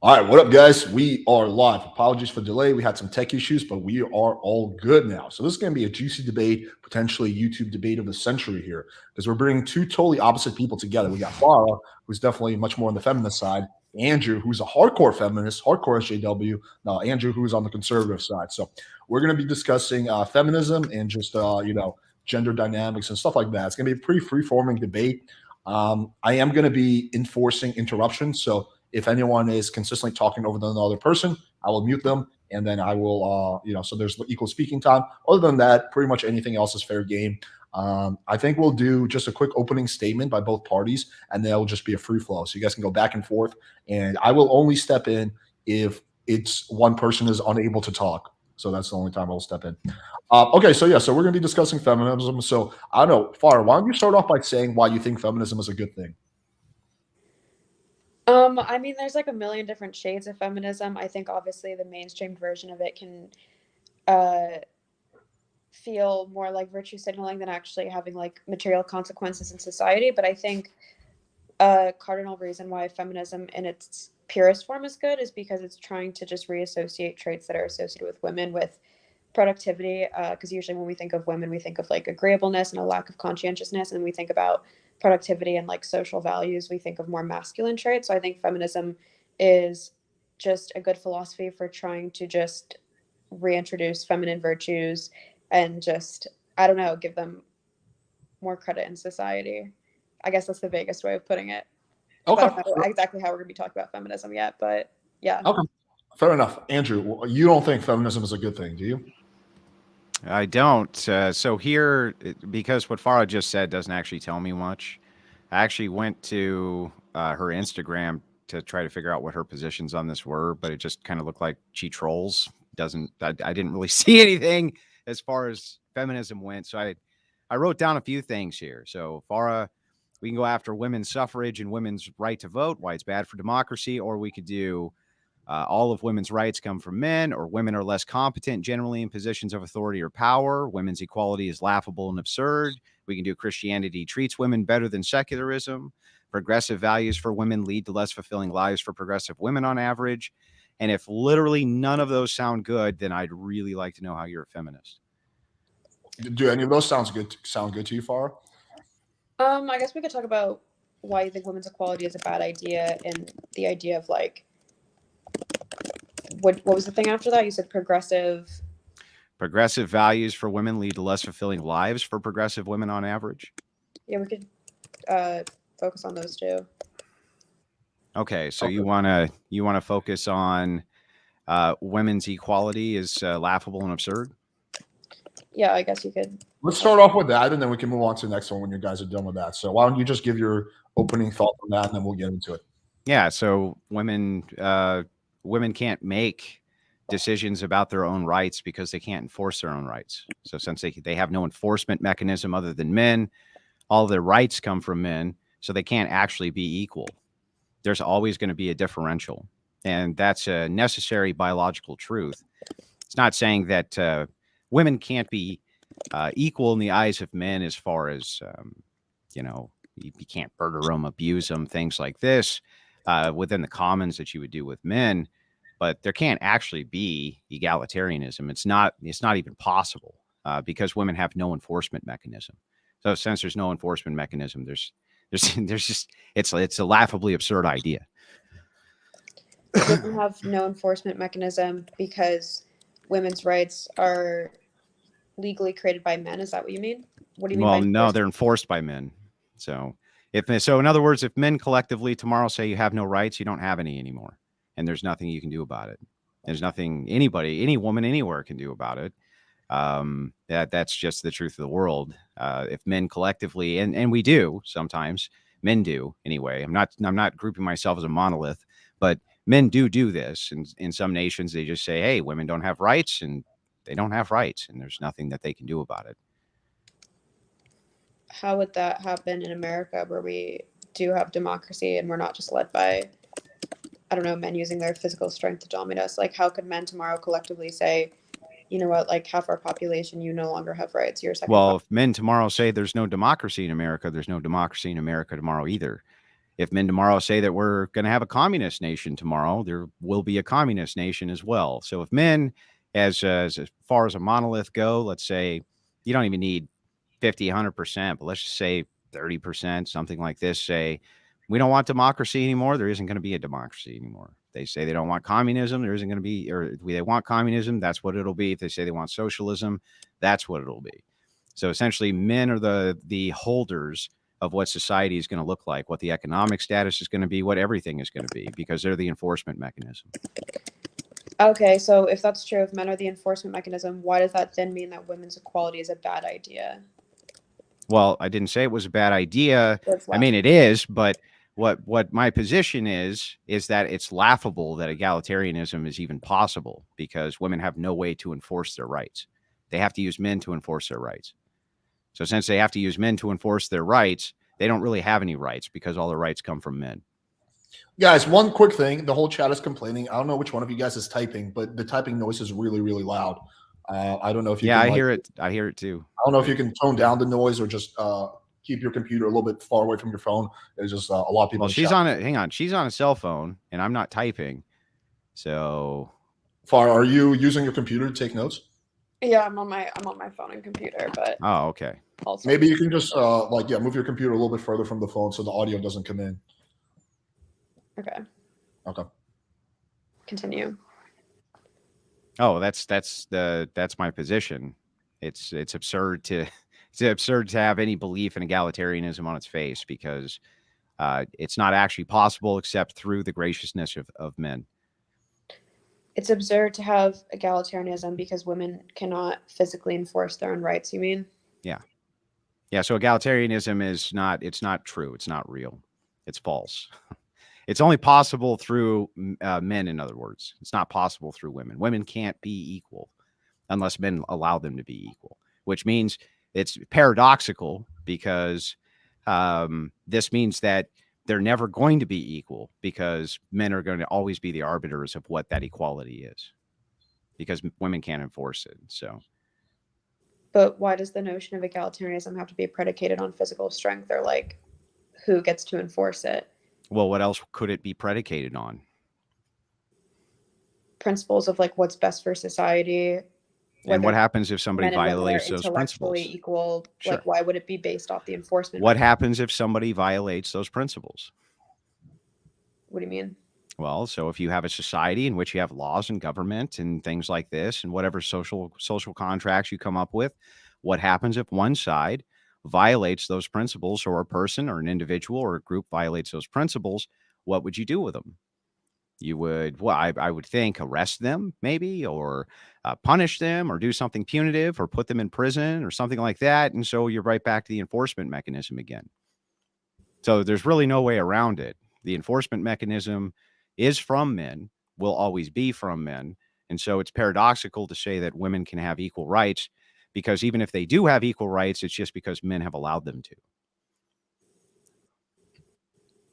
All right, what up, guys? We are live. Apologies for the delay. We had some tech issues, but we are all good now. So this is going to be a juicy debate, potentially YouTube debate of the century here, because we're bringing two totally opposite people together. We got Farah, who's definitely much more on the feminist side, Andrew, who's a hardcore feminist, hardcore SJW. Now, Andrew, who's on the conservative side. So we're going to be discussing feminism and just gender dynamics and stuff like that. It's going to be a pretty free-forming debate. I am going to be enforcing interruptions, so if anyone is consistently talking over another person, I will mute them, and then I will, so there's equal speaking time. Other than that, pretty much anything else is fair game. I think we'll do just a quick opening statement by both parties, and then it'll just be a free flow. So you guys can go back and forth, and I will only step in if it's one person is unable to talk. So that's the only time I'll step in. Okay, so yeah, so we're going to be discussing feminism. So I don't know, Farah, why don't you start off by saying why you think feminism is a good thing? I mean, there's like a million different shades of feminism. I think obviously the mainstream version of it can uh, feel more like virtue signaling than actually having like material consequences in society. But I think a cardinal reason why feminism in its purest form is good is because it's trying to just reassociate traits that are associated with women with productivity. Because usually when we think of women, we think of like agreeableness and a lack of conscientiousness, and we think about productivity and like social values, we think of more masculine traits. So I think feminism is just a good philosophy for trying to just reintroduce feminine virtues and just, I don't know, give them more credit in society. I guess that's the vaguest way of putting it because I Okay, don't know exactly how we're going to be talking about feminism yet. But yeah. okay, fair enough. Andrew, you don't think feminism is a good thing, do you? I don't. So here, because what Farah just said doesn't actually tell me much. I actually went to her Instagram to try to figure out what her positions on this were, but it just kind of looked like she trolls. Doesn't I didn't really see anything as far as feminism went. So I wrote down a few things here. So Farah, we can go after women's suffrage and women's right to vote, why it's bad for democracy, or we could do all of women's rights come from men, or women are less competent generally in positions of authority or power. Women's equality is laughable and absurd. We can do Christianity treats women better than secularism. Progressive values for women lead to less fulfilling lives for progressive women on average. And if literally none of those sound good, then I'd really like to know how you're a feminist. Do any of those sound good to you, Farah? I guess we could talk about why you think women's equality is a bad idea and the idea of like what was the thing after that? You said progressive. Progressive values for women lead to less fulfilling lives for progressive women on average. Yeah, we could uh, focus on those two. Okay, so Okay. you wanna focus on women's equality is laughable and absurd. Yeah, I guess you could. Let's start off with that, and then we can move on to the next one when you guys are done with that. So why don't you just give your opening thoughts on that, and then we'll get into it. Yeah, so women can't make decisions about their own rights because they can't enforce their own rights. So since they have no enforcement mechanism other than men, all their rights come from men, so they can't actually be equal. There's always going to be a differential, and that's a necessary biological truth. It's not saying that women can't be equal in the eyes of men as far as you can't murder them, abuse them, things like this within the commons that you would do with men. But there can't actually be egalitarianism. It's not even possible because women have no enforcement mechanism. So since there's no enforcement mechanism, there's just it's a laughably absurd idea. Women have no enforcement mechanism because women's rights are legally created by men. Is that what you mean? What do you mean by Well, no, enforcement? they're enforced by men. So in other words, if men collectively tomorrow say you have no rights, you don't have any anymore, and there's nothing you can do about it. There's nothing anybody, any woman anywhere can do about it. That's just the truth of the world. If men collectively, and we do sometimes, men do anyway. I'm not grouping myself as a monolith, but men do this. And in some nations, they just say, "Hey, women don't have rights," and they don't have rights, and there's nothing that they can do about it. How would that happen in America where we do have democracy and we're not just led by, I don't know, men using their physical strength to dominate us? Like, how could men tomorrow collectively say, you know what, like half our population, you no longer have rights. You're a second class. Well, if men tomorrow say there's no democracy in America, there's no democracy in America tomorrow either. If men tomorrow say that we're going to have a communist nation tomorrow, there will be a communist nation as well. So if men, as far as a monolith go, let's say you don't even need 50, 100%, but let's just say 30%, something like this, say, we don't want democracy anymore. There isn't going to be a democracy anymore. They say they don't want communism. There isn't going to be, or they want communism. That's what it'll be. If they say they want socialism, that's what it'll be. So essentially, men are the holders of what society is going to look like, what the economic status is going to be, what everything is going to be, because they're the enforcement mechanism. Okay, so if that's true, if men are the enforcement mechanism, why does that then mean that women's equality is a bad idea? Well, I didn't say it was a bad idea. It's I mean, it is, but what my position is that it's laughable that egalitarianism is even possible because women have no way to enforce their rights. They have to use men to enforce their rights. So since they have to use men to enforce their rights, they don't really have any rights because all the rights come from men. Guys, one quick thing. The whole chat is complaining. I don't know which one of you guys is typing, but the typing noise is really, really loud. I don't know if you Yeah, can, I hear it. I hear it too. I don't know if you can tone down the noise or just keep your computer a little bit far away from your phone. There's just a lot of people. Well, she's on it. Hang on. She's on a cell phone and I'm not typing. So Farha, are you using your computer to take notes? Yeah, I'm on my phone and computer, but oh, okay. also Maybe you can just move your computer a little bit further from the phone so the audio doesn't come in. Okay. Okay. Continue. Oh, that's my position. It's absurd to have any belief in egalitarianism on its face because it's not actually possible except through the graciousness of men. It's absurd to have egalitarianism because women cannot physically enforce their own rights, you mean? Yeah. Yeah, so egalitarianism is not, it's not true. It's not real. It's false. It's only possible through men, in other words. It's not possible through women. Women can't be equal unless men allow them to be equal, which means it's paradoxical because this means that they're never going to be equal because men are going to always be the arbiters of what that equality is because women can't enforce it. So, but why does the notion of egalitarianism have to be predicated on physical strength or like who gets to enforce it? Well, what else could it be predicated on? Principles of like what's best for society. And what happens if somebody violates those principles? Equal, sure. Like why would it be based off the enforcement? What happens if somebody violates those principles? What do you mean? Well, so if you have a society in which you have laws and government and things like this and whatever social contracts you come up with, what happens if one side violates those principles or a person or an individual or a group violates those principles? What would you do with them? You would, well, I would think arrest them maybe or punish them or do something punitive or put them in prison or something like that. And so you're right back to the enforcement mechanism again. So there's really no way around it. The enforcement mechanism is from men, will always be from men. And so it's paradoxical to say that women can have equal rights because even if they do have equal rights, it's just because men have allowed them to.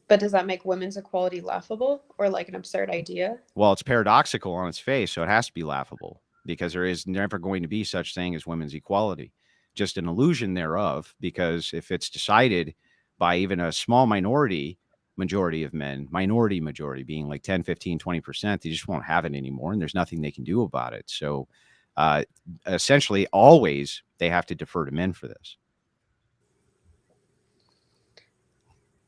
But does that make women's equality laughable or like an absurd idea? Well, it's paradoxical on its face, so it has to be laughable because there is never going to be such thing as women's equality, just an illusion thereof, because if it's decided by even a small majority of men, majority being like 10, 15, 20%, they just won't have it anymore and there's nothing they can do about it. So essentially always they have to defer to men for this.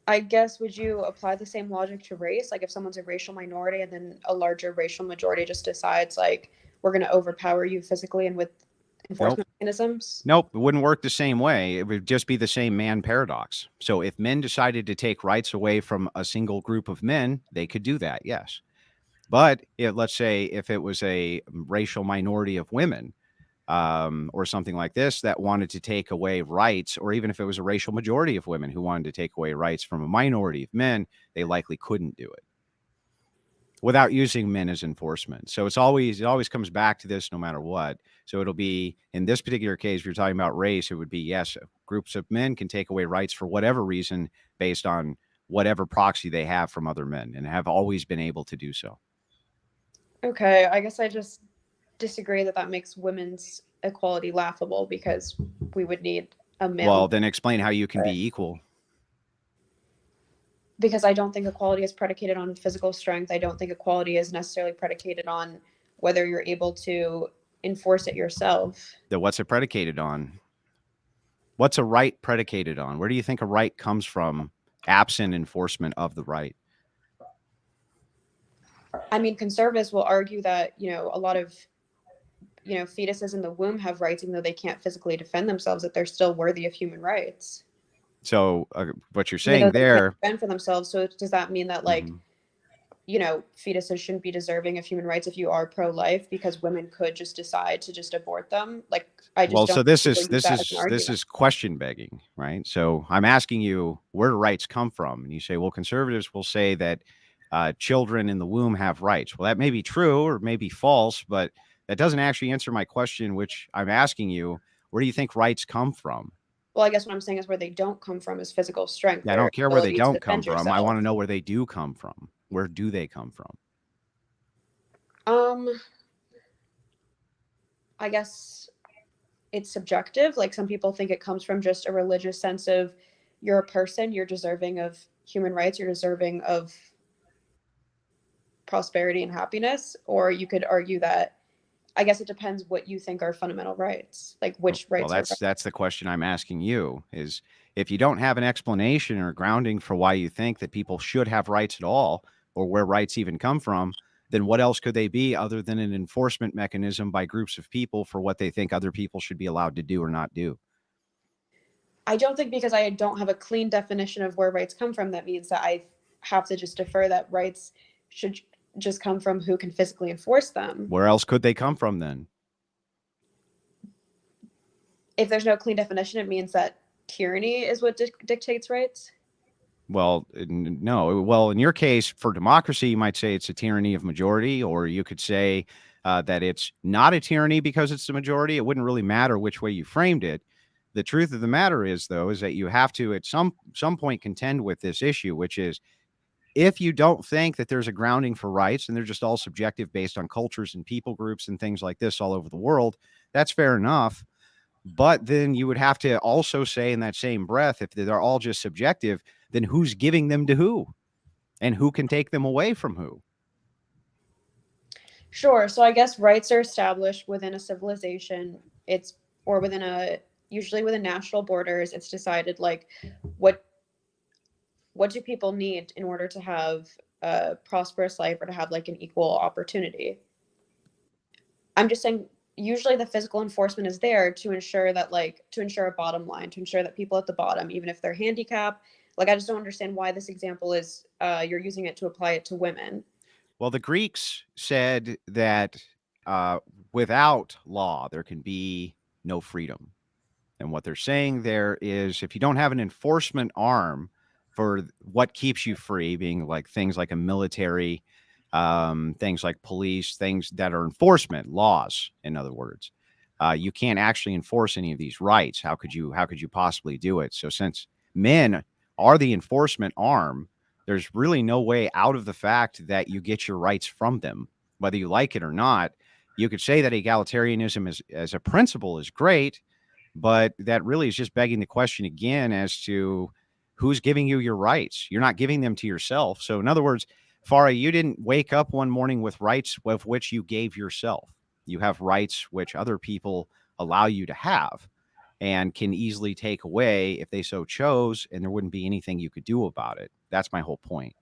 I guess, would you apply the same logic to race? Like if someone's a racial minority and then a larger racial majority just decides like, we're going to overpower you physically and with enforcement mechanisms? Nope, it wouldn't work the same way. It would just be the same man paradox. So if men decided to take rights away from a single group of men, they could do that, yes. But let's say if it was a racial minority of women or something like this that wanted to take away rights, or even if it was a racial majority of women who wanted to take away rights from a minority of men, they likely couldn't do it without using men as enforcement. So it always comes back to this no matter what. So it'll be, in this particular case, if you're talking about race, it would be, yes, groups of men can take away rights for whatever reason based on whatever proxy they have from other men and have always been able to do so. Okay, I guess I just disagree that makes women's equality laughable because we would need a male. Well, then explain how you can be equal. Because I don't think equality is predicated on physical strength. I don't think equality is necessarily predicated on whether you're able to enforce it yourself. Then what's it predicated on? What's a right predicated on? Where do you think a right comes from absent enforcement of the right? I mean, conservatives will argue that, a lot of, fetuses in the womb have rights, even though they can't physically defend themselves, that they're still worthy of human rights. So what you're Even saying though they there, can't defend for themselves. So does that mean that, like, fetuses shouldn't be deserving of human rights if you are pro-life, because women could just decide to just abort them? Like, I just well, don't so this think is people use this that as an is argument. this is question begging, right? So I'm asking you, where do rights come from? And you say, well, conservatives will say that children in the womb have rights. Well, that may be true or may be false, but that doesn't actually answer my question, which I'm asking you, where do you think rights come from? Well, I guess what I'm saying is where they don't come from is physical strength. I Or don't care where they ability to don't come defend from. I yourself. want to know where they do come from. Where do they come from? I guess it's subjective. Like, some people think it comes from just a religious sense of, you're a person, you're deserving of human rights, you're deserving of prosperity and happiness. Or you could argue that, I guess it depends what you think are fundamental rights, like which Well, rights are rights. that's the question I'm asking you, is if you don't have an explanation or grounding for why you think that people should have rights at all, or where rights even come from, then what else could they be other than an enforcement mechanism by groups of people for what they think other people should be allowed to do or not do? I don't think, because I don't have a clean definition of where rights come from, that means that I have to just defer that rights should just come from who can physically enforce them. Where else could they come from then? If there's no clean definition, it means that tyranny is what dictates rights. Well, no. Well, in your case, for democracy, you might say it's a tyranny of majority, or you could say that it's not a tyranny because it's the majority. It wouldn't really matter which way you framed it. The truth of the matter is, though, is that you have to at some point contend with this issue, which is, if you don't think that there's a grounding for rights and they're just all subjective based on cultures and people groups and things like this all over the world, that's fair enough. But then you would have to also say in that same breath, if they're all just subjective, then who's giving them to who? And who can take them away from who? Sure. So I guess rights are established within a civilization. Or usually within national borders. It's decided, like, what do people need in order to have a prosperous life, or to have, like, an equal opportunity. I'm just saying, usually the physical enforcement is there to ensure that, like, to ensure a bottom line, to ensure that people at the bottom, even if they're handicapped, like, I just don't understand why this example is, you're using it to apply it to women. Well, the Greeks said that without law, there can be no freedom. And what they're saying there is, if you don't have an enforcement arm for what keeps you free, being like things like a military, things like police, things that are enforcement laws, in other words, you can't actually enforce any of these rights. How could you possibly do it? So since men are the enforcement arm, there's really no way out of the fact that you get your rights from them, whether you like it or not. You could say that egalitarianism as a principle is great, but that really is just begging the question again as to who's giving you your rights. You're not giving them to yourself. So in other words, Farha, you didn't wake up one morning with rights of which you gave yourself. You have rights which other people allow you to have and can easily take away if they so chose, and there wouldn't be anything you could do about it. That's my whole point.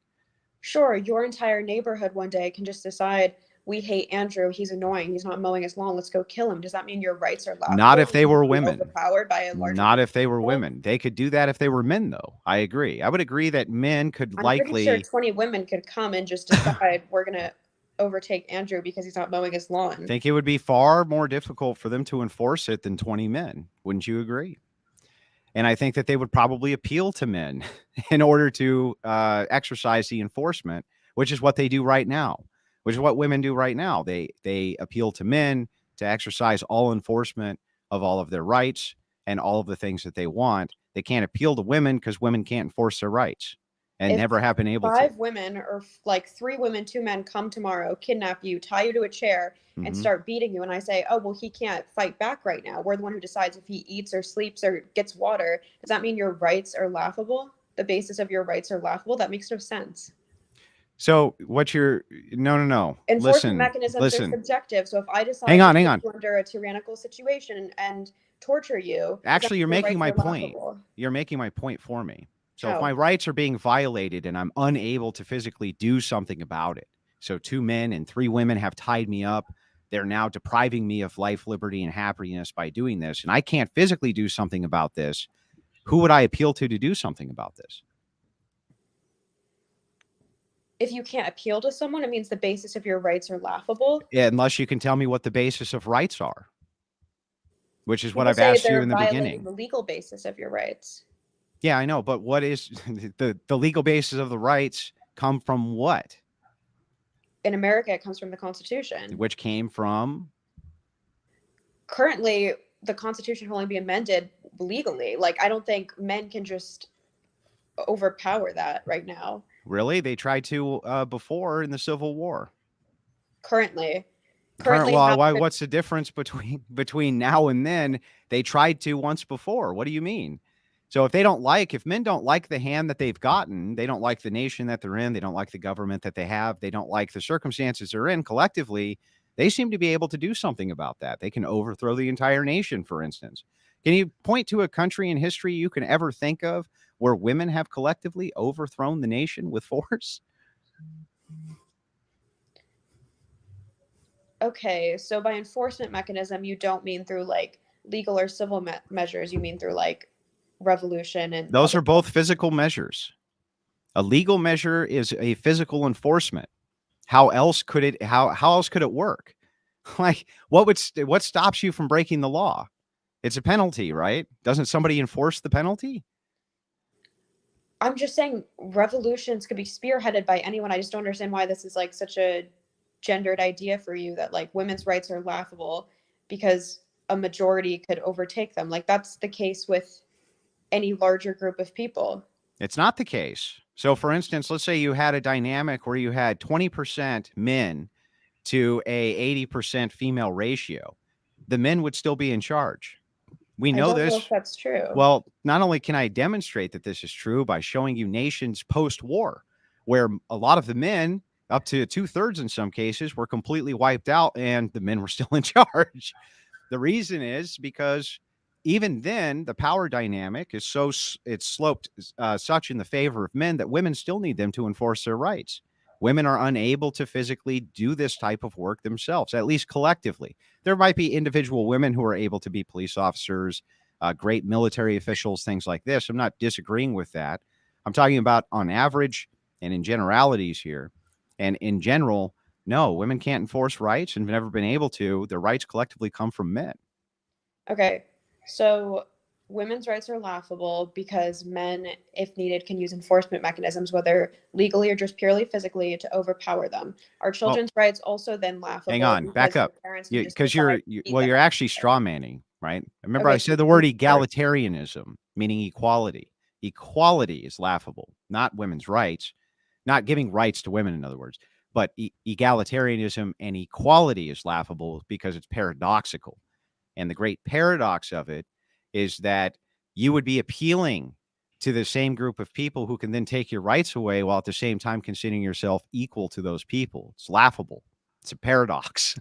Sure, your entire neighborhood one day can just decide, we hate Andrew, he's annoying, he's not mowing his lawn, let's go kill him. Does that mean your rights are laughable? Not if they were women. Overpowered by a larger Not if they were people? women. They could do that if they were men, though. I agree. I would agree that men could I'm likely. pretty sure 20 women could come and just decide, we're going to overtake Andrew because he's not mowing his lawn. I think it would be far more difficult for them to enforce it than 20 men. Wouldn't you agree? And I think that they would probably appeal to men in order to exercise the enforcement, which is what they do right now, which is what women do right now. They appeal to men to exercise all enforcement of all of their rights and all of the things that they want. They can't appeal to women because women can't enforce their rights and If never have been able to. 5 women, or like 3 women, 2 men come tomorrow, kidnap you, tie you to a chair, and start beating you, and I say, oh, well, he can't fight back right now. We're the one who decides if he eats or sleeps or gets water. Does that mean your rights are laughable? the basis of your rights are laughable, that makes no sense. So what you're no. Enforcement mechanisms are subjective. So if I decide hang to on. put you under a tyrannical situation and torture you, Actually, you're making my point. laughable. You're making my point for me. So How? if my rights are being violated and I'm unable to physically do something about it, so 2 men and 3 women have tied me up. They're now depriving me of life, liberty, and happiness by doing this. And I can't physically do something about this. Who would I appeal to do something about this? If you can't appeal to someone, it means the basis of your rights are laughable. Yeah, unless you can tell me what the basis of rights are, which is what People I've say asked you they're in the violating beginning. the legal basis of your rights. Yeah, I know. But what is the legal basis of the rights come from what? In America, it comes from the Constitution. Which came from? Currently, the Constitution can only be amended legally. Like, I don't think men can just overpower that right now. Really? They tried to before in the Civil War. Currently, Well, what's the difference between now and then? They tried to once before. What do you mean? So if men don't like the hand that they've gotten, they don't like the nation that they're in, they don't like the government that they have, they don't like the circumstances they're in collectively, they seem to be able to do something about that. They can overthrow the entire nation, for instance. Can you point to a country in history you can ever think of where women have collectively overthrown the nation with force? Okay, so by enforcement mechanism, you don't mean through like legal or civil measures. You mean through like revolution and those are both physical measures. A legal measure is a physical enforcement. How else could it work? Like what stops you from breaking the law? It's a penalty, right? Doesn't somebody enforce the penalty? I'm just saying revolutions could be spearheaded by anyone. I just don't understand why this is like such a gendered idea for you, that like women's rights are laughable because a majority could overtake them. Like that's the case with any larger group of people. It's not the case. So for instance, let's say you had a dynamic where you had 20% men to a 80% female ratio. The men would still be in charge. We know this. I don't know if that's true. Well, not only can I demonstrate that this is true by showing you nations post-war, where a lot of the men, up to 2/3 in some cases, were completely wiped out and the men were still in charge. The reason is because even then, the power dynamic is it's sloped such in the favor of men that women still need them to enforce their rights. Women are unable to physically do this type of work themselves, at least collectively. There might be individual women who are able to be police officers, great military officials, things like this. I'm not disagreeing with that. I'm talking about on average and in generalities here. And in general, no, women can't enforce rights and have never been able to. Their rights collectively come from men. Okay, so women's rights are laughable because men, if needed, can use enforcement mechanisms, whether legally or just purely physically, to overpower them. Our children's rights also then laughable. Hang on, back up. Because you're actually straw manning, right? Remember, I said the word egalitarianism, meaning equality. Equality is laughable, not women's rights, not giving rights to women, in other words. But egalitarianism and equality is laughable because it's paradoxical. And the great paradox of it is that you would be appealing to the same group of people who can then take your rights away while at the same time considering yourself equal to those people. It's laughable. It's a paradox.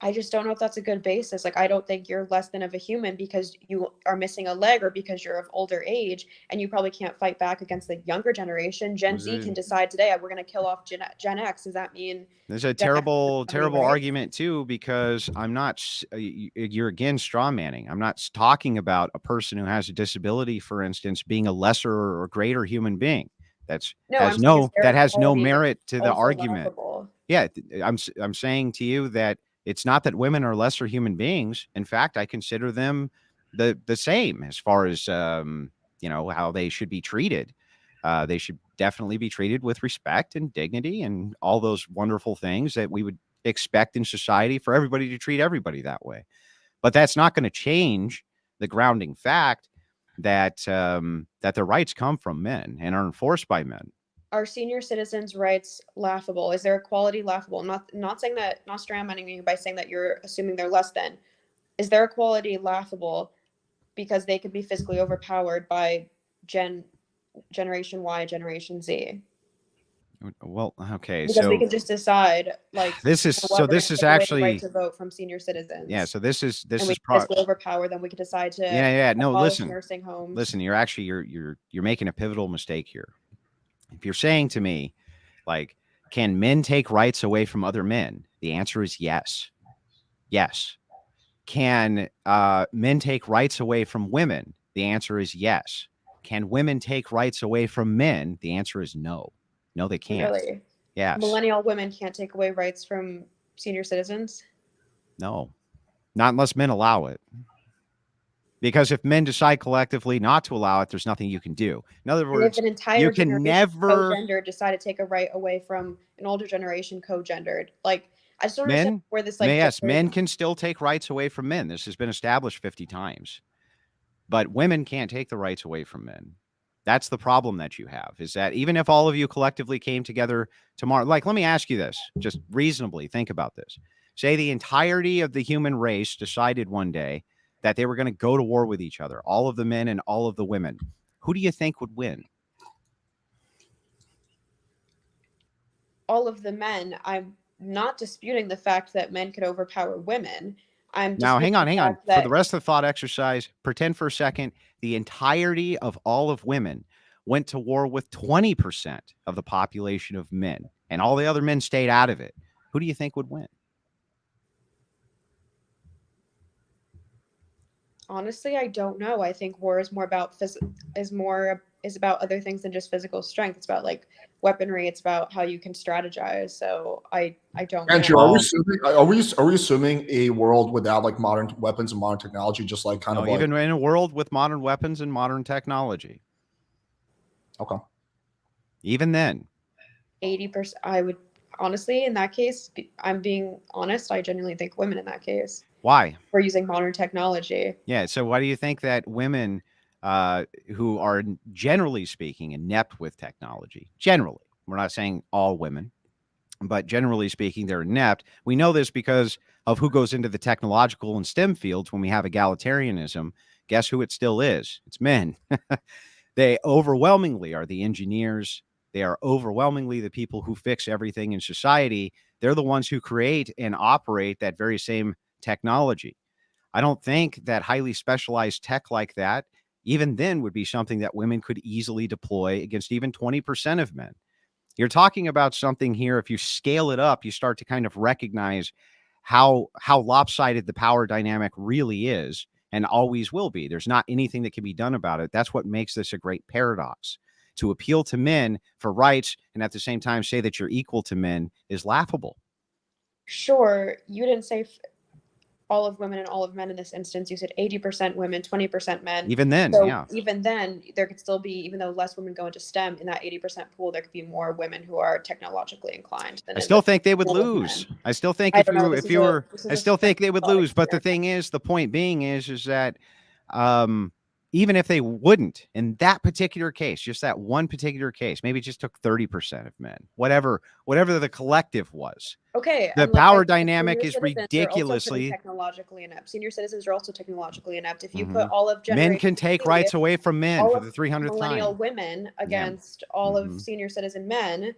I just don't know if that's a good basis. Like, I don't think you're less than of a human because you are missing a leg or because you're of older age and you probably can't fight back against the younger generation. Gen Z can decide today, we're going to kill off Gen X. Does that mean there's a terrible argument too, because I'm not, you're again straw manning. I'm not talking about a person who has a disability, for instance, being a lesser or greater human being. That has no merit to the argument. Laughable. Yeah. I'm saying to you that it's not that women are lesser human beings. In fact, I consider them the same as far as, how they should be treated. They should definitely be treated with respect and dignity and all those wonderful things that we would expect in society for everybody to treat everybody that way. But that's not going to change the grounding fact that that their rights come from men and are enforced by men. Are senior citizens' rights laughable? Is their equality laughable? Not saying that, not straw manning you by saying that you're assuming they're less than. Is their equality laughable because they could be physically overpowered by Generation Y, Generation Z. Well, okay, Because we so can just decide, like, this is you know what, we're this gonna is take away the right actually to vote from senior citizens. yeah. So this is and we can probably physically overpower them. We could decide to yeah. No, abolish listen, nursing homes. listen. You're actually you're making a pivotal mistake here. If you're saying to me, like, can men take rights away from other men? The answer is yes. Yes. Can men take rights away from women? The answer is yes. Can women take rights away from men? The answer is no. No, they can't. Really? Yes. Millennial women can't take away rights from senior citizens? No. Not unless men allow it. Because if men decide collectively not to allow it, there's nothing you can do. In other And if words, an entire you can generation never co-gendered decide to take a right away from an older generation co-gendered. Like, I just don't understand men. where this like Yes, differs. men can still take rights away from men. This has been established 50 times. But women can't take the rights away from men. That's the problem that you have, is that even if all of you collectively came together tomorrow, like, let me ask you this, just reasonably think about this. Say the entirety of the human race decided one day that they were going to go to war with each other, all of the men and all of the women. Who do you think would win? All of the men. I'm not disputing the fact that men could overpower women. I'm Now, hang on. That, for the rest of the thought exercise, pretend for a second the entirety of all of women went to war with 20% of the population of men, and all the other men stayed out of it. Who do you think would win? honestly, I don't know. I think war is more about is about other things than just physical strength. It's about like weaponry. It's about how you can strategize. So I don't Andrew, know. are we assuming a world without like modern weapons and modern technology, just like kind of like even in a world with modern weapons and modern technology? Okay. Even then, 80%. I would honestly, in that case, I'm being honest. I genuinely think women in that case. why? We're using modern technology. Yeah. So why do you think that women who are generally speaking inept with technology, generally, we're not saying all women, but generally speaking, they're inept. We know this because of who goes into the technological and STEM fields when we have egalitarianism. Guess who it still is? It's men. They overwhelmingly are the engineers. They are overwhelmingly the people who fix everything in society. They're the ones who create and operate that very same technology. I don't think that highly specialized tech like that, even then, would be something that women could easily deploy against even 20% of men. You're talking about something here. If you scale it up, you start to kind of recognize how lopsided the power dynamic really is and always will be. There's not anything that can be done about it. That's what makes this a great paradox. To appeal to men for rights and at the same time say that you're equal to men is laughable. Sure, you didn't say all of women and all of men in this instance. You said 80% women, 20% men. Even then, so yeah. Even then, there could still be, even though less women go into STEM, in that 80% pool, there could be more women who are technologically inclined. I still think they would lose. I still think I still think they would lose. But the thing is, the point being is that even if they wouldn't, in that particular case, just that one particular case, maybe it just took 30% of men, whatever the collective was. Okay. The power dynamic is ridiculously technologically inept. Senior citizens are also technologically inept. If you put all of men can take rights away from men for the 300th time. Millennial women against all of senior citizen men,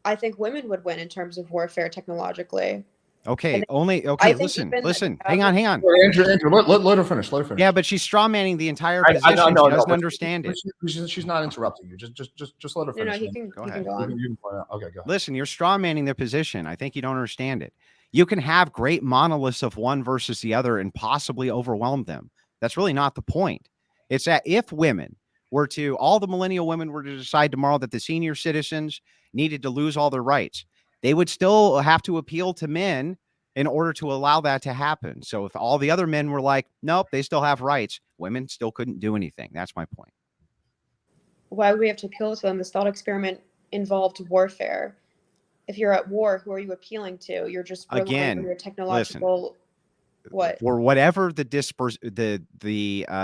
I think women would win in terms of warfare technologically. Okay, listen. Hang on. Andrew, let her finish. Yeah, but she's straw manning the entire position. She doesn't understand it. She's not interrupting you. Just let her finish. No, he can go ahead. Okay, go ahead. Listen, you're straw manning their position. I think you don't understand it. You can have great monoliths of one versus the other and possibly overwhelm them. That's really not the point. It's that if all the millennial women were to decide tomorrow that the senior citizens needed to lose all their rights, they would still have to appeal to men in order to allow that to happen. So if all the other men were like, nope, they still have rights, women still couldn't do anything. That's my point. Why would we have to appeal to them? This thought experiment involved warfare. If you're at war, who are you appealing to? You're just relying on your technological or whatever the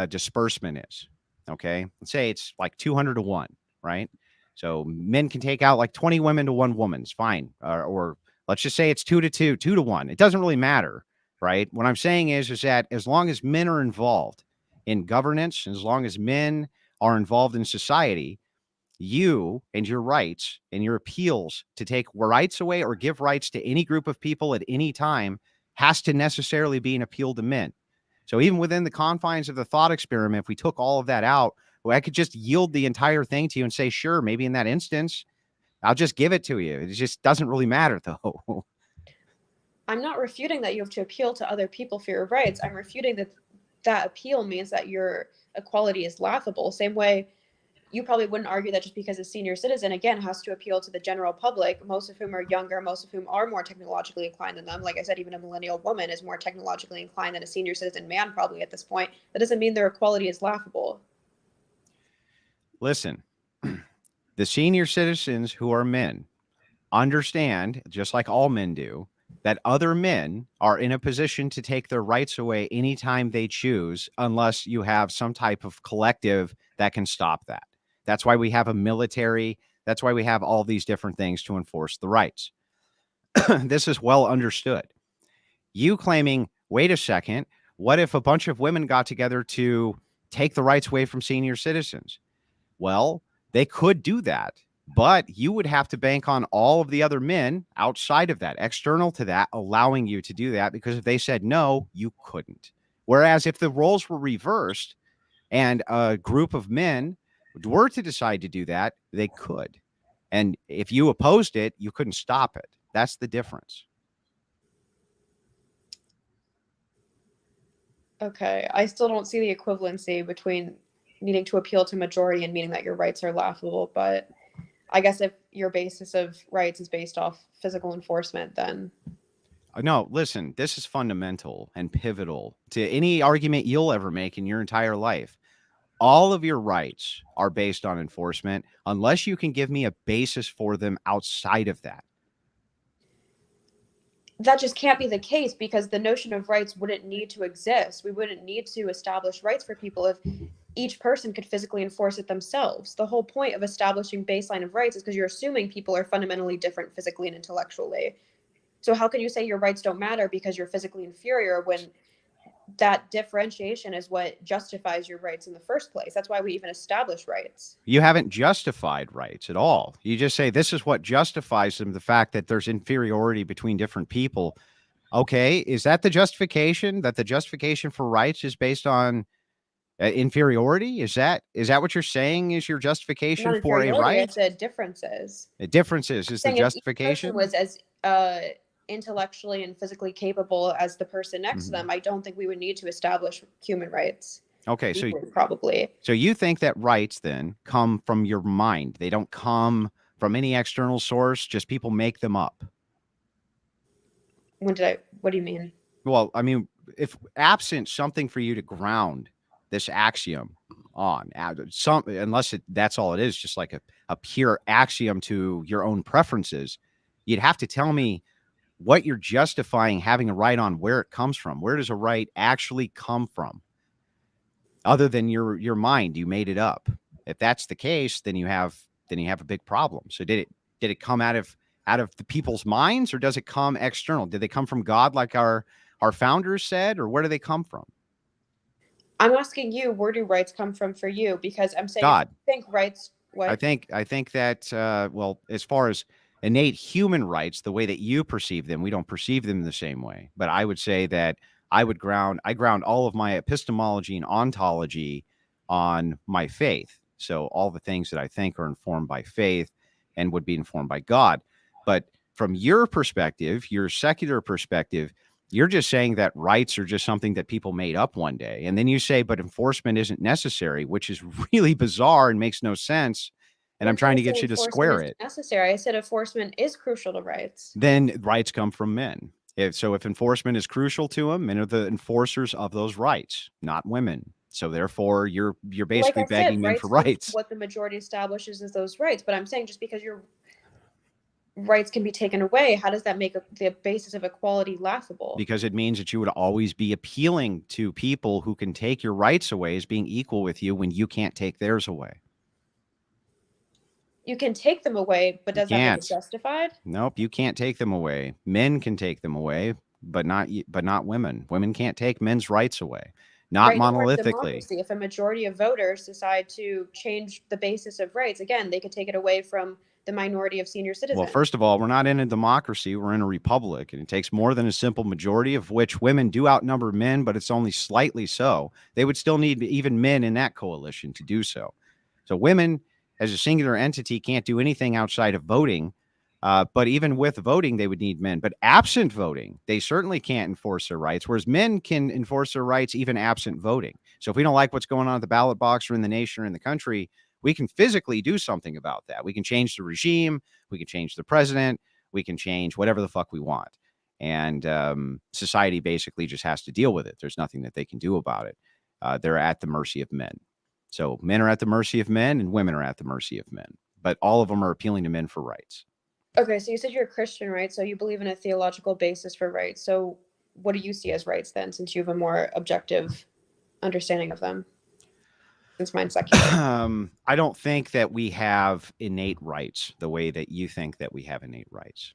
disbursement is. Okay, let's say it's like 200 to 1, right? So men can take out like 20 women to 1 woman. It's fine. Or let's just say it's 2 to 2, 2 to 1. It doesn't really matter. right? What I'm saying is that as long as men are involved in governance, as long as men are involved in society, you and your rights and your appeals to take rights away or give rights to any group of people at any time has to necessarily be an appeal to men. So even within the confines of the thought experiment, if we took all of that out, well, I could just yield the entire thing to you and say, sure, maybe in that instance, I'll just give it to you. It just doesn't really matter, though. I'm not refuting that you have to appeal to other people for your rights. I'm refuting that that appeal means that your equality is laughable. Same way you probably wouldn't argue that just because a senior citizen, again, has to appeal to the general public, most of whom are younger, most of whom are more technologically inclined than them. Like I said, even a millennial woman is more technologically inclined than a senior citizen man probably at this point. That doesn't mean their equality is laughable. Listen, the senior citizens who are men understand, just like all men do, that other men are in a position to take their rights away anytime they choose, unless you have some type of collective that can stop that. That's why we have a military. That's why we have all these different things to enforce the rights. This is well understood. You claiming, wait a second, what if a bunch of women got together to take the rights away from senior citizens? Well, they could do that, but you would have to bank on all of the other men outside of that, external to that, allowing you to do that, because if they said no, you couldn't. Whereas if the roles were reversed and a group of men were to decide to do that, they could. And if you opposed it, you couldn't stop it. That's the difference. Okay, I still don't see the equivalency between needing to appeal to majority and meaning that your rights are laughable, but I guess if your basis of rights is based off physical enforcement, then No, listen, this is fundamental and pivotal to any argument you'll ever make in your entire life. All of your rights are based on enforcement unless you can give me a basis for them outside of that. that just can't be the case, because the notion of rights wouldn't need to exist. We wouldn't need to establish rights for people if each person could physically enforce it themselves. The whole point of establishing baseline of rights is because you're assuming people are fundamentally different physically and intellectually. So how can you say your rights don't matter because you're physically inferior when that differentiation is what justifies your rights in the first place? That's why we even establish rights. You haven't justified rights at all. You just say this is what justifies them, the fact that there's inferiority between different people. Okay, is that the justification, that the justification for rights is based on inferiority? Is that what you're saying is your justification Not for a inferiority, I right? said differences. The differences is the Saying if each justification. person was as intellectually and physically capable as the person next to them, I don't think we would need to establish human rights. Okay, so Probably. So you think that rights then come from your mind? They don't come from any external source, just people make them up. What do you mean? Well, I mean, if absent something for you to ground this axiom on, unless that's all it is, just like a pure axiom to your own preferences, you'd have to tell me what you're justifying having a right on, where it comes from. Where does a right actually come from? Other than your mind, you made it up. If that's the case, then you have a big problem. So did it come out of the people's minds, or does it come external? Did they come from God, like our founders said, or where do they come from? I'm asking you, where do rights come from for you? Because I'm saying God. I think rights. What? I think that well, as far as innate human rights, the way that you perceive them, we don't perceive them the same way. But I would say that I ground all of my epistemology and ontology on my faith. So all the things that I think are informed by faith and would be informed by God. But from your perspective, your secular perspective, you're just saying that rights are just something that people made up one day. And then you say, but enforcement isn't necessary, which is really bizarre and makes no sense. And I'm trying to get you to square it. Necessary. I said enforcement is crucial to rights. Then rights come from men. If enforcement is crucial to them, men are the enforcers of those rights, not women. So therefore, you're basically begging men for rights. What the majority establishes is those rights. But I'm saying just because your rights can be taken away, how does that make the basis of equality laughable? Because it means that you would always be appealing to people who can take your rights away as being equal with you when you can't take theirs away. You can take them away, but does that make it justified? Nope, you can't take them away. Men can take them away. but not women. Women can't take men's rights away, not Right, nor monolithically. democracy. If a majority of voters decide to change the basis of rights, again, they could take it away from the minority of senior citizens. Well, first of all, we're not in a democracy. We're in a republic, and it takes more than a simple majority, of which women do outnumber men, but it's only slightly so. They would still need even men in that coalition to do so. So women, as a singular entity, can't do anything outside of voting. But even with voting, they would need men. But absent voting, they certainly can't enforce their rights, whereas men can enforce their rights even absent voting. So if we don't like what's going on at the ballot box or in the nation or in the country, we can physically do something about that. We can change the regime. We can change the president. We can change whatever the fuck we want. And society basically just has to deal with it. There's nothing that they can do about it. They're at the mercy of men. So men are at the mercy of men and women are at the mercy of men. But all of them are appealing to men for rights. Okay, so you said you're a Christian, right? So you believe in a theological basis for rights. So what do you see as rights then, since you have a more objective understanding of them? Since mine's secular. I don't think that we have innate rights the way that you think that we have innate rights.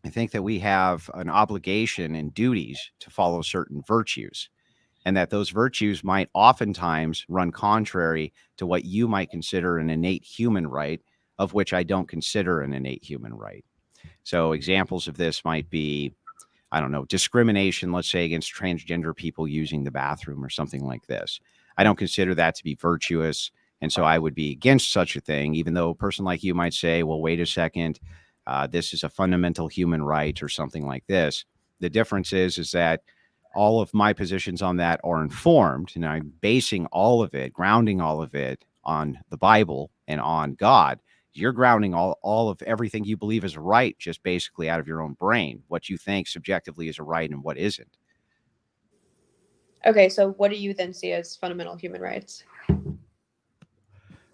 I think that we have an obligation and duties to follow certain virtues, and that those virtues might oftentimes run contrary to what you might consider an innate human right, of which I don't consider an innate human right. So examples of this might be, I don't know, discrimination, let's say, against transgender people using the bathroom or something like this. I don't consider that to be virtuous. And so I would be against such a thing, even though a person like you might say, well, wait a second, this is a fundamental human right or something like this. The difference is that all of my positions on that are informed, and I'm basing all of it, grounding all of it on the Bible and on God. You're grounding all of everything you believe is right just basically out of your own brain, what you think subjectively is a right and what isn't. Okay, so what do you then see as fundamental human rights?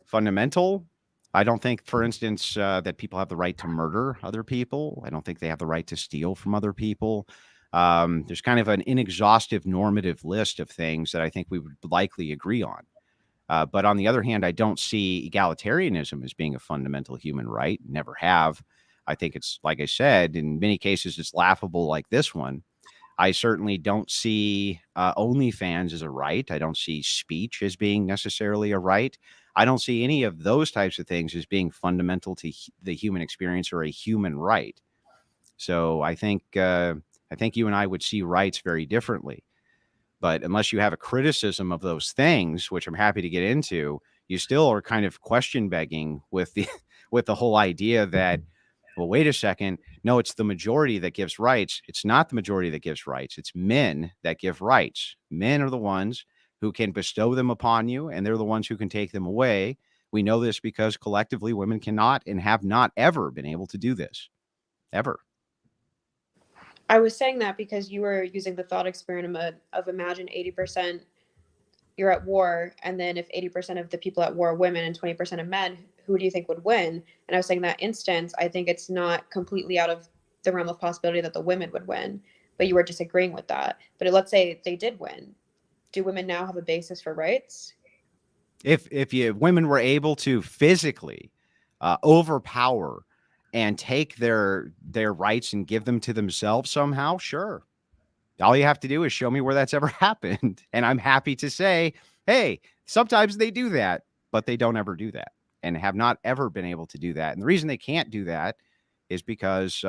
Fundamental? I don't think, for instance, that people have the right to murder other people. I don't think they have the right to steal from other people. There's kind of an inexhaustive normative list of things that I think we would likely agree on. But on the other hand, I don't see egalitarianism as being a fundamental human right. Never have. I think it's, like I said, in many cases, it's laughable like this one. I certainly don't see OnlyFans as a right. I don't see speech as being necessarily a right. I don't see any of those types of things as being fundamental to the human experience or a human right. So I think you and I would see rights very differently. But unless you have a criticism of those things, which I'm happy to get into, you still are kind of question begging with the whole idea that, well, wait a second. No, it's the majority that gives rights. It's not the majority that gives rights. It's men that give rights. Men are the ones who can bestow them upon you, and they're the ones who can take them away. We know this because collectively women cannot and have not ever been able to do this. Ever. I was saying that because you were using the thought experiment of imagine 80% you're at war, and then if 80% of the people at war are women and 20% of men, who do you think would win? And I was saying in that instance, I think it's not completely out of the realm of possibility that the women would win, but you were disagreeing with that. But let's say they did win. Do women now have a basis for rights? If women were able to physically overpower and take their rights and give them to themselves somehow, sure. All you have to do is show me where that's ever happened. And I'm happy to say, hey, sometimes they do that, but they don't ever do that and have not ever been able to do that. And the reason they can't do that is because,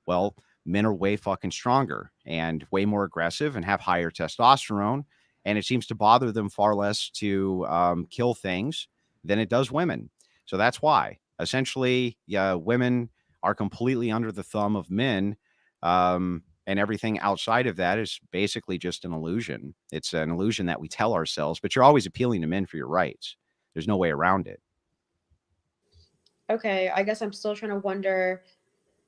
well, men are way fucking stronger and way more aggressive and have higher testosterone. And it seems to bother them far less to kill things than it does women. So that's why. Essentially, women are completely under the thumb of men. And everything outside of that is basically just an illusion. It's an illusion that we tell ourselves, but you're always appealing to men for your rights. There's no way around it. Okay, I guess I'm still trying to wonder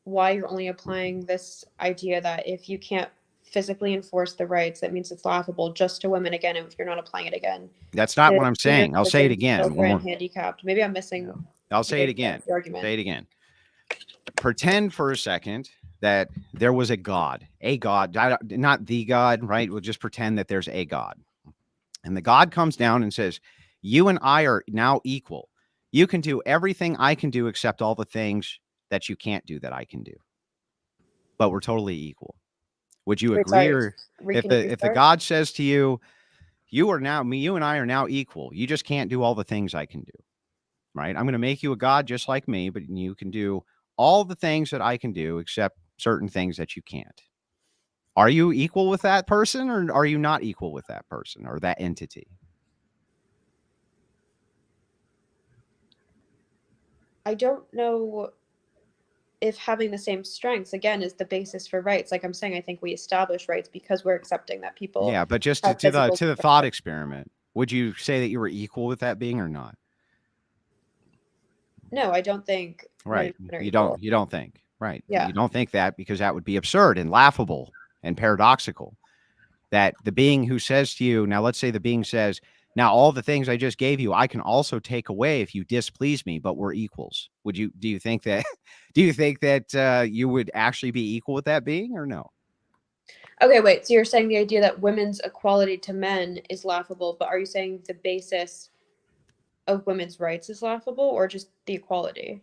why you're only applying this idea that if you can't physically enforce the rights, that means it's laughable just to women again, if you're not applying it again. That's not what I'm saying. I'll say it again. Children, handicapped. Maybe I'm missing. I'll say it again. Say it again. Pretend for a second that there was a God, not the God, right? We'll just pretend that there's a God. And the God comes down and says, you and I are now equal. You can do everything I can do except all the things that you can't do that I can do. But we're totally equal. Would you Wait, agree? sorry. Or if Can you the restart? God says to you, you and I are now equal. You just can't do all the things I can do, right? I'm going to make you a God just like me, but you can do all the things that I can do except certain things that you can't. Are you equal with that person, or are you not equal with that person or that entity? I don't know if having the same strengths again is the basis for rights. Like I'm saying, I think we establish rights because we're accepting that people Yeah, but just have to the physical thought experiment, would you say that you were equal with that being or not? No, I don't think men Right. and women are You equal. don't think. Right. Yeah. You don't think that because that would be absurd and laughable and paradoxical. That the being who says to you, now let's say the being says, now all the things I just gave you, I can also take away if you displease me, but we're equals. Do you think that, you would actually be equal with that being or no? Okay, wait. So you're saying the idea that women's equality to men is laughable, but are you saying the basis of women's rights is laughable or just the equality?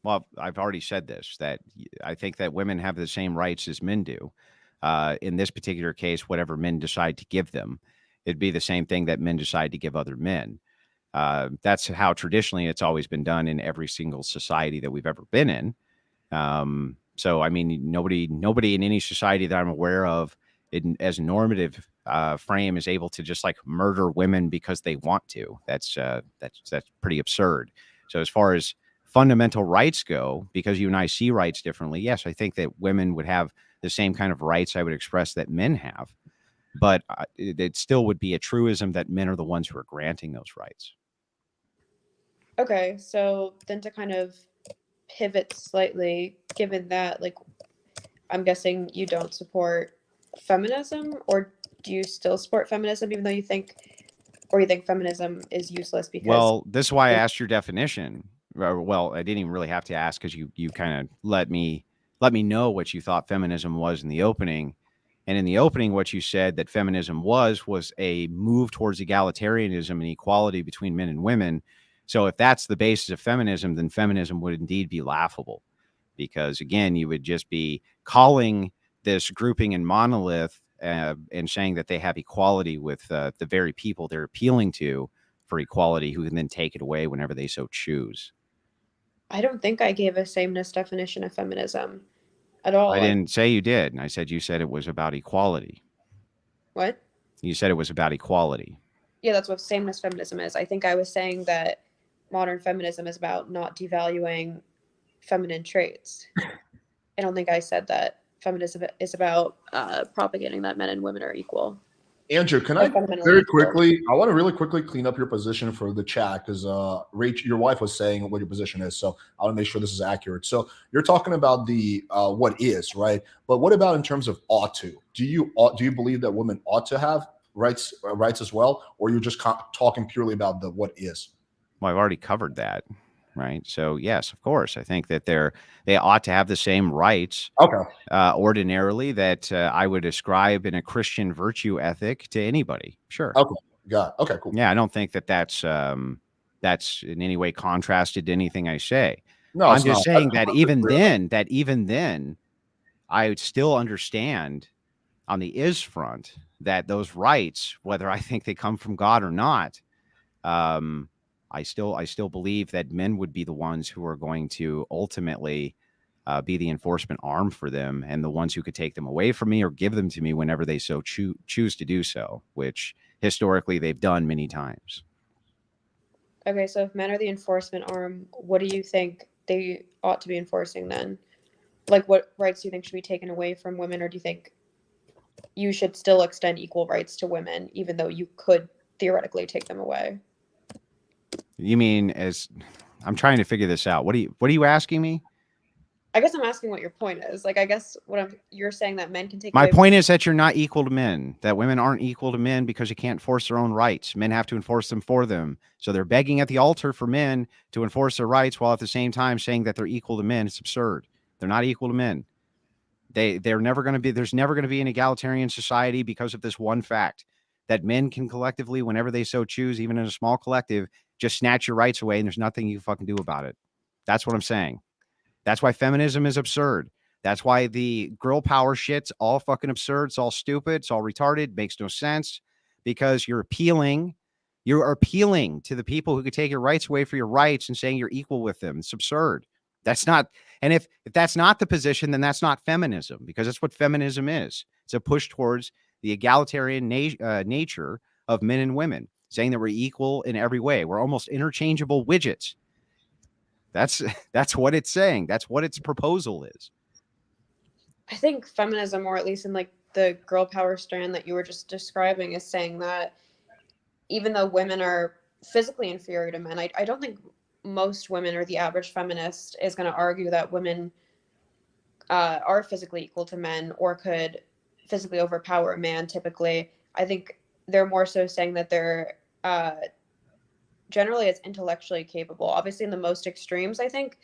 Well, I've already said this, that I think that women have the same rights as men do. In this particular case, whatever men decide to give them, it'd be the same thing that men decide to give other men. That's how traditionally it's always been done in every single society that we've ever been in. So, I mean, nobody in any society that I'm aware of as a normative frame is able to just like murder women because they want to. That's pretty absurd. So as far as fundamental rights go, because you and I see rights differently, yes, I think that women would have the same kind of rights I would express that men have. But it still would be a truism that men are the ones who are granting those rights. Okay, so then to kind of pivot slightly, given that, like, I'm guessing you don't support feminism, or do you still support feminism even though you think feminism is useless because Well, this is why I asked your definition. Well, I didn't even really have to ask because you kind of let me know what you thought feminism was in the opening. And in the opening, what you said that feminism was a move towards egalitarianism and equality between men and women. So if that's the basis of feminism, then feminism would indeed be laughable. Because again, you would just be calling this grouping and monolith and saying that they have equality with the very people they're appealing to for equality, who can then take it away whenever they so choose. I don't think I gave a sameness definition of feminism at all. I didn't say you did. I said you said it was about equality. What? You said it was about equality. Yeah, that's what sameness feminism is. I think I was saying that modern feminism is about not devaluing feminine traits. I don't think I said that feminism is about propagating that men and women are equal. Andrew, can I very quickly? I want to really quickly clean up your position for the chat because Rach, your wife was saying what your position is. So I want to make sure this is accurate. So you're talking about the what is, right? But what about in terms of ought to? Do you believe that women ought to have rights as well, or you're just talking purely about the what is? Well, I've already covered that, right? So yes, of course, I think that they ought to have the same rights. Okay. Ordinarily, that I would ascribe in a Christian virtue ethic to anybody. Sure. Okay. Got it. Okay. Cool. Yeah, I don't think that that's in any way contrasted to anything I say. No, I'm it's just not. saying that even then, I would still understand on the is front that those rights, whether I think they come from God or not, I still believe that men would be the ones who are going to ultimately be the enforcement arm for them, and the ones who could take them away from me or give them to me whenever they so choose to do so, which historically they've done many times. Okay, so if men are the enforcement arm, what do you think they ought to be enforcing then? Like, what rights do you think should be taken away from women, or do you think you should still extend equal rights to women, even though you could theoretically take them away? You mean, as I'm trying to figure this out. What are you asking me? I guess I'm asking what your point is. Like, I guess you're saying that men can take My away point is that you're not equal to men, that women aren't equal to men because you can't enforce their own rights. Men have to enforce them for them. So they're begging at the altar for men to enforce their rights while at the same time saying that they're equal to men. It's absurd. They're not equal to men. They're never going to be, there's never going to be an egalitarian society because of this one fact that men can collectively, whenever they so choose, even in a small collective, just snatch your rights away and there's nothing you can fucking do about it. That's what I'm saying. That's why feminism is absurd. That's why the girl power shit's all fucking absurd. It's all stupid. It's all retarded. Makes no sense, because you're appealing to the people who could take your rights away for your rights and saying you're equal with them. It's absurd. That's not, and if that's not the position, then that's not feminism, because that's what feminism is. It's a push towards the egalitarian nature of men and women, saying that we're equal in every way. We're almost interchangeable widgets. That's what it's saying. That's what its proposal is. I think feminism, or at least in like the girl power strand that you were just describing, is saying that even though women are physically inferior to men, I don't think most women or the average feminist is going to argue that women are physically equal to men or could physically overpower a man typically. I think they're more so saying that they're generally as intellectually capable. Obviously, in the most extremes, I think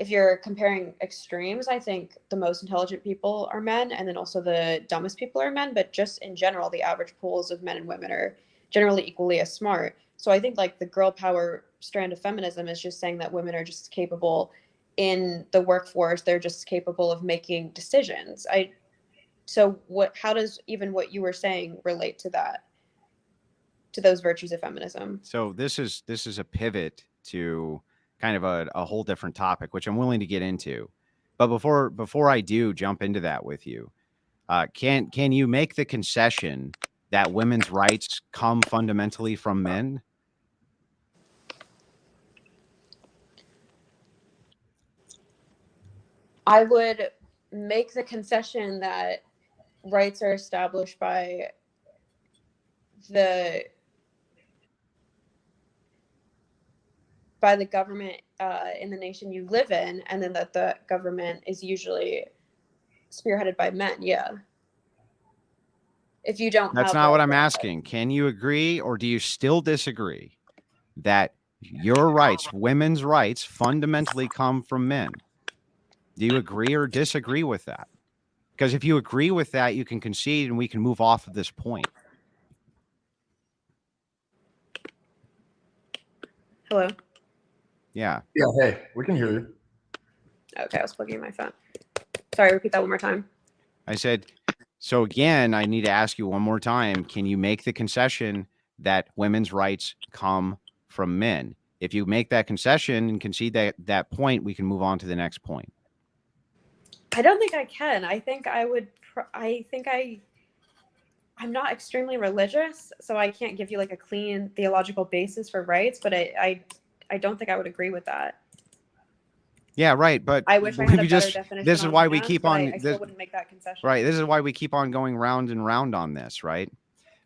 if you're comparing extremes, I think the most intelligent people are men, and then also the dumbest people are men. But just in general, the average pools of men and women are generally equally as smart. So I think like the girl power strand of feminism is just saying that women are just capable in the workforce. They're just capable of making decisions. How does even what you were saying relate to that, to those virtues of feminism? So this is a pivot to kind of a whole different topic, which I'm willing to get into. But before I do jump into that with you, can you make the concession that women's rights come fundamentally from men? I would make the concession that rights are established by the government in the nation you live in, and then that the government is usually spearheaded by men. Yeah. If you don't That's have not what like I'm asking. Can you agree, or do you still disagree that your rights, women's rights, fundamentally come from men? Do you agree or disagree with that? Because if you agree with that, you can concede and we can move off of this point. Hello? Yeah. Yeah, hey, we can hear you. Okay, I was plugging in my phone. Sorry, repeat that one more time. I said, so again, I need to ask you one more time. Can you make the concession that women's rights come from men? If you make that concession and concede that point, we can move on to the next point. I don't think I can. I think I'm not extremely religious, so I can't give you like a clean theological basis for rights, but I don't think I would agree with that. Yeah, right. But I wish I had a better definition. This is on why we hand, keep but on. I still wouldn't make that concession. Right. This is why we keep on going round and round on this, right?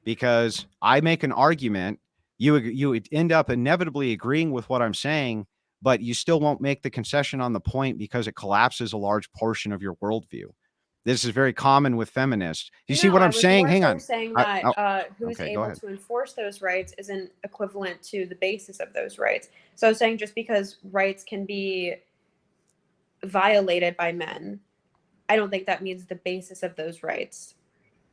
Because I make an argument, you would end up inevitably agreeing with what I'm saying, but you still won't make the concession on the point because it collapses a large portion of your worldview. This is very common with feminists. You see what I'm saying? Hang on. Saying that who's okay, go able ahead. to enforce those rights isn't equivalent to the basis of those rights. So I was saying just because rights can be violated by men, I don't think that means the basis of those rights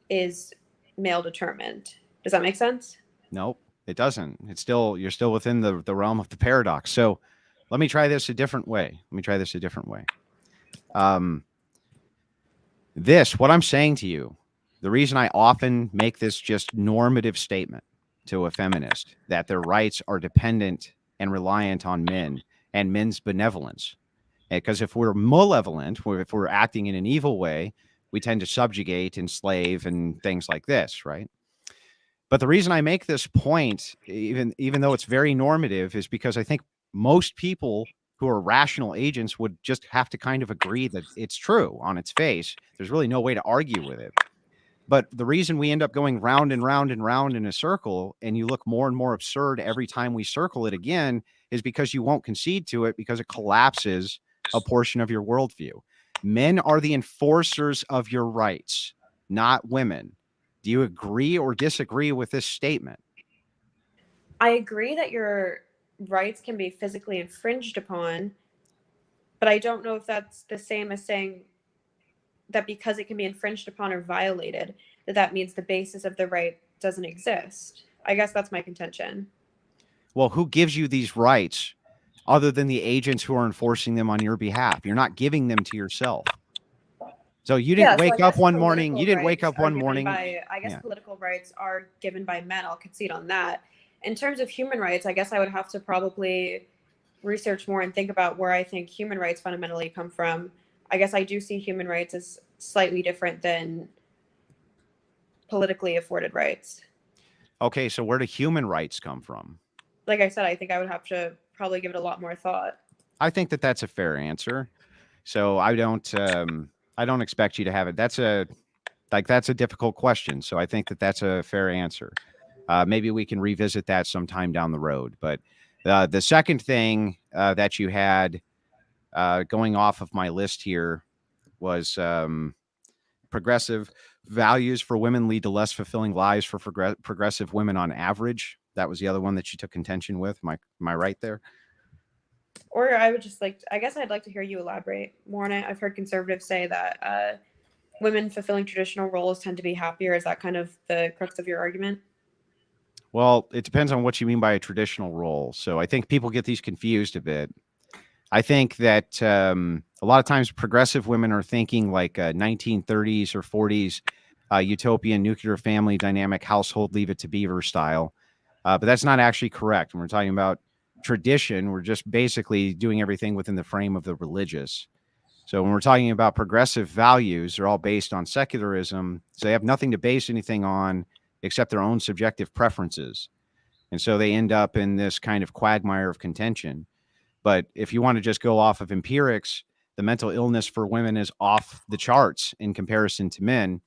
is male determined. Does that make sense? Nope, it doesn't. You're still within the realm of the paradox. So let me try this a different way. What I'm saying to you, the reason I often make this just normative statement to a feminist, that their rights are dependent and reliant on men and men's benevolence. Because if we're malevolent, if we're acting in an evil way, we tend to subjugate, enslave, and things like this, right? But the reason I make this point, even though it's very normative, is because I think most people who are rational agents would just have to kind of agree that it's true on its face. There's really no way to argue with it. But the reason we end up going round and round and round in a circle, and you look more and more absurd every time we circle it again, is because you won't concede to it, because it collapses a portion of your worldview. Men are the enforcers of your rights, not women. Do you agree or disagree with this statement? I agree that your rights can be physically infringed upon, but I don't know if that's the same as saying that because it can be infringed upon or violated, that means the basis of the right doesn't exist. I guess that's my contention. Well, who gives you these rights other than the agents who are enforcing them on your behalf? You're not giving them to yourself. So you Yeah, didn't so I wake up guess one morning. You political didn't wake rights up are one given morning. by, I guess Yeah. political rights are given by men. I'll concede on that. In terms of human rights, I guess I would have to probably research more and think about where I think human rights fundamentally come from. I guess I do see human rights as slightly different than politically afforded rights. Okay, so where do human rights come from? Like I said, I think I would have to probably give it a lot more thought. I think that that's a fair answer. So I don't expect you to have it. That's a difficult question. So I think that that's a fair answer. Maybe we can revisit that sometime down the road. But the second thing that you had going off of my list here was progressive values for women lead to less fulfilling lives for progressive women on average. That was the other one that you took contention with. Am I right there? Or I would just like, I guess I'd like to hear you elaborate more on it. I've heard conservatives say that women fulfilling traditional roles tend to be happier. Is that kind of the crux of your argument? Well, it depends on what you mean by a traditional role. So I think people get these confused a bit. I think that a lot of times progressive women are thinking like 1930s or 40s utopian nuclear family dynamic household leave it to beaver style. But that's not actually correct. When we're talking about tradition, we're just basically doing everything within the frame of the religious. So when we're talking about progressive values, they're all based on secularism. So they have nothing to base anything on except their own subjective preferences. And so they end up in this kind of quagmire of contention. But if you want to just go off of empirics, the mental illness for women is off the charts in comparison to men.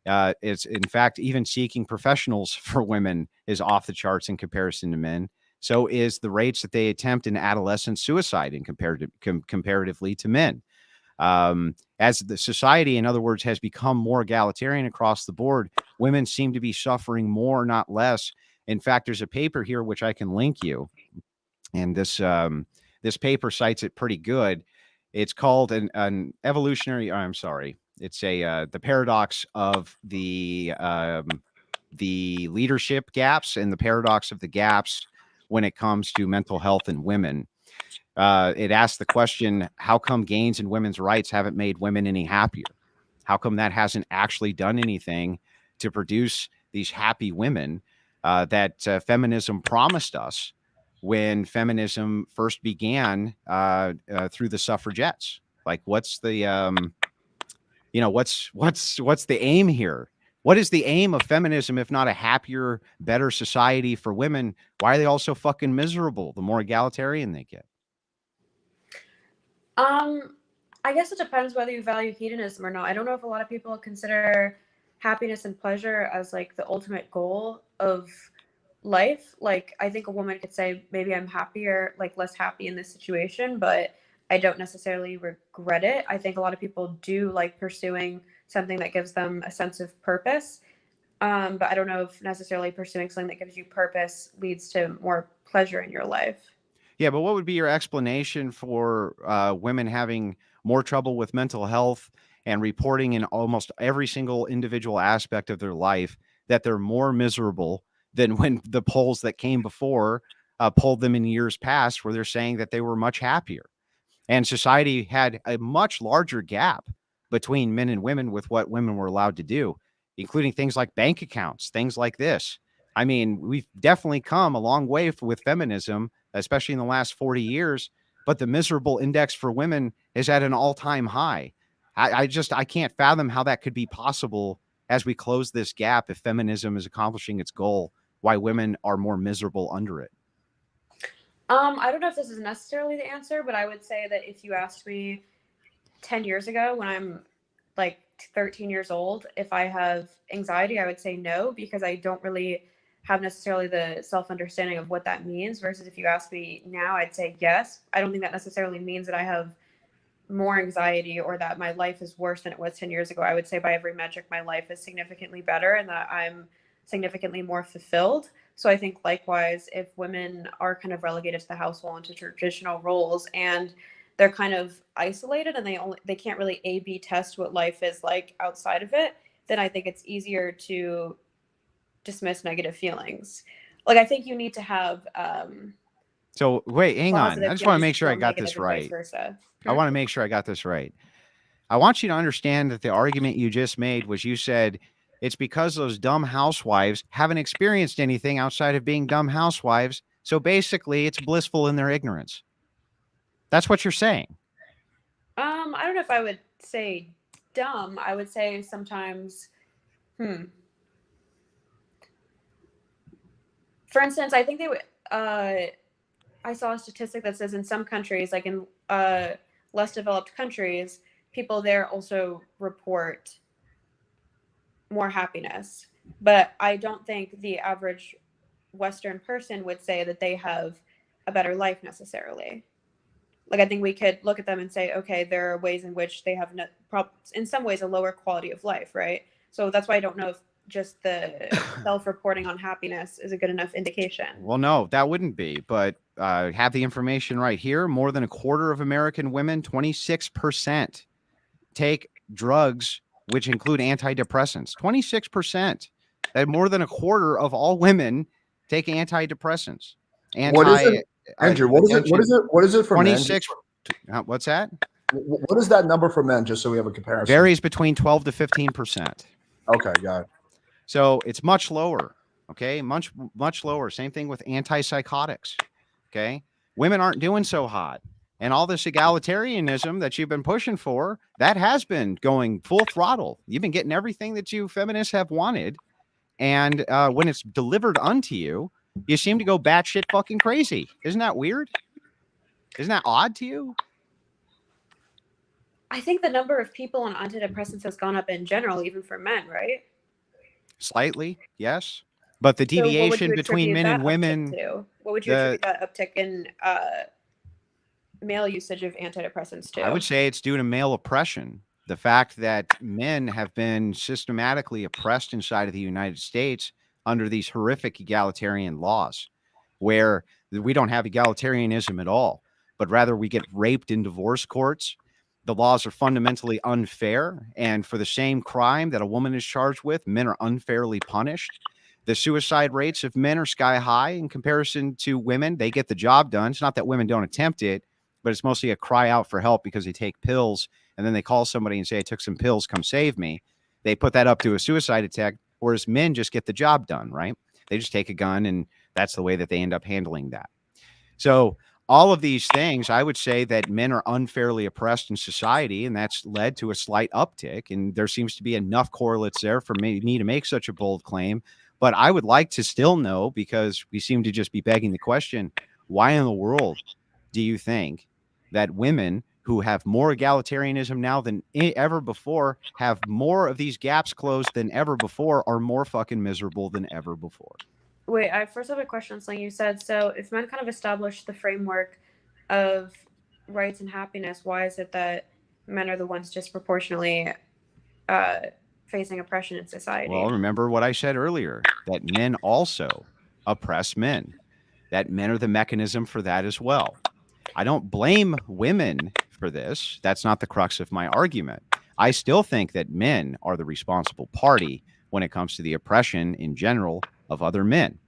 It's in fact, even seeking professionals for women is off the charts in comparison to men. So is the rates that they attempt in adolescent suicide in comparatively to men. As the society, in other words, has become more egalitarian across the board, women seem to be suffering more, not less. In fact, there's a paper here which I can link you, and this paper cites it pretty good. It's called an evolutionary. I'm sorry. It's the paradox of the leadership gaps and the paradox of the gaps when it comes to mental health in women. It asks the question, how come gains in women's rights haven't made women any happier? How come that hasn't actually done anything to produce these happy women that feminism promised us when feminism first began through the suffragettes? Like, what's the what's the aim here? What is the aim of feminism if not a happier, better society for women? Why are they all so fucking miserable the more egalitarian they get? I guess it depends whether you value hedonism or not. I don't know if a lot of people consider happiness and pleasure as like the ultimate goal of life. Like, I think a woman could say, maybe I'm happier, like less happy in this situation, but I don't necessarily regret it. I think a lot of people do like pursuing something that gives them a sense of purpose. But I don't know if necessarily pursuing something that gives you purpose leads to more pleasure in your life. Yeah, but what would be your explanation for women having more trouble with mental health and reporting in almost every single individual aspect of their life that they're more miserable than when the polls that came before polled them in years past, where they're saying that they were much happier? And society had a much larger gap between men and women with what women were allowed to do, including things like bank accounts, things like this. I mean, we've definitely come a long way with feminism, especially in the last 40 years, but the miserable index for women is at an all-time high. I can't fathom how that could be possible as we close this gap if feminism is accomplishing its goal, why women are more miserable under it. I don't know if this is necessarily the answer, but I would say that if you asked me 10 years ago when I'm like 13 years old, if I have anxiety, I would say no, because I don't really have necessarily the self-understanding of what that means. Versus if you ask me now, I'd say yes. I don't think that necessarily means that I have more anxiety or that my life is worse than it was 10 years ago. I would say by every metric, my life is significantly better and that I'm significantly more fulfilled. So I think likewise, if women are kind of relegated to the household into traditional roles and they're kind of isolated and they can't really A/B test what life is like outside of it, then I think it's easier to dismiss negative feelings. Like, I think you need to have So wait, hang on. I positive just want to feelings make to sure I feel got this negative and vice right. versa. I want to make sure I got this right. I want you to understand that the argument you just made was you said it's because those dumb housewives haven't experienced anything outside of being dumb housewives. So basically, it's blissful in their ignorance. That's what you're saying. I don't know if I would say dumb. I would say sometimes, for instance, I think they would, I saw a statistic that says in some countries, like in less developed countries, people there also report more happiness. But I don't think the average Western person would say that they have a better life necessarily. Like, I think we could look at them and say, okay, there are ways in which they have in some ways a lower quality of life, right? So that's why I don't know if just the self-reporting on happiness is a good enough indication. Well, no, that wouldn't be. But have the information right here. More than a quarter of American women, 26%, take drugs, which include antidepressants. 26%. That more than a quarter of all women take antidepressants. What is it, Andrew? What is it for 26, men? What's that? What is that number for men? Just so we have a comparison. Varies between 12 to 15%. Okay, got it. So it's much lower. Okay, much lower. Same thing with antipsychotics. Okay, women aren't doing so hot, and all this egalitarianism that you've been pushing for, that has been going full throttle. You've been getting everything that you feminists have wanted, and when it's delivered unto you, you seem to go batshit fucking crazy. Isn't that weird? Isn't that odd to you? I think the number of people on antidepressants has gone up in general, even for men, right? Slightly, yes. But the deviation between men and women. What would you attribute that uptick in male usage of antidepressants to? I would say it's due to male oppression. The fact that men have been systematically oppressed inside of the United States under these horrific egalitarian laws, where we don't have egalitarianism at all, but rather we get raped in divorce courts. The laws are fundamentally unfair, and for the same crime that a woman is charged with, men are unfairly punished. The suicide rates of men are sky high in comparison to women. They get the job done. It's not that women don't attempt it, but it's mostly a cry out for help because they take pills, and then they call somebody and say, I took some pills, come save me. They put that up to a suicide attack, whereas men just get the job done, right? They just take a gun, and that's the way that they end up handling that. So all of these things, I would say that men are unfairly oppressed in society, and that's led to a slight uptick. And there seems to be enough correlates there for me to make such a bold claim. But I would like to still know, because we seem to just be begging the question, why in the world do you think that women who have more egalitarianism now than ever before, have more of these gaps closed than ever before, are more fucking miserable than ever before? Wait, I first have a question on something you said. So if men kind of establish the framework of rights and happiness, why is it that men are the ones disproportionately facing oppression in society? Well, remember what I said earlier, that men also oppress men, that men are the mechanism for that as well. I don't blame women for this. That's not the crux of my argument. I still think that men are the responsible party when it comes to the oppression in general of other men.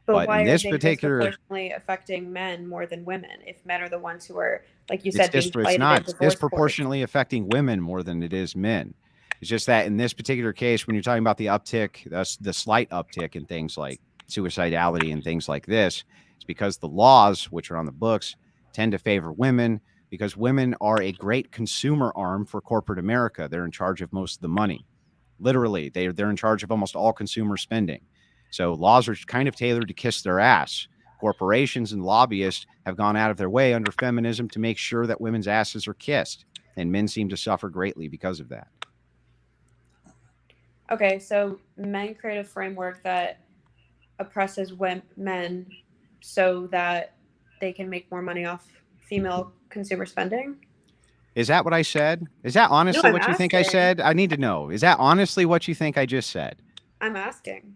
But why in this are they disproportionately affecting men more than women? If men are the ones who are, like you said, it's not disproportionately affecting women more than it is men. It's just that in this particular case, when you're talking about the uptick, the slight uptick in things like suicidality and things like this, it's because the laws, which are on the books, tend to favor women, because women are a great consumer arm for corporate America. They're in charge of most of the money. Literally, they're in charge of almost all consumer spending. So laws are kind of tailored to kiss their ass. Corporations and lobbyists have gone out of their way under feminism to make sure that women's asses are kissed, and men seem to suffer greatly because of that. Okay, so men create a framework that oppresses men so that they can make more money off female consumer spending? Is that what I said? Is that honestly what you think I said? I need to know. Is that honestly what you think I just said? I'm asking.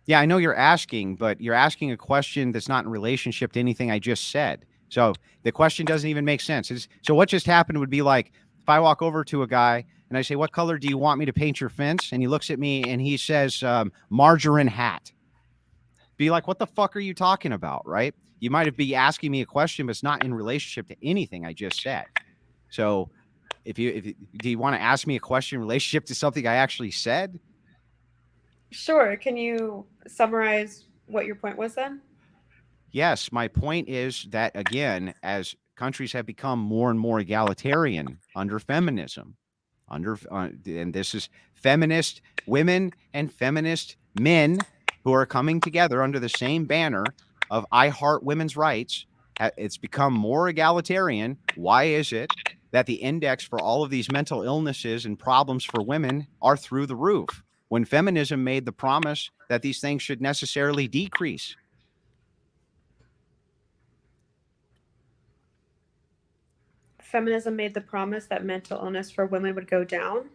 Yeah, I know you're asking, but you're asking a question that's not in relationship to anything I just said. So the question doesn't even make sense. So what just happened would be like, if I walk over to a guy and I say, what color do you want me to paint your fence? And he looks at me and he says, margarine hat. Be like, what the fuck are you talking about, right? You might be asking me a question, but it's not in relationship to anything I just said. So do you want to ask me a question in relationship to something I actually said? Sure. Can you summarize what your point was then? Yes, my point is that, again, as countries have become more and more egalitarian under feminism, and this is feminist women and feminist men who are coming together under the same banner of I heart women's rights. It's become more egalitarian. Why is it that the index for all of these mental illnesses and problems for women are through the roof when feminism made the promise that these things should necessarily decrease? Feminism made the promise that mental illness for women would go down.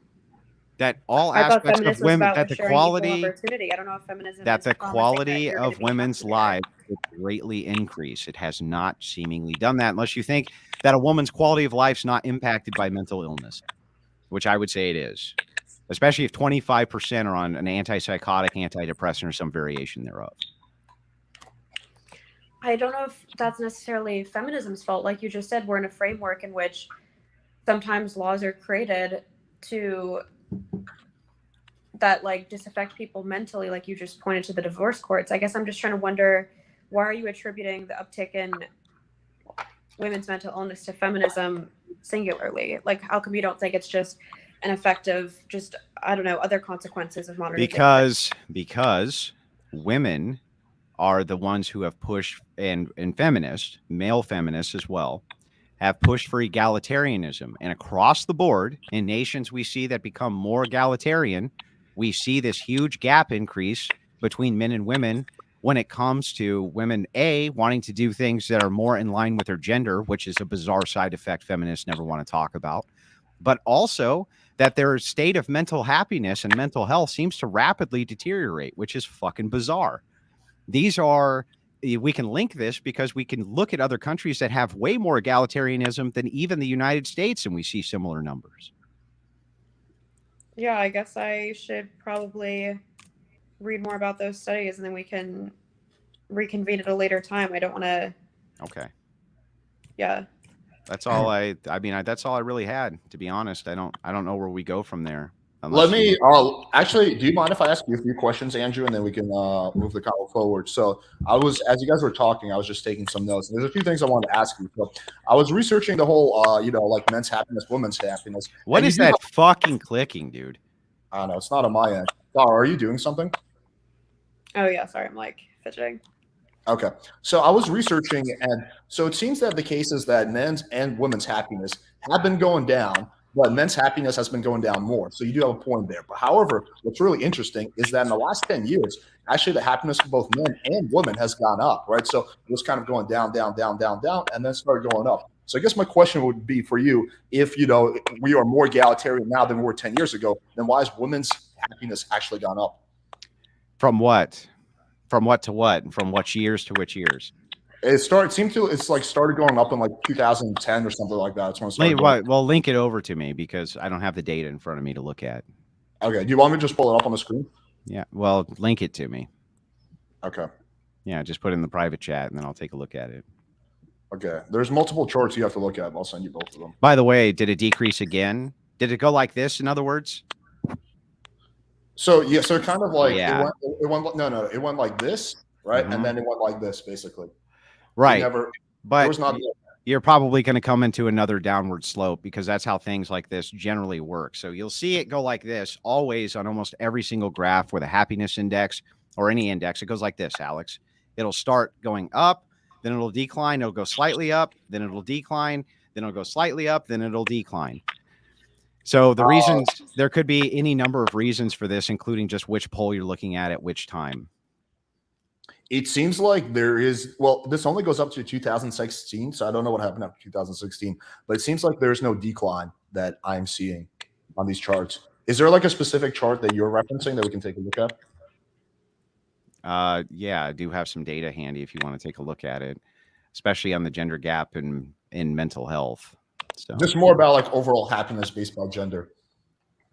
That all I thought aspects of feminism was women, about that the assuring equal quality, opportunity. I don't know if feminism that is the promising that quality you're gonna of be women's happier. lives would greatly increase. It has not seemingly done that, unless you think that a woman's quality of life is not impacted by mental illness, which I would say it is, especially if 25% are on an antipsychotic, antidepressant, or some variation thereof. I don't know if that's necessarily feminism's fault. Like you just said, we're in a framework in which sometimes laws are created to that like disaffect people mentally, like you just pointed to the divorce courts. I guess I'm just trying to wonder, why are you attributing the uptick in women's mental illness to feminism singularly? Like, how come you don't think it's just an effect of just, I don't know, other consequences of modernization? Because women are the ones who have pushed, and feminists, male feminists as well, have pushed for egalitarianism. And across the board, in nations we see that become more egalitarian, we see this huge gap increase between men and women when it comes to women, A, wanting to do things that are more in line with their gender, which is a bizarre side effect feminists never want to talk about, but also that their state of mental happiness and mental health seems to rapidly deteriorate, which is fucking bizarre. These are, we can link this because we can look at other countries that have way more egalitarianism than even the United States, and we see similar numbers. Yeah, I guess I should probably read more about those studies and then we can reconvene at a later time. I don't want to. Okay. Yeah. That's all that's all I really had, to be honest. I don't know where we go from there. Let me actually, do you mind if I ask you a few questions, Andrew, and then we can move the call forward? So as you guys were talking, I was just taking some notes. And there's a few things I wanted to ask you. So I was researching the whole, like men's happiness, women's happiness. What is that fucking clicking, dude? I don't know. It's not on my end. Farha, are you doing something? Oh yeah, sorry, I'm like fidgeting. Okay. So I was researching, and so it seems that the cases that men's and women's happiness have been going down, but men's happiness has been going down more. So you do have a point there. But however, what's really interesting is that in the last 10 years, actually the happiness of both men and women has gone up, right? So it was kind of going down, down, down, down, down, and then started going up. So I guess my question would be for you, if, we are more egalitarian now than we were 10 years ago, then why has women's happiness actually gone up? From what? From what to what? From which years to which years? It's started going up in like 2010 or something like that. Well, link it over to me because I don't have the data in front of me to look at. Okay. Do you want me to just pull it up on the screen? Yeah. Well, link it to me. Okay. Yeah. Just put it in the private chat and then I'll take a look at it. Okay. There's multiple charts you have to look at. I'll send you both of them. By the way, did it decrease again? Did it go like this, in other words? So yeah, so kind of like it went like this, right? Mm-hmm. And then it went like this, basically. Right. But you're probably going to come into another downward slope because that's how things like this generally work. So you'll see it go like this always on almost every single graph with a happiness index or any index. It goes like this, Alex. It'll start going up, then it'll decline. It'll go slightly up, then it'll decline, then it'll go slightly up, then it'll decline. So the reasons, there could be any number of reasons for this, including just which poll you're looking at which time. It seems like there is, well, this only goes up to 2016, so I don't know what happened after 2016, but it seems like there's no decline that I'm seeing on these charts. Is there like a specific chart that you're referencing that we can take a look at? Yeah, I do have some data handy if you want to take a look at it, especially on the gender gap in mental health. So just more about like overall happiness based by gender.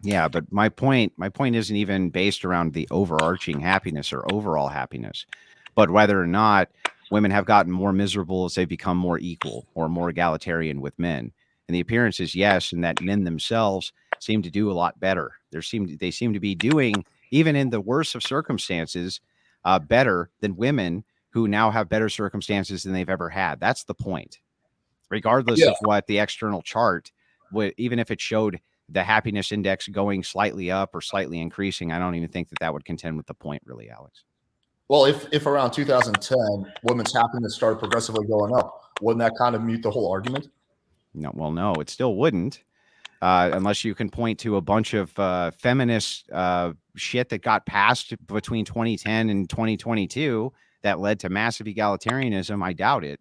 Yeah, but my point isn't even based around the overarching happiness or overall happiness, but whether or not women have gotten more miserable as they become more equal or more egalitarian with men. And the appearance is yes, and that men themselves seem to do a lot better. They seem to be doing, even in the worst of circumstances, better than women who now have better circumstances than they've ever had. That's the point. Regardless of what the external chart would, even if it showed the happiness index going slightly up or slightly increasing, I don't even think that would contend with the point, really, Alex. Well, if around 2010 women's happiness started progressively going up, wouldn't that kind of mute the whole argument? No, well, no, it still wouldn't, unless you can point to a bunch of feminist shit that got passed between 2010 and 2022 that led to massive egalitarianism. I doubt it.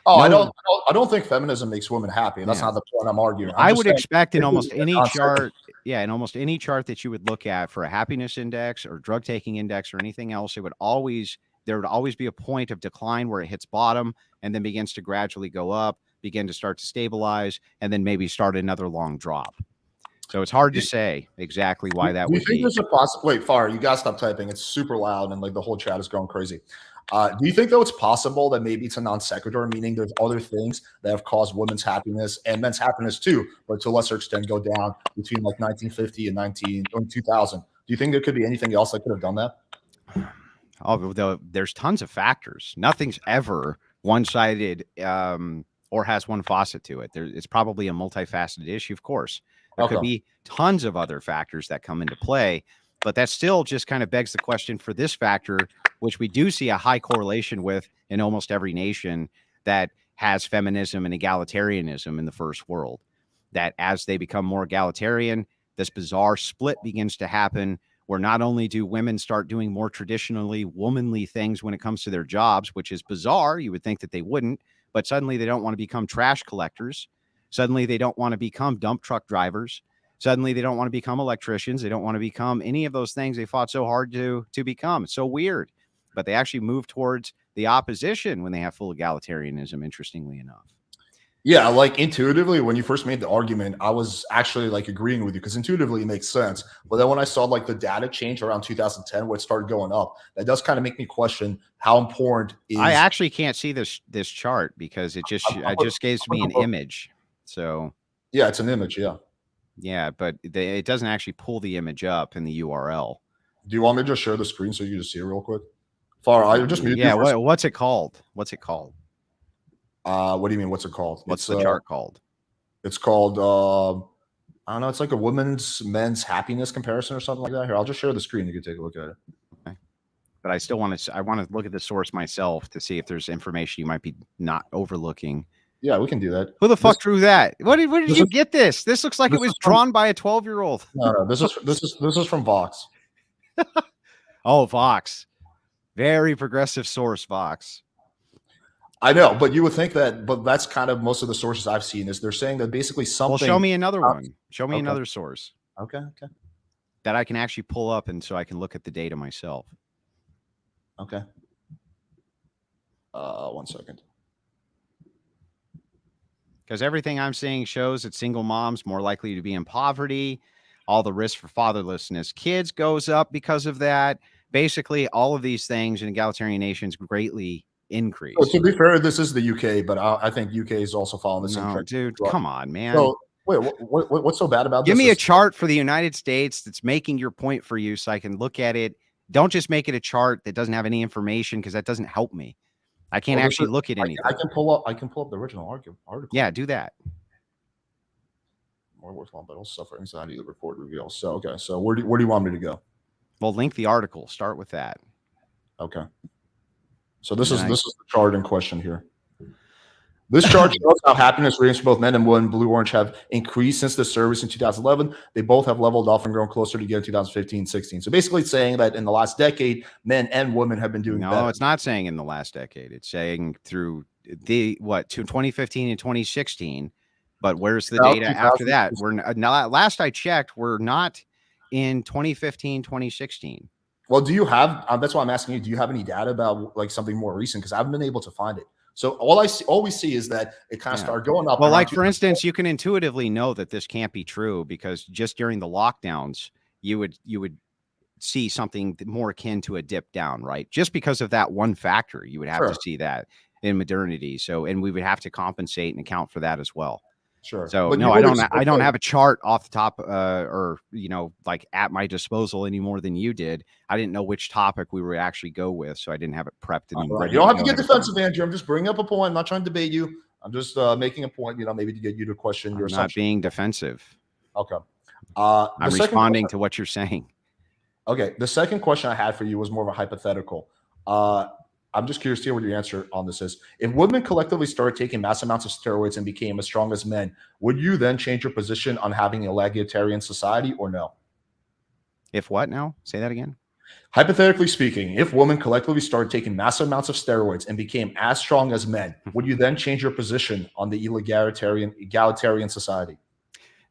Oh, no, I don't think feminism makes women happy. That's not the point I'm arguing. I would expect in almost any chart, in almost any chart that you would look at for a happiness index or drug taking index or anything else, there would always be a point of decline where it hits bottom and then begins to gradually go up, begin to start to stabilize, and then maybe start another long drop. So it's hard to say exactly why that would be. Do you think there's a possibility? Wait, Farha, you gotta stop typing. It's super loud and like the whole chat is going crazy. Do you think, though, it's possible that maybe it's a non sequitur, meaning there's other things that have caused women's happiness and men's happiness too, but to a lesser extent go down between like 1950 and 2000? Do you think there could be anything else that could have done that? Oh, there's tons of factors. Nothing's ever one-sided or has one faucet to it. It's probably a multifaceted issue, of course. There could be tons of other factors that come into play, but that still just kind of begs the question for this factor, which we do see a high correlation with in almost every nation that has feminism and egalitarianism in the first world, that as they become more egalitarian, this bizarre split begins to happen where not only do women start doing more traditionally womanly things when it comes to their jobs, which is bizarre, you would think that they wouldn't, but suddenly they don't want to become trash collectors. Suddenly they don't want to become dump truck drivers. Suddenly they don't want to become electricians. They don't want to become any of those things they fought so hard to become. It's so weird, but they actually move towards the opposition when they have full egalitarianism, interestingly enough. Yeah, like intuitively, when you first made the argument, I was actually like agreeing with you because intuitively it makes sense. But then when I saw like the data change around 2010, where it started going up, that does kind of make me question how important is. I actually can't see this chart because it just gives me an image. So yeah, it's an image. Yeah. Yeah, but it doesn't actually pull the image up in the URL. Do you want me to just share the screen so you can just see it real quick? Farha, I just muted. Yeah, what's it called? What's it called? What do you mean? What's it called? What's the chart called? It's called I don't know. It's like a men's happiness comparison or something like that. Here, I'll just share the screen. You can take a look at it. Okay. But I still want to look at the source myself to see if there's information you might be not overlooking. Yeah, we can do that. Who the fuck drew that? Where did you get this? This looks like it was drawn by a 12-year-old. No, this is from Vox. Oh, Vox. Very progressive source, Vox. I know, but you would think that, but that's kind of most of the sources I've seen is they're saying that basically something. Well, show me another one. Show me another source. Okay. That I can actually pull up and so I can look at the data myself. Okay. 1 second. Because everything I'm seeing shows that single moms more likely to be in poverty. All the risk for fatherlessness kids goes up because of that. Basically, all of these things in egalitarian nations greatly increase. So to be fair, this is the UK, but I think UK is also following the same trend. Dude, come on, man. So wait, what's so bad about this? Give me a chart for the United States that's making your point for you so I can look at it. Don't just make it a chart that doesn't have any information because that doesn't help me. I can't actually look at anything. I can pull up the original article. Yeah, do that. More worthwhile, but also suffer anxiety. The report reveals. So okay, so where do you want me to go? Well, link the article. Start with that. Okay. So this is the chart in question here. This chart shows how happiness ratings for both men and women, blue orange, have increased since the service in 2011. They both have leveled off and grown closer together in 2015, 16. So basically it's saying that in the last decade, men and women have been doing better. No, it's not saying in the last decade. It's saying through to 2015 and 2016. But where's the data after that? We're not, last I checked, we're not in 2015, 2016. Well, do you have, that's why I'm asking you, do you have any data about like something more recent? Because I haven't been able to find it. So all we see is that it kind of started going up. Well, like for instance, you can intuitively know that this can't be true because just during the lockdowns, you would see something more akin to a dip down, right? Just because of that one factor, you would have to see that in modernity. So, and we would have to compensate and account for that as well. Sure. So But no, you I would don't. expect I don't that- have a chart off the top, or like at my disposal any more than you did. I didn't know which topic we would actually go with, so I didn't have it prepped and All right. ready. You don't have go to get ahead of defensive, time. Andrew. I'm just bringing up a point. I'm not trying to debate you. I'm just making a point. Maybe to get you to question your I'm not assumption. being defensive. Okay. I'm The second responding to what you're saying. Okay. The second question I had for you was more of a hypothetical. I'm just curious to hear what your answer on this is. If women collectively started taking mass amounts of steroids and became as strong as men, would you then change your position on having a egalitarian society or no? If what now? Say that again. Hypothetically speaking, if women collectively started taking massive amounts of steroids and became as strong as men, would you then change your position on the egalitarian society?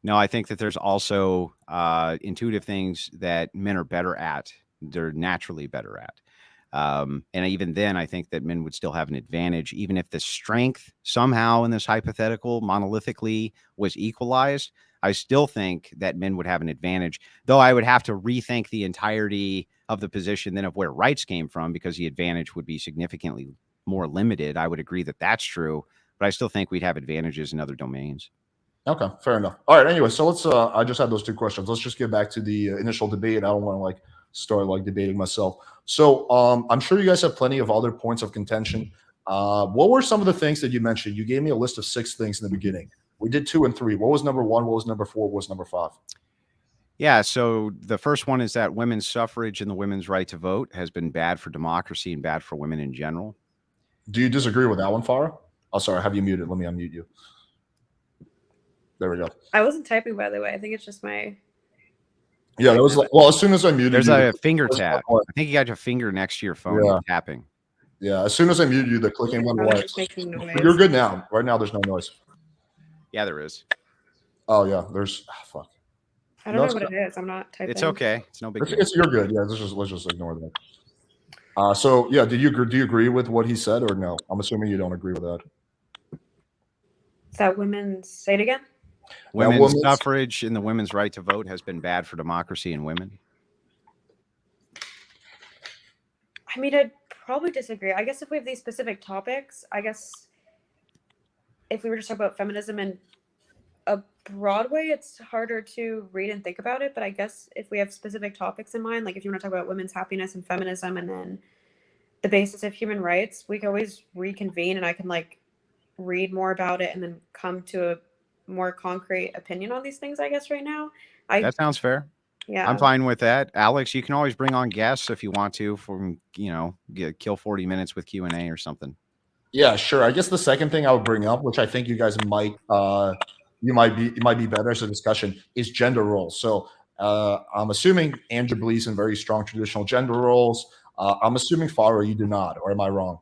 No, I think that there's also intuitive things that men are better at. They're naturally better at. And even then, I think that men would still have an advantage, even if the strength somehow in this hypothetical monolithically was equalized. I still think that men would have an advantage, though I would have to rethink the entirety of the position then of where rights came from, because the advantage would be significantly more limited. I would agree that that's true, but I still think we'd have advantages in other domains. Okay, fair enough. All right. Anyway, so let's. I just had those two questions. Let's just get back to the initial debate. I don't want to start debating myself. So I'm sure you guys have plenty of other points of contention. What were some of the things that you mentioned? You gave me a list of 6 things in the beginning. We did 2 and 3. What was number 1? What was number 4? What was number 5? Yeah, so the first one is that women's suffrage and the women's right to vote has been bad for democracy and bad for women in general. Do you disagree with that one, Farha? Oh, sorry. I have you muted. Let me unmute you. There we go. I wasn't typing, by the way. I think it's just my. Yeah, that was well. As soon as I muted There's you, a finger tap. I think you got your finger next to your phone. Yeah. Tapping. Yeah, as soon as I muted you, the clicking went I was away. just making noise. But you're good now. Right now, there's no noise. Yeah, there is. Oh yeah, there's fuck. I don't know what it is. I'm not typing. It's okay. It's no big deal. You're good. Yeah, let's just ignore that. So yeah, do you agree with what he said or no? I'm assuming you don't agree with that. Is that women's? Say it again. Women's suffrage and the women's right to vote has been bad for democracy and women. I mean, I'd probably disagree. I guess if we have these specific topics, I guess if we were to talk about feminism in a broad way, it's harder to read and think about it. But I guess if we have specific topics in mind, like if you want to talk about women's happiness and feminism and then the basis of human rights, we can always reconvene and I can read more about it and then come to a more concrete opinion on these things, I guess, right now. That sounds fair. Yeah. I'm fine with that. Alex, you can always bring on guests if you want to kill 40 minutes with Q&A or something. Yeah, sure. I guess the second thing I would bring up, which I think you guys might be better as a discussion, is gender roles. So I'm assuming Andrew believes in very strong traditional gender roles. I'm assuming Farha, you do not, or am I wrong?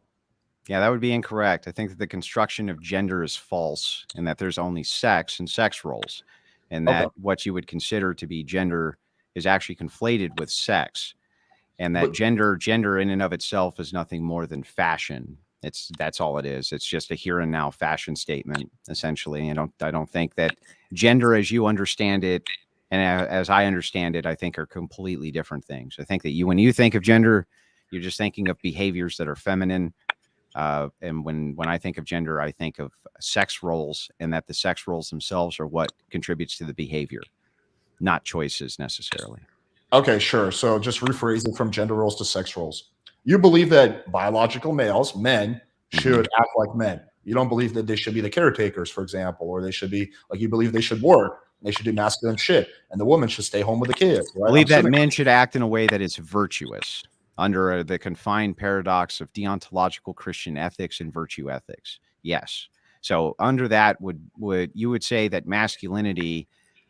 Yeah, that would be incorrect. I think that the construction of gender is false and that there's only sex and sex roles, and that what you would consider to be gender is actually conflated with sex, and that gender in and of itself is nothing more than fashion. That's all it is. It's just a here and now fashion statement, essentially. I don't think that gender as you understand it and as I understand it, I think are completely different things. I think that when you think of gender, you're just thinking of behaviors that are feminine. And when I think of gender, I think of sex roles, and that the sex roles themselves are what contributes to the behavior, not choices necessarily. Okay, sure. So just rephrasing from gender roles to sex roles. You believe that biological males, men, should act like men. You don't believe that they should be the caretakers, for example, or they should be you believe they should work, they should do masculine shit, and the woman should stay home with the kids. Right? I believe that men should act in a way that is virtuous under the confined paradox of deontological Christian ethics and virtue ethics. Yes. So under that you would say that masculinity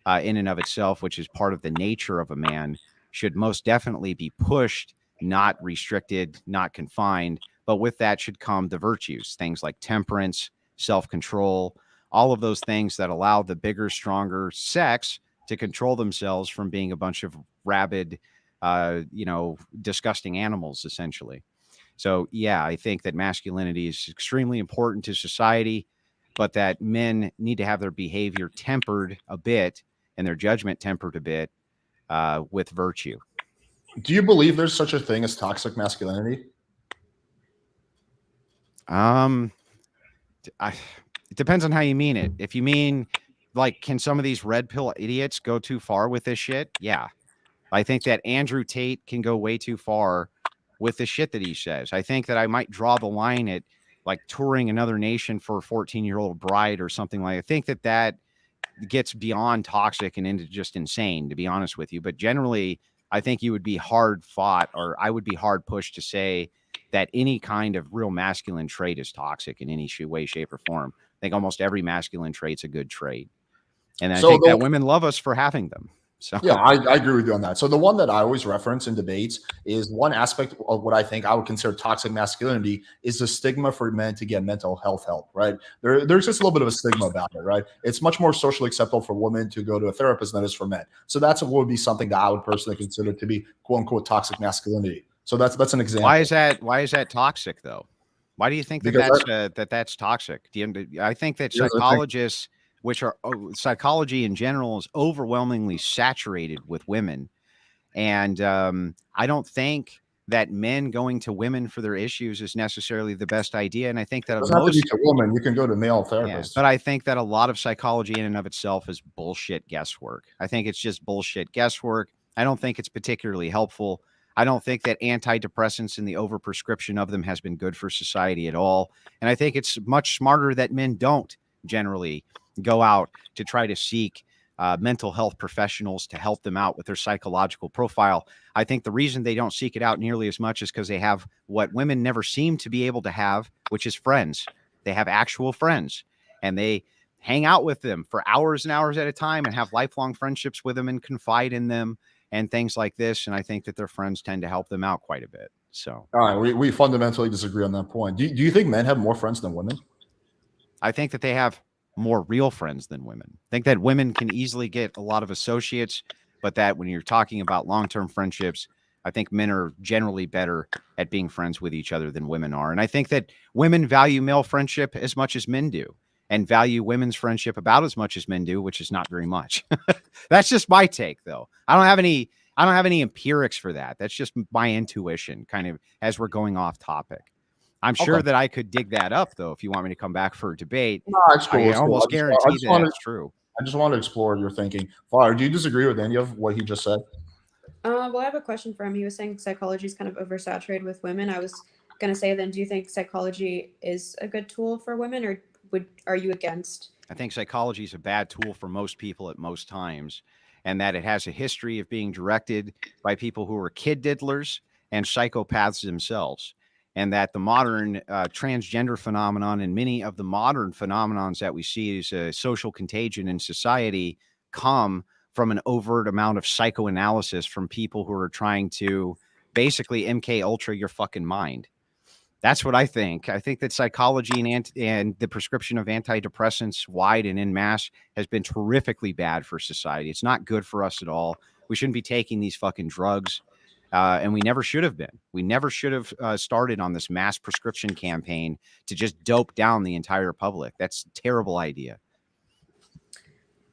in and of itself, which is part of the nature of a man, should most definitely be pushed, not restricted, not confined. But with that should come the virtues, things like temperance, self-control, all of those things that allow the bigger, stronger sex to control themselves from being a bunch of rabid, disgusting animals, essentially. So, yeah, I think that masculinity is extremely important to society, but that men need to have their behavior tempered a bit and their judgment tempered a bit with virtue. Do you believe there's such a thing as toxic masculinity? It depends on how you mean it. If you mean like, can some of these red pill idiots go too far with this shit? Yeah. I think that Andrew Tate can go way too far with the shit that he says. I think that I might draw the line at like touring another nation for a 14-year-old bride or something like. I think that that gets beyond toxic and into just insane, to be honest with you. But generally, I think you would be hard fought, or I would be hard pushed to say that any kind of real masculine trait is toxic in any way, shape, or form. I think almost every masculine trait's a good trait. And I think that women love us for having them. So yeah, I agree with you on that. So the one that I always reference in debates is one aspect of what I think I would consider toxic masculinity is the stigma for men to get mental health help, right? There's just a little bit of a stigma about it, right? It's much more socially acceptable for women to go to a therapist than it is for men. So that's what would be something that I would personally consider to be quote unquote toxic masculinity. So that's an example. Why is that toxic though? Why do you think that that's toxic? I think that psychologists, psychology in general, is overwhelmingly saturated with women, and I don't think that men going to women for their issues is necessarily the best idea. And I think that it doesn't have to be to women. You can go to male therapists. But I think that a lot of psychology in and of itself is bullshit guesswork. I think it's just bullshit guesswork. I don't think it's particularly helpful. I don't think that antidepressants and the overprescription of them has been good for society at all. And I think it's much smarter that men don't generally go out to try to seek mental health professionals to help them out with their psychological profile. I think the reason they don't seek it out nearly as much is because they have what women never seem to be able to have, which is friends. They have actual friends, and they hang out with them for hours and hours at a time and have lifelong friendships with them and confide in them and things like this. And I think that their friends tend to help them out quite a bit. So, all right, we fundamentally disagree on that point. Do you think men have more friends than women? I think that they have more real friends than women. I think that women can easily get a lot of associates, but that when you're talking about long-term friendships, I think men are generally better at being friends with each other than women are. And I think that women value male friendship as much as men do, and value women's friendship about as much as men do, which is not very much. That's just my take, though. I don't have any empirics for that. That's just my intuition, kind of as we're going off topic. I'm sure that I could dig that up, though, if you want me to come back for a debate. No, it's cool. I almost guarantee that's true. I just want to explore your thinking. Farha, do you disagree with any of what he just said? Well, I have a question for him. He was saying psychology is kind of oversaturated with women. I was going to say then, do you think psychology is a good tool for women, or are you against? I think psychology is a bad tool for most people at most times, and that it has a history of being directed by people who are kid diddlers and psychopaths themselves. And that the modern transgender phenomenon and many of the modern phenomenons that we see as a social contagion in society come from an overt amount of psychoanalysis from people who are trying to basically MK Ultra your fucking mind. That's what I think. I think that psychology and the prescription of antidepressants wide and en masse has been terrifically bad for society. It's not good for us at all. We shouldn't be taking these fucking drugs. And we never should have been. We never should have started on this mass prescription campaign to just dope down the entire public. That's a terrible idea.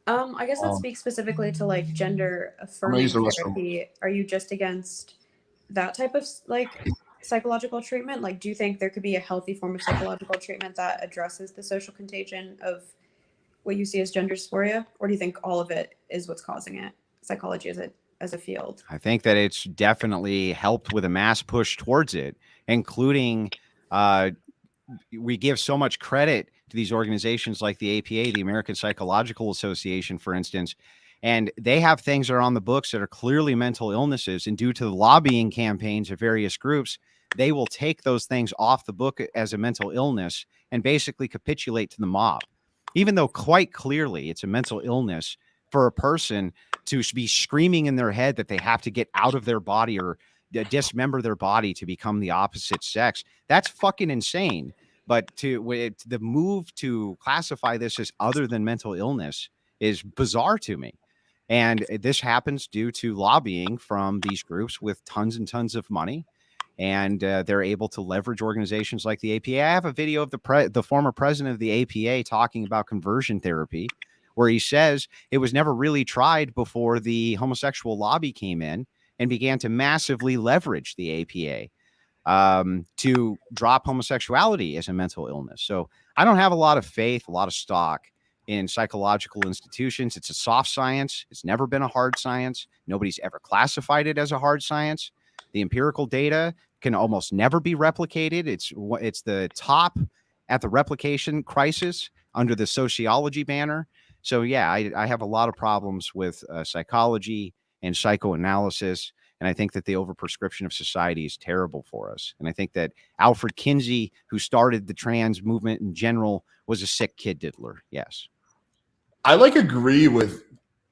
I guess let's speak specifically to like gender affirming therapy. Are you just against that type of like psychological treatment? Like, do you think there could be a healthy form of psychological treatment that addresses the social contagion of what you see as gender dysphoria? Or do you think all of it is what's causing it? Psychology as a field? I think that it's definitely helped with a mass push towards it, including we give so much credit to these organizations like the APA, the American Psychological Association, for instance, and they have things that are on the books that are clearly mental illnesses, and due to the lobbying campaigns of various groups, they will take those things off the book as a mental illness and basically capitulate to the mob, even though quite clearly it's a mental illness for a person to be screaming in their head that they have to get out of their body or dismember their body to become the opposite sex. That's fucking insane. But the move to classify this as other than mental illness is bizarre to me. And this happens due to lobbying from these groups with tons and tons of money. And they're able to leverage organizations like the APA. I have a video of the former president of the APA talking about conversion therapy, where he says it was never really tried before the homosexual lobby came in and began to massively leverage the APA to drop homosexuality as a mental illness. So I don't have a lot of faith, a lot of stock in psychological institutions. It's a soft science. It's never been a hard science. Nobody's ever classified it as a hard science. The empirical data can almost never be replicated. It's the top at the replication crisis under the sociology banner. So yeah, I have a lot of problems with psychology and psychoanalysis. And I think that the overprescription of society is terrible for us. And I think that Alfred Kinsey, who started the trans movement in general, was a sick kid diddler. Yes. I agree with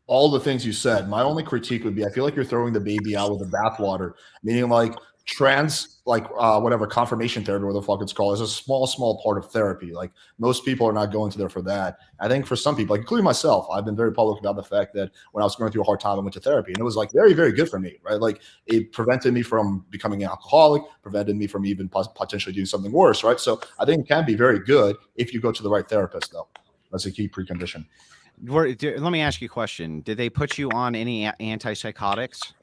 all the things you said. My only critique would be, I feel like you're throwing the baby out with the bathwater, meaning trans, whatever confirmation therapy, whatever the fuck it's called, is a small part of therapy. Like, most people are not going to there for that. I think for some people, including myself, I've been very public about the fact that when I was going through a hard time, I went to therapy, and it was very, very good for me, right? Like, it prevented me from becoming an alcoholic, prevented me from even potentially doing something worse, right? So I think it can be very good if you go to the right therapist, though. That's a key precondition. Let me ask you a question. Did they put you on any antipsychotics?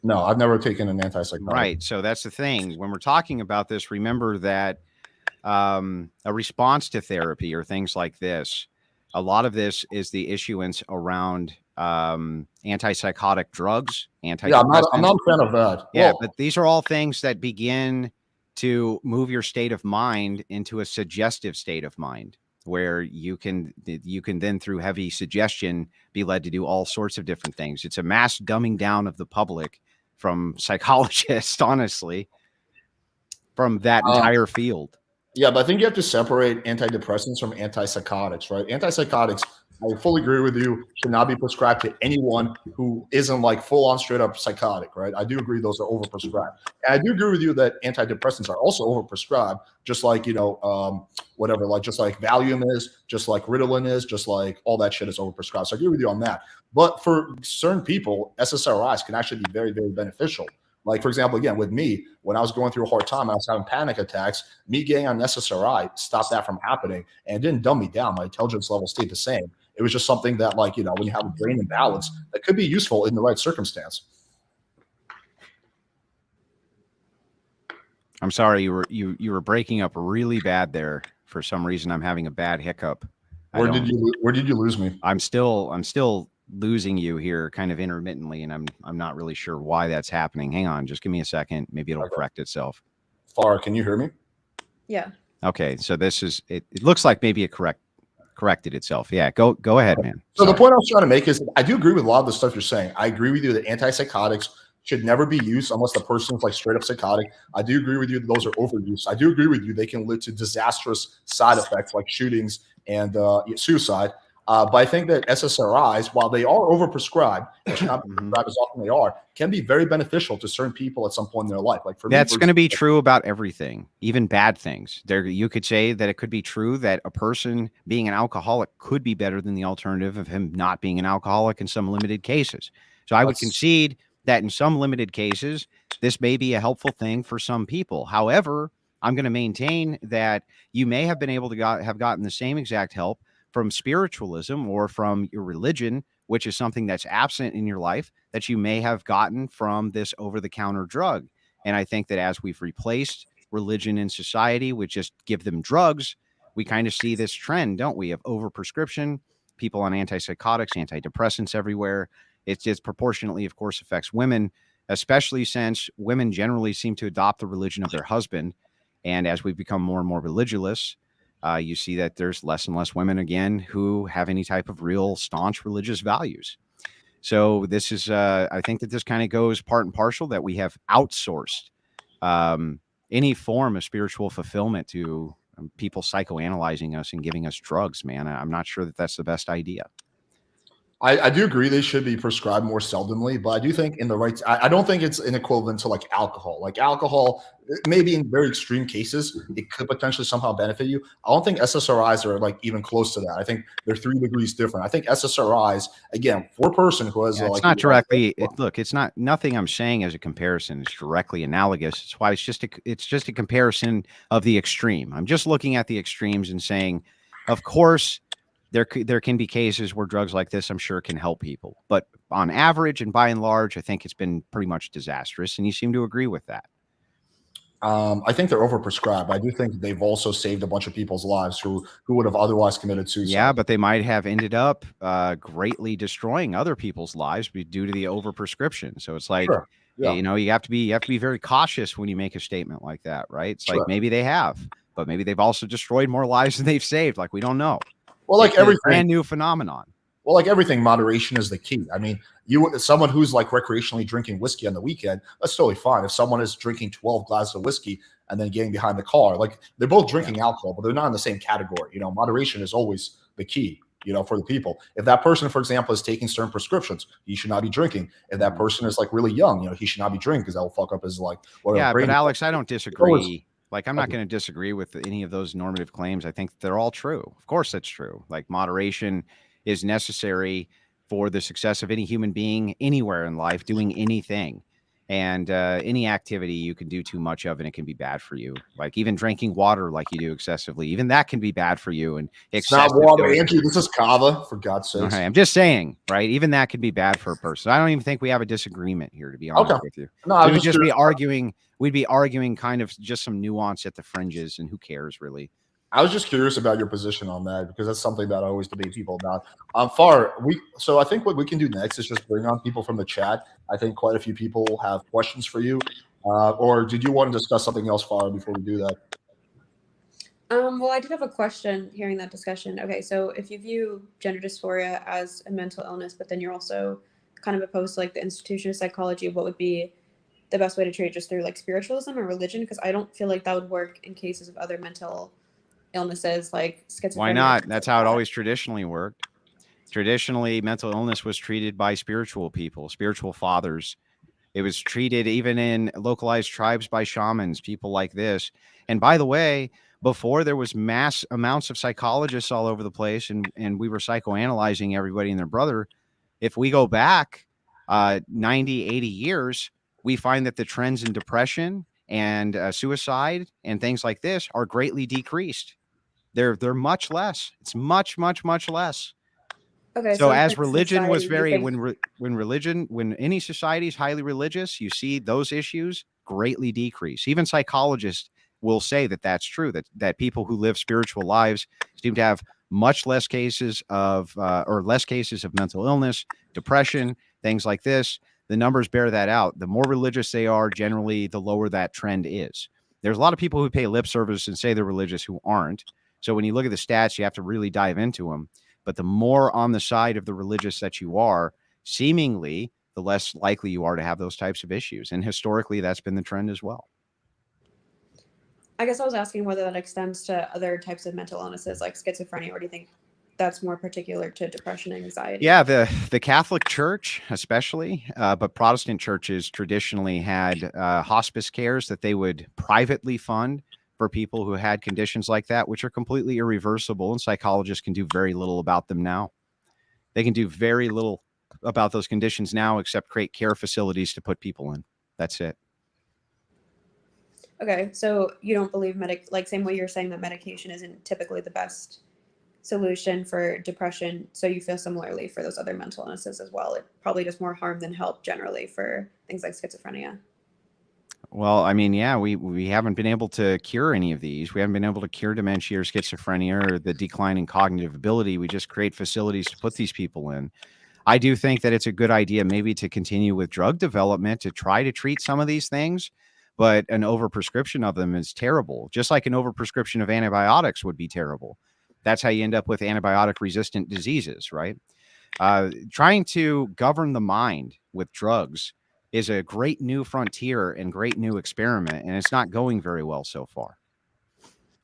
No, I've never taken an antipsychotic. Right. So that's the thing. When we're talking about this, remember that a response to therapy or things like this, a lot of this is the issuance around antipsychotic drugs. I'm not a fan of that. Yeah, but these are all things that begin to move your state of mind into a suggestive state of mind, where you can then, through heavy suggestion, be led to do all sorts of different things. It's a mass dumbing down of the public from psychologists, honestly, from that entire field. Yeah, but I think you have to separate antidepressants from antipsychotics, right? Antipsychotics, I fully agree with you, should not be prescribed to anyone who isn't full on straight up psychotic, right? I do agree those are overprescribed. And I do agree with you that antidepressants are also overprescribed, just like, whatever, just like Valium is, just like Ritalin is, just like all that shit is overprescribed. So I agree with you on that. But for certain people, SSRIs can actually be very, very beneficial. Like, for example, again, with me, when I was going through a hard time and I was having panic attacks, me getting on SSRI stopped that from happening, and it didn't dumb me down. My intelligence level stayed the same. It was just something that, when you have a brain imbalance, that could be useful in the right circumstance. I'm sorry, you were breaking up really bad there. For some reason, I'm having a bad hiccup. Where did you lose me? I'm still losing you here, kind of intermittently, and I'm not really sure why that's happening. Hang on, just give me a second. Maybe it'll correct itself. Farha, can you hear me? Yeah. Okay, so this is it. It looks like maybe it corrected itself. Yeah, go ahead, man. So the point I was trying to make is, I do agree with a lot of the stuff you're saying. I agree with you that antipsychotics should never be used unless the person's straight up psychotic. I do agree with you that those are overused. I do agree with you they can lead to disastrous side effects like shootings and suicide. But I think that SSRIs, while they are overprescribed, and should not be prescribed as often they are, can be very beneficial to certain people at some point in their life. Like, for me, that's going to be true about everything, even bad things. You could say that it could be true that a person being an alcoholic could be better than the alternative of him not being an alcoholic in some limited cases. So I would concede that in some limited cases, this may be a helpful thing for some people. However, I'm going to maintain that you may have been able to have gotten the same exact help from spiritualism or from your religion, which is something that's absent in your life, that you may have gotten from this over-the-counter drug. And I think that as we've replaced religion in society with just give them drugs, we kind of see this trend, don't we, of overprescription, people on antipsychotics, antidepressants everywhere. It just proportionately, of course, affects women, especially since women generally seem to adopt the religion of their husband. And as we become more and more religious, you see that there's less and less women, again, who have any type of real staunch religious values. So this is, I think that this kind of goes part and parcel that we have outsourced any form of spiritual fulfillment to people psychoanalyzing us and giving us drugs, man. I'm not sure that that's the best idea. I do agree they should be prescribed more seldomly, but I do think in the right, I don't think it's an equivalent to alcohol. Like, alcohol, maybe in very extreme cases, it could potentially somehow benefit you. I don't think SSRIs are even close to that. I think they're 3 degrees different. I think SSRIs, again, for a person who has it's not directly, look, it's not, nothing I'm saying as a comparison is directly analogous. It's why it's just a comparison of the extreme. I'm just looking at the extremes and saying, of course, there can be cases where drugs like this, I'm sure, can help people. But on average and by and large, I think it's been pretty much disastrous. And you seem to agree with that. I think they're overprescribed. I do think they've also saved a bunch of people's lives who would have otherwise committed suicide. Yeah, but they might have ended up greatly destroying other people's lives due to the overprescription. So it's like, Sure. Yeah. you know, you have to be very cautious when you make a statement like that, right? It's Sure. like maybe they have, but maybe they've also destroyed more lives than they've saved. Like we don't know. Well, like It's a everything, brand new phenomenon. Well, like everything, moderation is the key. I mean, someone who's like recreationally drinking whiskey on the weekend, that's totally fine. If someone is drinking 12 glasses of whiskey and then getting behind the car, like they're both drinking alcohol, but they're not in the same category. You know, moderation is always the key, you know, for the people. If that person, for example, is taking certain prescriptions, he should not be drinking. If that person is like really young, you know, he should not be drinking because that will fuck up his like whatever. Yeah, but brain. Alex, I don't disagree. Like, I'm not going to disagree with any of those normative claims. I think they're all true. Of course, that's true. Like, moderation is necessary for the success of any human being anywhere in life, doing anything. And any activity you can do too much of, and it can be bad for you. Like even drinking water like you do excessively, even that can be bad for you. And It's not water, Andrew. This is kava, for God's sake. Okay, I'm just saying, right? Even that could be bad for a person. I don't even think we have a disagreement here, to be honest with you. No, we would just be arguing. We'd be arguing kind of just some nuance at the fringes, and who cares really? I was just curious about your position on that because that's something that I always debate people about. So I think what we can do next is just bring on people from the chat. I think quite a few people have questions for you. Or did you want to discuss something else, Farha, before we do that? Well, I did have a question hearing that discussion. Okay, so if you view gender dysphoria as a mental illness, but then you're also kind of opposed to like the institution of psychology, what would be the best way to treat it, just through like spiritualism or religion? Because I don't feel like that would work in cases of other mental illnesses like schizophrenia. Why not? That's how it always traditionally worked. Traditionally, mental illness was treated by spiritual people, spiritual fathers. It was treated even in localized tribes by shamans, people like this. And by the way, before there was mass amounts of psychologists all over the place and we were psychoanalyzing everybody and their brother, if we go back 90, 80 years, we find that the trends in depression and suicide and things like this are greatly decreased. They're much less. It's much, much, much less. Okay, so as religion was society, when any society is highly religious, you see those issues greatly decrease. Even psychologists will say that that's true, that people who live spiritual lives seem to have much less cases of less cases of mental illness, depression, things like this. The numbers bear that out. The more religious they are, generally, the lower that trend is. There's a lot of people who pay lip service and say they're religious who aren't. So when you look at the stats, you have to really dive into them. But the more on the side of the religious that you are, seemingly, the less likely you are to have those types of issues. And historically, that's been the trend as well. I guess I was asking whether that extends to other types of mental illnesses like schizophrenia, or do you think that's more particular to depression and anxiety? Yeah, the Catholic Church especially, but Protestant churches traditionally had hospice cares that they would privately fund for people who had conditions like that, which are completely irreversible, and psychologists can do very little about them now. They can do very little about those conditions now, except create care facilities to put people in. That's it. Okay, so you don't believe same way you're saying that medication isn't typically the best solution for depression, so you feel similarly for those other mental illnesses as well. It probably does more harm than help generally for things like schizophrenia. Well, I mean, yeah, we haven't been able to cure any of these. We haven't been able to cure dementia or schizophrenia or the decline in cognitive ability. We just create facilities to put these people in. I do think that it's a good idea maybe to continue with drug development to try to treat some of these things, but an overprescription of them is terrible. Just like an overprescription of antibiotics would be terrible. That's how you end up with antibiotic-resistant diseases, right? Trying to govern the mind with drugs is a great new frontier and great new experiment, and it's not going very well so far.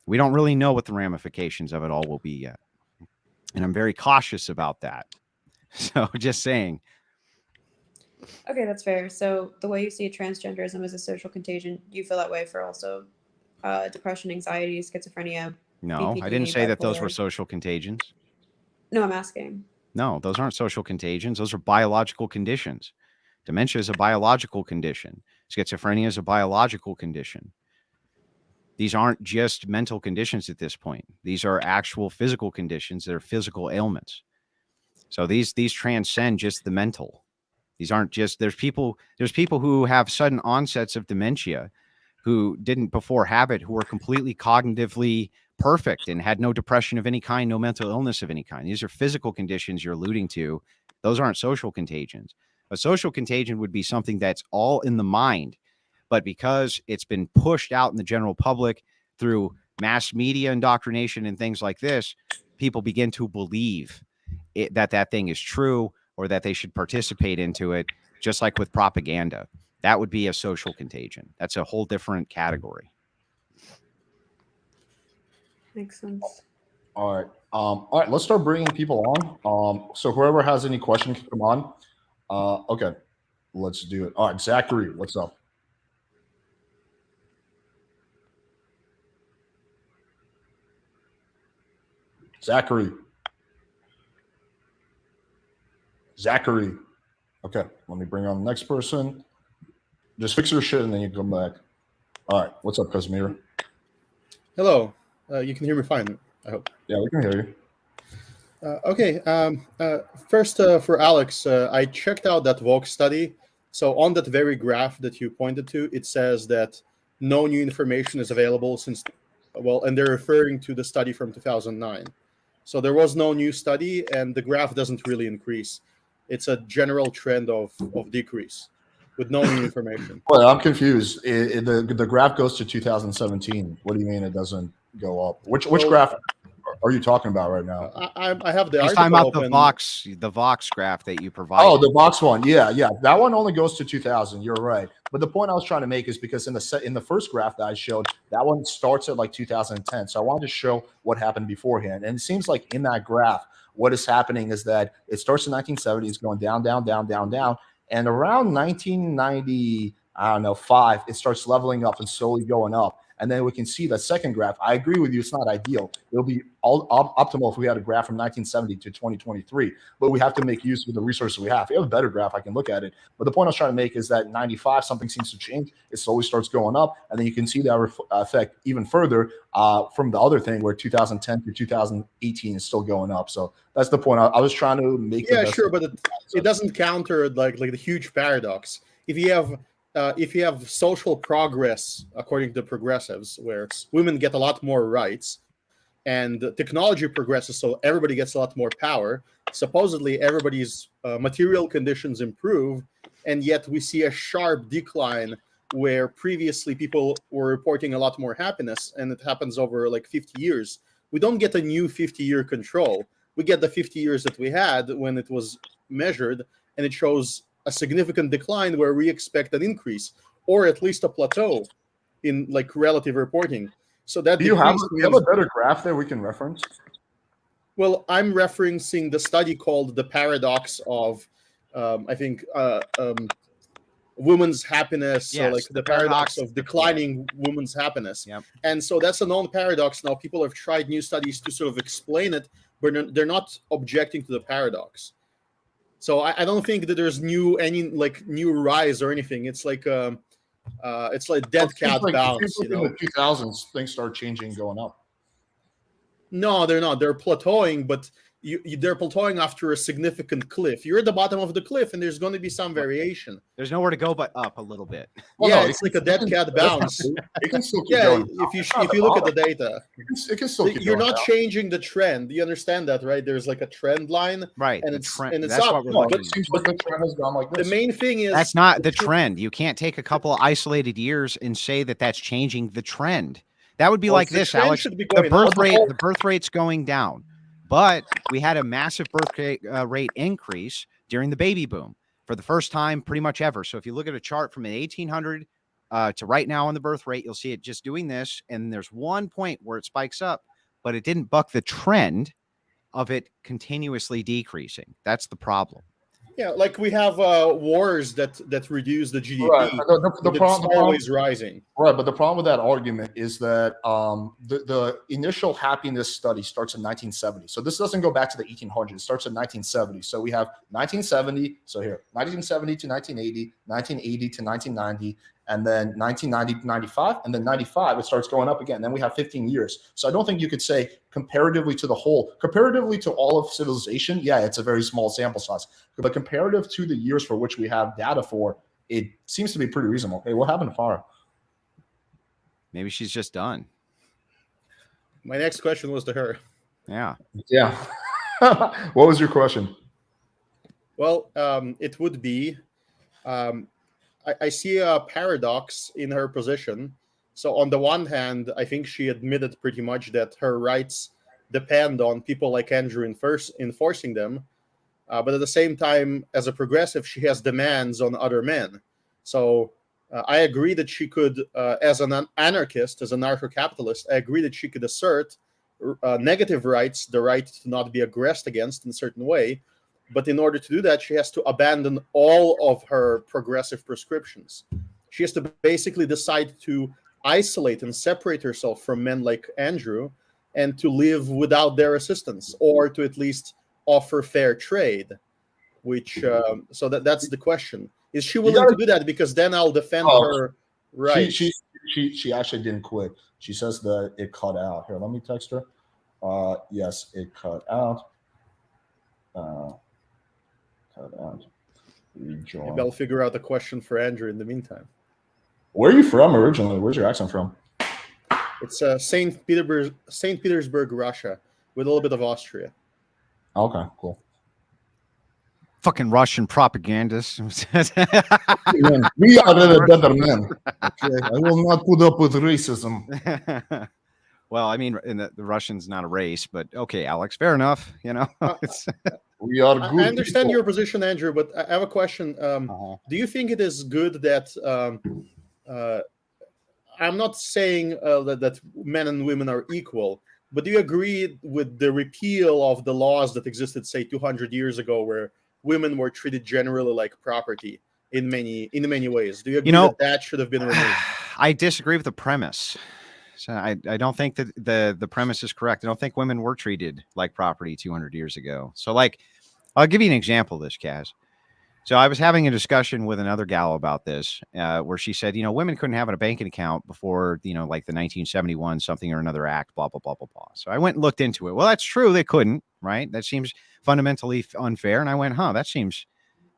We don't really know what the ramifications of it all will be yet. And I'm very cautious about that. So just saying. Okay, that's fair. So the way you see transgenderism as a social contagion, you feel that way for also depression, anxiety, schizophrenia? No, BPD, I didn't say that those were bipolar. social contagions. No, I'm asking. No, those aren't social contagions. Those are biological conditions. Dementia is a biological condition. Schizophrenia is a biological condition. These aren't just mental conditions at this point. These are actual physical conditions. They're physical ailments. So these transcend just the mental. These aren't just, there's people who have sudden onsets of dementia who didn't before have it, who were completely cognitively perfect and had no depression of any kind, no mental illness of any kind. These are physical conditions you're alluding to. Those aren't social contagions. A social contagion would be something that's all in the mind, but because it's been pushed out in the general public through mass media indoctrination and things like this, people begin to believe that thing is true, or that they should participate into it, just like with propaganda. That would be a social contagion. That's a whole different category. Makes sense. All right. All right. Let's start bringing people on. So whoever has any questions can come on. Okay. Let's do it. All right. Zachary, what's up? Zachary. Okay. Let me bring on the next person. Just fix your shit and then you come back. All right. What's up, Casimir? Hello. You can hear me fine, I hope. Yeah, we can hear you. Okay. First, for Alex, I checked out that Vogue study. So on that very graph that you pointed to, it says that no new information is available since, well, and they're referring to the study from 2009. So there was no new study, and the graph doesn't really increase. It's a general trend of decrease with no new information. Well, I'm confused. The graph goes to 2017. What do you mean it doesn't go up? Which graph are you talking about right now? I have the He's article talking about open. the Vox graph that you provided. Oh, the Vox one. Yeah. That one only goes to 2000. You're right. But the point I was trying to make is because in the first graph that I showed, that one starts at like 2010. So I wanted to show what happened beforehand. And it seems like in that graph, what is happening is that it starts in 1970, it's going down, down, down, down, down. And around 1990, I don't know, 5, it starts leveling up and slowly going up. And then we can see the second graph. I agree with you. It's not ideal. It'll be optimal if we had a graph from 1970 to 2023. But we have to make use of the resources we have. If you have a better graph, I can look at it. But the point I was trying to make is that 95, something seems to change. It slowly starts going up. And then you can see that effect even further from the other thing where 2010 to 2018 is still going up. So that's the point. I was trying to make. Yeah, sure, but it doesn't counter like the huge paradox. If you have social progress according to progressives, where women get a lot more rights, and technology progresses, so everybody gets a lot more power. Supposedly, everybody's material conditions improve, and yet we see a sharp decline where previously people were reporting a lot more happiness, and it happens over like 50 years. We don't get a new 50-year control. We get the 50 years that we had when it was measured, and it shows a significant decline where we expect an increase, or at least a plateau in like relative reporting. So that do you have a better graph that we can reference? Well, I'm referencing the study called The Paradox of, I think, women's happiness. Yes, so like the paradox of declining women's happiness. Yep. And so that's a known paradox. Now people have tried new studies to sort of explain it, but they're not objecting to the paradox. So I don't think that there's any new rise or anything. It's like dead cat bounce. In the 2000s, things start changing, going up. No, they're not. They're plateauing, but they're plateauing after a significant cliff. You're at the bottom of the cliff, and there's going to be some variation. There's nowhere to go but up a little bit. Well, yeah, it's like a dead cat bounce. It can still keep going. If you look at the data, it can still keep you're going not down. changing the trend. You understand that, right? There's like a trend line, right? And it's that's up. What we're looking it seems like the trend has gone like this. The main thing is that's not the trend. You can't take a couple of isolated years and say that that's changing the trend. That would be like this, Alex. The birth rate's going down. But we had a massive birth rate increase during the baby boom for the first time pretty much ever. So if you look at a chart from 1800 to right now on the birth rate, you'll see it just doing this. And there's one point where it spikes up, but it didn't buck the trend of it continuously decreasing. That's the problem. Yeah, like we have wars that reduce the GDP. Right. The problem always rising. Right, but the problem with that argument is that the initial happiness study starts in 1970. So this doesn't go back to the 1800s. It starts in 1970. So we have 1970. So here, 1970 to 1980, 1980 to 1990, and then 1990 to 95, and then 95, it starts going up again. Then we have 15 years. So I don't think you could say comparatively to all of civilization, yeah, it's a very small sample size. But comparative to the years for which we have data for, it seems to be pretty reasonable. Hey, what happened to Farha? Maybe she's just done. My next question was to her. Yeah. Yeah. What was your question? Well, it would be, I see a paradox in her position. So on the one hand, I think she admitted pretty much that her rights depend on people like Andrew enforcing them. But at the same time, as a progressive, she has demands on other men. So I agree that she could, as an anarchist, as an anarcho-capitalist, I agree that she could assert negative rights, the right to not be aggressed against in a certain way. But in order to do that, she has to abandon all of her progressive prescriptions. She has to basically decide to isolate and separate herself from men like Andrew and to live without their assistance, or to at least offer fair trade. Which so that's the question: is she willing to do that? Because then I'll defend her rights. She actually didn't quit. She says that it cut out. Here, let me text her. Yes, it cut out. Cut out. Rejoin. Maybe I'll figure out the question for Andrew in the meantime. Where are you from originally? Where's your accent from? It's Saint Petersburg, Russia, with a little bit of Austria. Okay, cool. Fucking Russian propagandists. We are the better men. Okay, I will not put up with racism. Well, I mean, the Russian's not a race, but okay, Alex, fair enough. You know, we are good. I understand your position, Andrew, but I have a question. Do you think it is good that I'm not saying that men and women are equal, but do you agree with the repeal of the laws that existed, say, 200 years ago, where women were treated generally like property in many ways? Do you agree that should have been removed? I disagree with the premise. So I don't think that the premise is correct. I don't think women were treated like property 200 years ago. So, like, I'll give you an example of this, Kaz. So I was having a discussion with another gal about this, where she said, women couldn't have a banking account before, like the 1971 something or another act, blah, blah, blah, blah, blah. So I went and looked into it. Well, that's true. They couldn't, right? That seems fundamentally unfair. And I went, that seems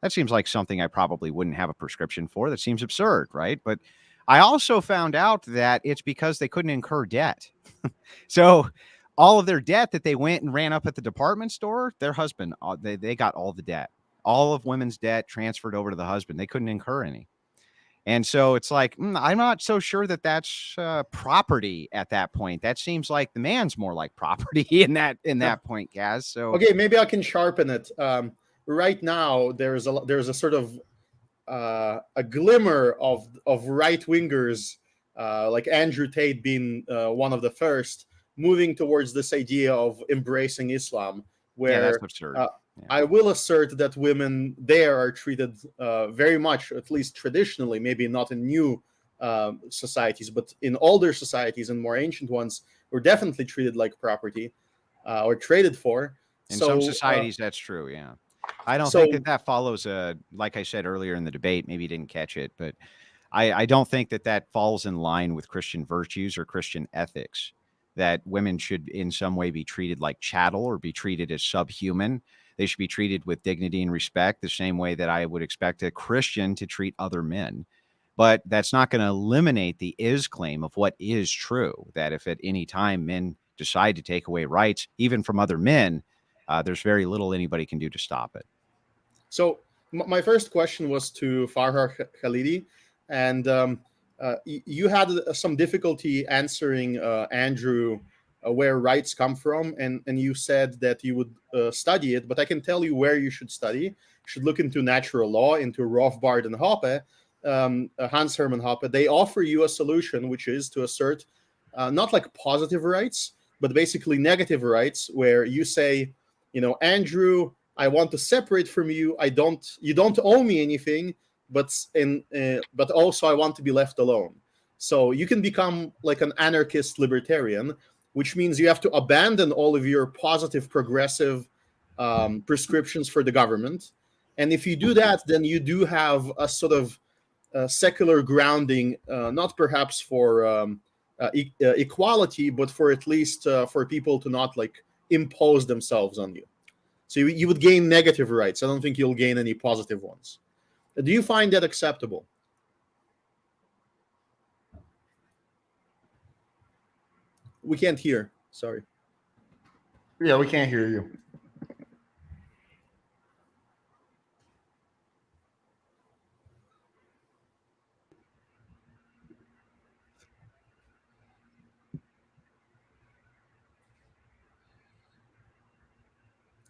like something I probably wouldn't have a prescription for. That seems absurd, right? But I also found out that it's because they couldn't incur debt. So all of their debt that they went and ran up at the department store, their husband, they got all the debt. All of women's debt transferred over to the husband. They couldn't incur any. And so it's like, I'm not so sure that that's property at that point. That seems like the man's more like property in that point, Gaz. So okay, maybe I can sharpen it. Right now, there's a sort of a glimmer of right wingers, like Andrew Tate being one of the first, moving towards this idea of embracing Islam, where that's absurd. I will assert that women there are treated very much, at least traditionally, maybe not in new societies, but in older societies and more ancient ones, were definitely treated like property or traded for. In some societies, that's true, yeah. I don't think that follows, like I said earlier in the debate, maybe you didn't catch it, but I don't think that falls in line with Christian virtues or Christian ethics, that women should in some way be treated like chattel or be treated as subhuman. They should be treated with dignity and respect, the same way that I would expect a Christian to treat other men. But that's not going to eliminate the is claim of what is true, that if at any time men decide to take away rights, even from other men, there's very little anybody can do to stop it. So my first question was to Farha Khalidi, and you had some difficulty answering Andrew where rights come from, and you said that you would study it, but I can tell you where you should study. You should look into natural law, into Rothbard and Hoppe, Hans Hermann Hoppe. They offer you a solution, which is to assert not like positive rights, but basically negative rights, where you say, Andrew, I want to separate from you. You don't owe me anything, but also I want to be left alone. So you can become like an anarchist libertarian, which means you have to abandon all of your positive, progressive prescriptions for the government. And if you do that, then you do have a sort of secular grounding, not perhaps for equality, but for at least for people to not like impose themselves on you. So you would gain negative rights. I don't think you'll gain any positive ones. Do you find that acceptable? We can't hear. Sorry. Yeah, we can't hear you.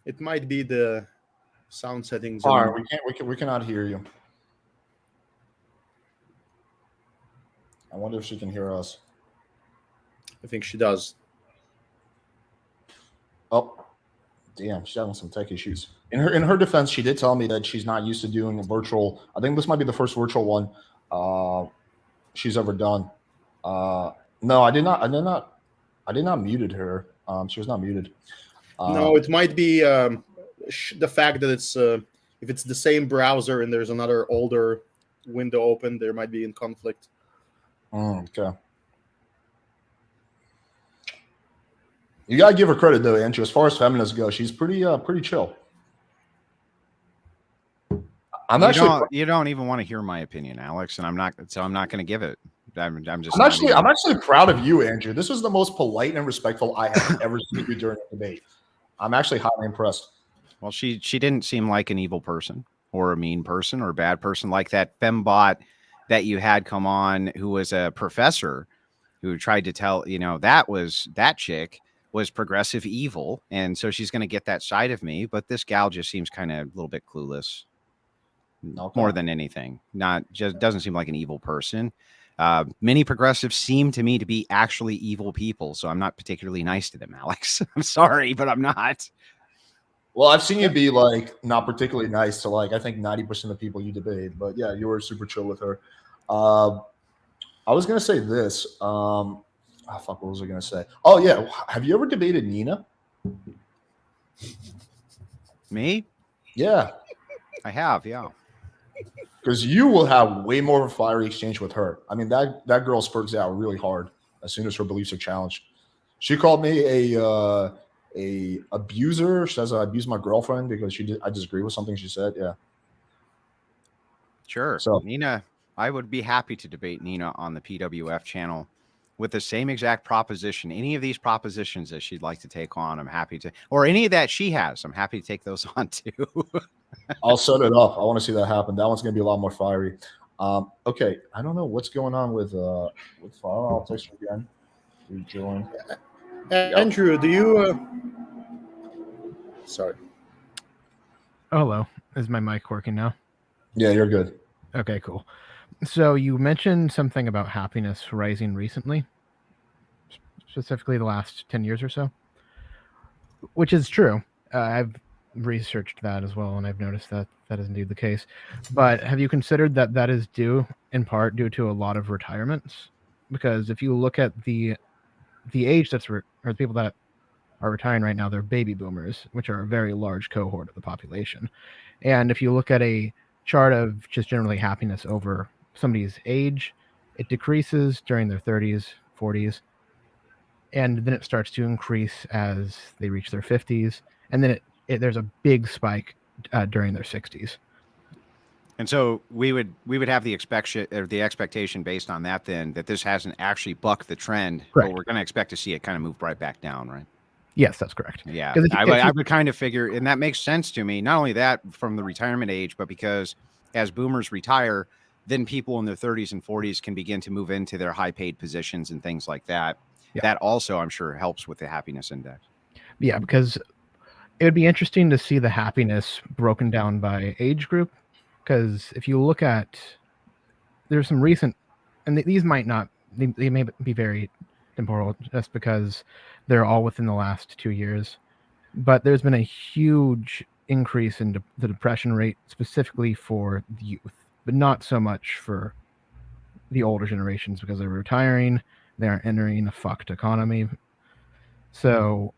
It might be the sound settings. All right, we cannot hear you. I wonder if she can hear us. I think she does. Oh, damn, she's having some tech issues. In her defense, she did tell me that she's not used to doing a virtual. I think this might be the first virtual one she's ever done. No, I did not muted her. She was not muted. No, it might be the fact that it's if it's the same browser and there's another older window open, there might be in conflict. Okay. You gotta give her credit though, Andrew. As far as feminists go, she's pretty chill. You don't even want to hear my opinion, Alex, and I'm not going to give it. I'm actually proud of you, Andrew. This was the most polite and respectful I have ever seen you during a debate. I'm actually highly impressed. Well, she didn't seem like an evil person or a mean person or a bad person like that fembot that you had come on who was a professor who tried to tell, that chick was progressive evil. And so she's going to get that side of me. But this gal just seems kind of a little bit clueless more than anything. Just doesn't seem like an evil person. Many progressives seem to me to be actually evil people. So I'm not particularly nice to them, Alex. I'm sorry, but I'm not. Well, I've seen you be not particularly nice to I think 90% of the people you debate, but yeah, you were super chill with her. I was gonna say this. What was I gonna say? Oh yeah, have you ever debated Nina? Me? Yeah, I have. Yeah, because you will have way more of a fiery exchange with her. I mean, that girl spurts out really hard as soon as her beliefs are challenged. She called me a abuser. She says I abused my girlfriend because I disagree with something she said. Yeah. Sure. So Nina, I would be happy to debate Nina on the PWF channel with the same exact proposition. Any of these propositions that she'd like to take on, I'm happy to, or any that she has, I'm happy to take those on too. I'll set it up. I want to see that happen. That one's going to be a lot more fiery. Okay. I don't know what's going on with Farha. I'll text her again. Rejoin. Andrew, do you? Sorry. Oh, hello. Is my mic working now? Yeah, you're good. Okay, cool. So you mentioned something about happiness rising recently, specifically the last 10 years or so, which is true. I've researched that as well, and I've noticed that that is indeed the case. But have you considered that that is in part due to a lot of retirements? Because if you look at the age or the people that are retiring right now, they're baby boomers, which are a very large cohort of the population. And if you look at a chart of just generally happiness over somebody's age, it decreases during their 30s, 40s, and then it starts to increase as they reach their 50s, and then there's a big spike during their 60s. And so we would have the expectation based on that then that this hasn't actually bucked the trend, Right. but we're going to expect to see it kind of move right back down, right? Yes, that's correct. Yeah, I would kind of figure, and that makes sense to me. Not only that from the retirement age, but because as boomers retire, then people in their 30s and 40s can begin to move into their high-paid positions and things like that. Yeah. That also, I'm sure, helps with the happiness index. Yeah, because it would be interesting to see the happiness broken down by age group. Because if you look at, there's some recent, and these might not, they may be very temporal just because they're all within the last 2 years. But there's been a huge increase in the depression rate specifically for the youth, but not so much for the older generations because they're retiring, they aren't entering a fucked economy. So,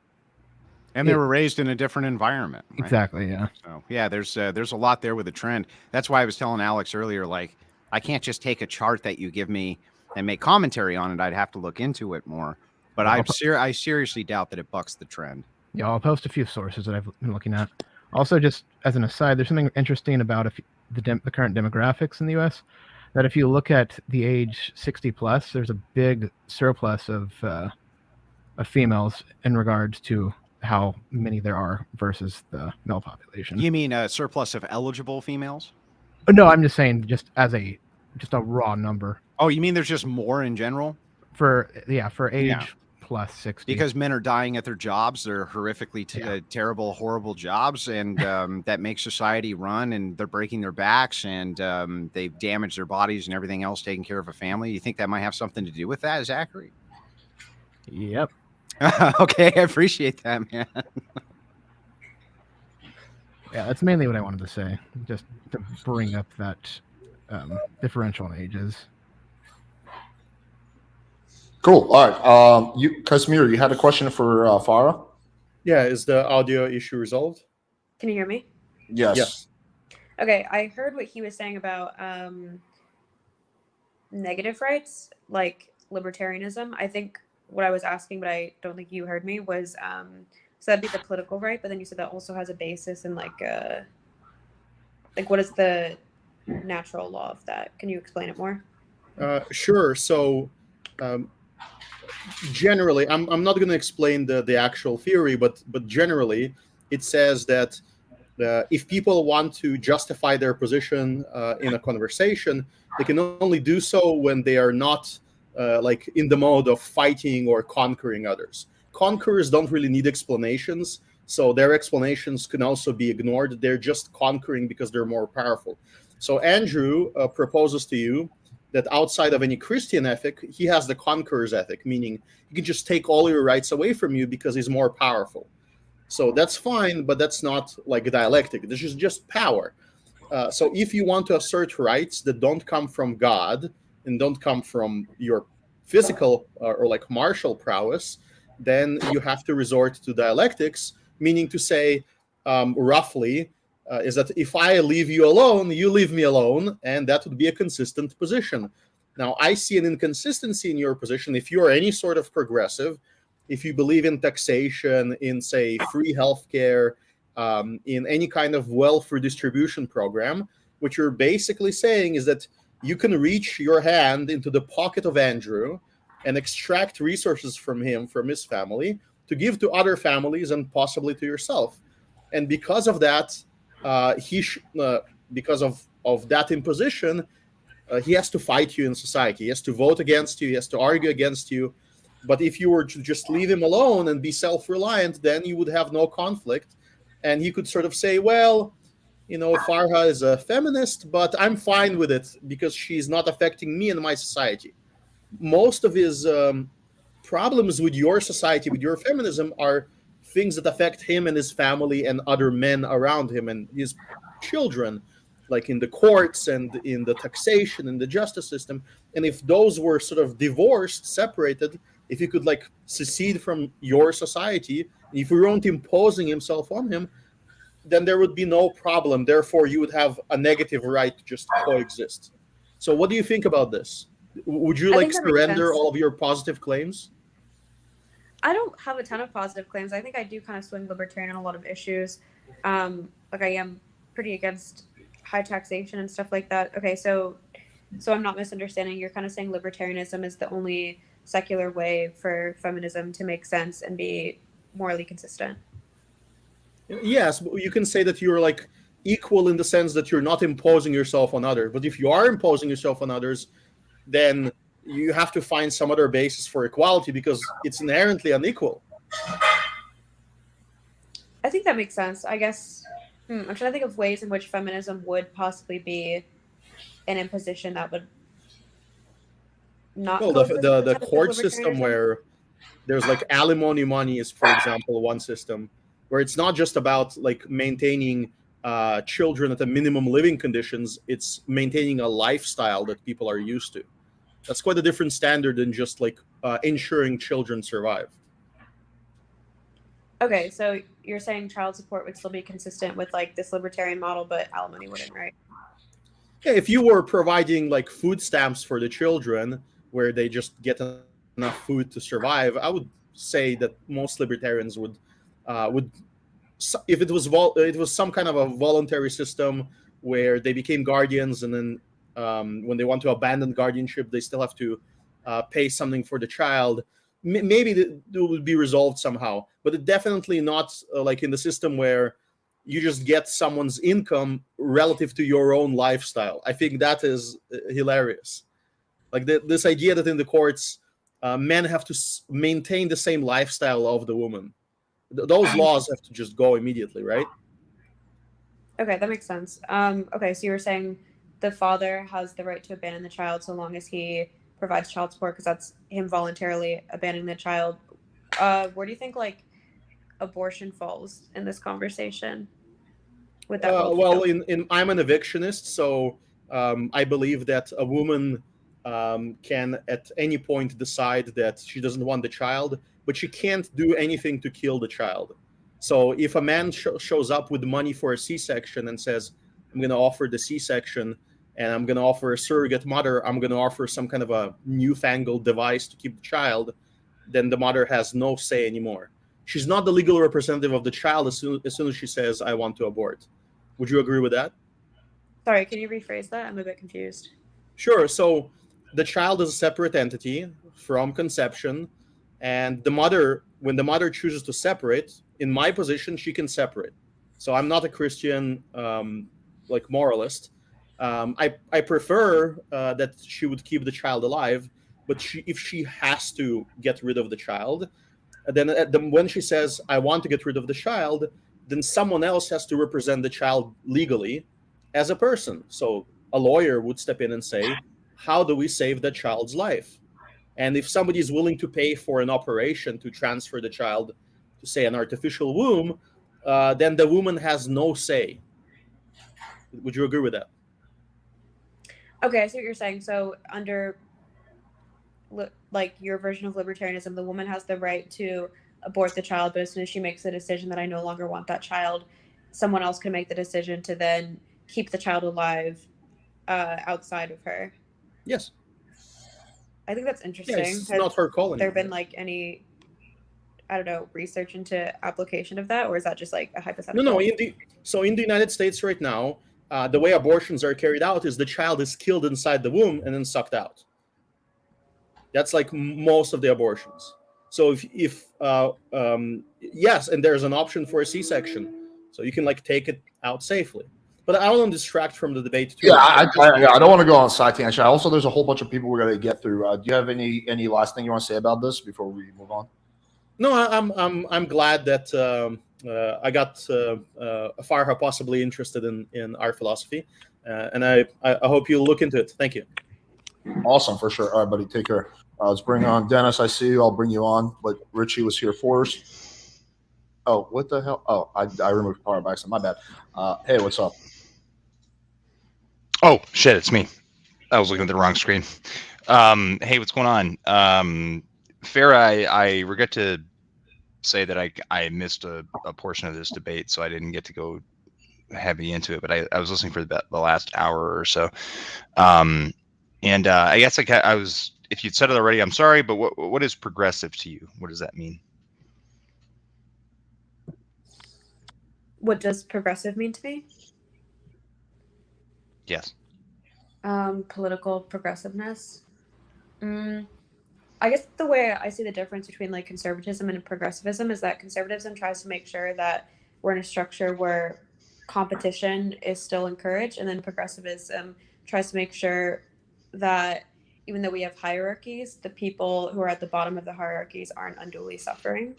and they were raised in a different environment. Right? Exactly. Yeah. So yeah, there's a lot there with the trend. That's why I was telling Alex earlier, like I can't just take a chart that you give me and make commentary on it. I'd have to look into it more. But I seriously doubt that it bucks the trend. Yeah, I'll post a few sources that I've been looking at. Also, just as an aside, there's something interesting about the current demographics in the U.S. That if you look at the age 60 plus, there's a big surplus of of females in regards to how many there are versus the male population. You mean a surplus of eligible females? No, I'm just saying just a raw number Oh, you mean there's just more in general? for age plus 60. Because men are dying at their jobs. They're horrifically terrible, horrible jobs, and that makes society run, and they're breaking their backs, and they've damaged their bodies and everything else taking care of a family. You think that might have something to do with that, Zachary? Yep. Okay, I appreciate that, man. Yeah, that's mainly what I wanted to say, just to bring up that differential in ages. Cool. All right. Casimir, you had a question for Farha? Yeah, is the audio issue resolved? Can you hear me? Yes. Yes. Okay, I heard what he was saying about negative rights, like libertarianism. I think what I was asking, but I don't think you heard me, was so that'd be the political right, but then you said that also has a basis in like what is the natural law of that? Can you explain it more? Sure. So generally, I'm not going to explain the actual theory, but generally, it says that if people want to justify their position in a conversation, they can only do so when they are not like in the mode of fighting or conquering others. Conquerors don't really need explanations, so their explanations can also be ignored. They're just conquering because they're more powerful. So Andrew proposes to you that outside of any Christian ethic, he has the conqueror's ethic, meaning he can just take all your rights away from you because he's more powerful. So that's fine, but that's not like dialectic. This is just power. So if you want to assert rights that don't come from God and don't come from your physical or like martial prowess, then you have to resort to dialectics, meaning to say, roughly, is that if I leave you alone, you leave me alone, and that would be a consistent position. Now, I see an inconsistency in your position. If you are any sort of progressive, if you believe in taxation, in, say, free healthcare, in any kind of wealth redistribution program, what you're basically saying is that you can reach your hand into the pocket of Andrew and extract resources from him, from his family, to give to other families and possibly to yourself. And because of that, because of that imposition, he has to fight you in society. He has to vote against you. He has to argue against you. But if you were to just leave him alone and be self-reliant, then you would have no conflict. And he could sort of say, well, you know, Farha is a feminist, but I'm fine with it because she's not affecting me and my society. Most of his problems with your society, with your feminism, are things that affect him and his family and other men around him and his children, like in the courts and in the taxation and the justice system. And if those were sort of divorced, separated, if he could like secede from your society, if you weren't imposing himself on him, then there would be no problem. Therefore, you would have a negative right to just coexist. So what do you think about this? Would you like surrender all of your positive claims? I don't have a ton of positive claims. I think I do kind of swing libertarian on a lot of issues. Like I am pretty against high taxation and stuff like that. Okay, so I'm not misunderstanding. You're kind of saying libertarianism is the only secular way for feminism to make sense and be morally consistent. Yes, you can say that you're like equal in the sense that you're not imposing yourself on others. But if you are imposing yourself on others, then you have to find some other basis for equality because it's inherently unequal. I think that makes sense. I guess I'm trying to think of ways in which feminism would possibly be an imposition that would not. Well, the court system where there's like alimony money is, for example, one system where it's not just about like maintaining children at the minimum living conditions. It's maintaining a lifestyle that people are used to. That's quite a different standard than just like ensuring children survive. Okay, so you're saying child support would still be consistent with like this libertarian model, but alimony wouldn't, right? Yeah, if you were providing like food stamps for the children where they just get enough food to survive, I would say that most libertarians would if it was some kind of a voluntary system where they became guardians and then when they want to abandon guardianship, they still have to pay something for the child, maybe it would be resolved somehow, but it definitely not like in the system where you just get someone's income relative to your own lifestyle. I think that is hilarious. Like this idea that in the courts, men have to maintain the same lifestyle of the woman. Those laws have to just go immediately, right? Okay, that makes sense. Okay, so you were saying the father has the right to abandon the child so long as he provides child support, because that's him voluntarily abandoning the child. Where do you think like abortion falls in this conversation? With that role? Well, I'm an evictionist, so I believe that a woman can at any point decide that she doesn't want the child, but she can't do anything to kill the child. So if a man shows up with money for a C-section and says, I'm going to offer the C-section and I'm going to offer a surrogate mother, I'm going to offer some kind of a newfangled device to keep the child, then the mother has no say anymore. She's not the legal representative of the child as soon as she says, I want to abort. Would you agree with that? Sorry, can you rephrase that? I'm a bit confused. Sure. So the child is a separate entity from conception, and the mother, when the mother chooses to separate, in my position, she can separate. So I'm not a Christian like moralist. I prefer that she would keep the child alive, but if she has to get rid of the child, then when she says, I want to get rid of the child, then someone else has to represent the child legally as a person. So a lawyer would step in and say, how do we save that child's life? And if somebody is willing to pay for an operation to transfer the child to, say, an artificial womb, then the woman has no say. Would you agree with that? Okay, I see what you're saying. So under like your version of libertarianism, the woman has the right to abort the child, but as soon as she makes the decision that I no longer want that child, someone else can make the decision to then keep the child alive outside of her. Yes. I think that's interesting. Yeah, it's not her calling. There been like any, I don't know, research into application of that, or is that just like a hypothetical? No. So in the United States right now, the way abortions are carried out is the child is killed inside the womb and then sucked out. That's like most of the abortions. So if yes, and there's an option for a C-section, so you can like take it out safely. But I don't want to distract from the debate too. Yeah, I don't want to go on side tangent. Also, there's a whole bunch of people we're gonna get through. Do you have any last thing you want to say about this before we move on? No, I'm glad that I got Farha possibly interested in our philosophy, and I hope you'll look into it. Thank you. Awesome, for sure. All right, buddy, take care. Let's bring on Dennis. I see you. I'll bring you on. But Richie was here first. Oh, what the hell? Oh, I removed power by accident. My bad. Hey, what's up? Oh, shit, it's me. I was looking at the wrong screen. Hey, what's going on? Farha, I regret to say that I missed a portion of this debate, so I didn't get to go heavy into it, but I was listening for the last hour or so. And I guess I was, if you'd said it already, I'm sorry, but what is progressive to you? What does that mean? What does progressive mean to me? Yes. Political progressiveness. I guess the way I see the difference between like conservatism and progressivism is that conservatism tries to make sure that we're in a structure where competition is still encouraged, and then progressivism tries to make sure that even though we have hierarchies, the people who are at the bottom of the hierarchies aren't unduly suffering.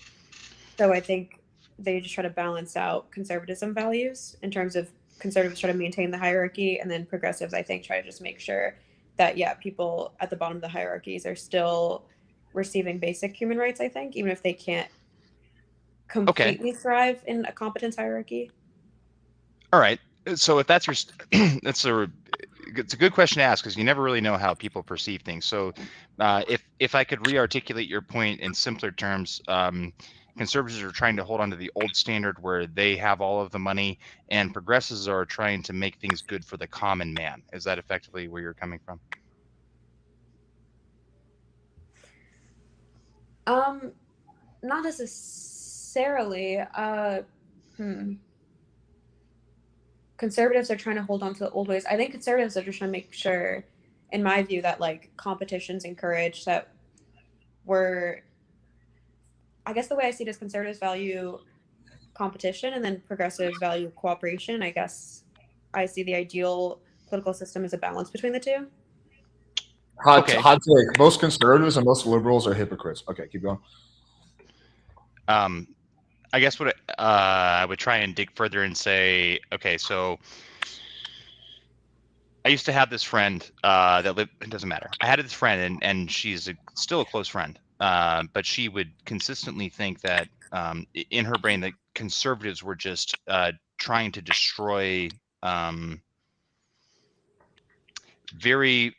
So I think they just try to balance out conservatism values in terms of conservatives try to maintain the hierarchy, and then progressives, I think, try to just make sure that, yeah, people at the bottom of the hierarchies are still receiving basic human rights, I think, even if they can't completely thrive in a competence hierarchy. All right. So if that's your, it's a good question to ask, because you never really know how people perceive things. So if I could re-articulate your point in simpler terms, conservatives are trying to hold on to the old standard where they have all of the money, and progressives are trying to make things good for the common man. Is that effectively where you're coming from? Not necessarily. Conservatives are trying to hold on to the old ways. I think conservatives are just trying to make sure, in my view, that like competition's encouraged, that we're I guess the way I see it is conservatives value competition and then progressives value cooperation. I guess I see the ideal political system as a balance between the two. Hot Okay. take. Most conservatives and most liberals are hypocrites. Okay, keep going. I guess what I would try and dig further and say, okay, so I used to have this friend that lived. It doesn't matter. I had this friend, and she's still a close friend. But she would consistently think that in her brain that conservatives were just trying to destroy very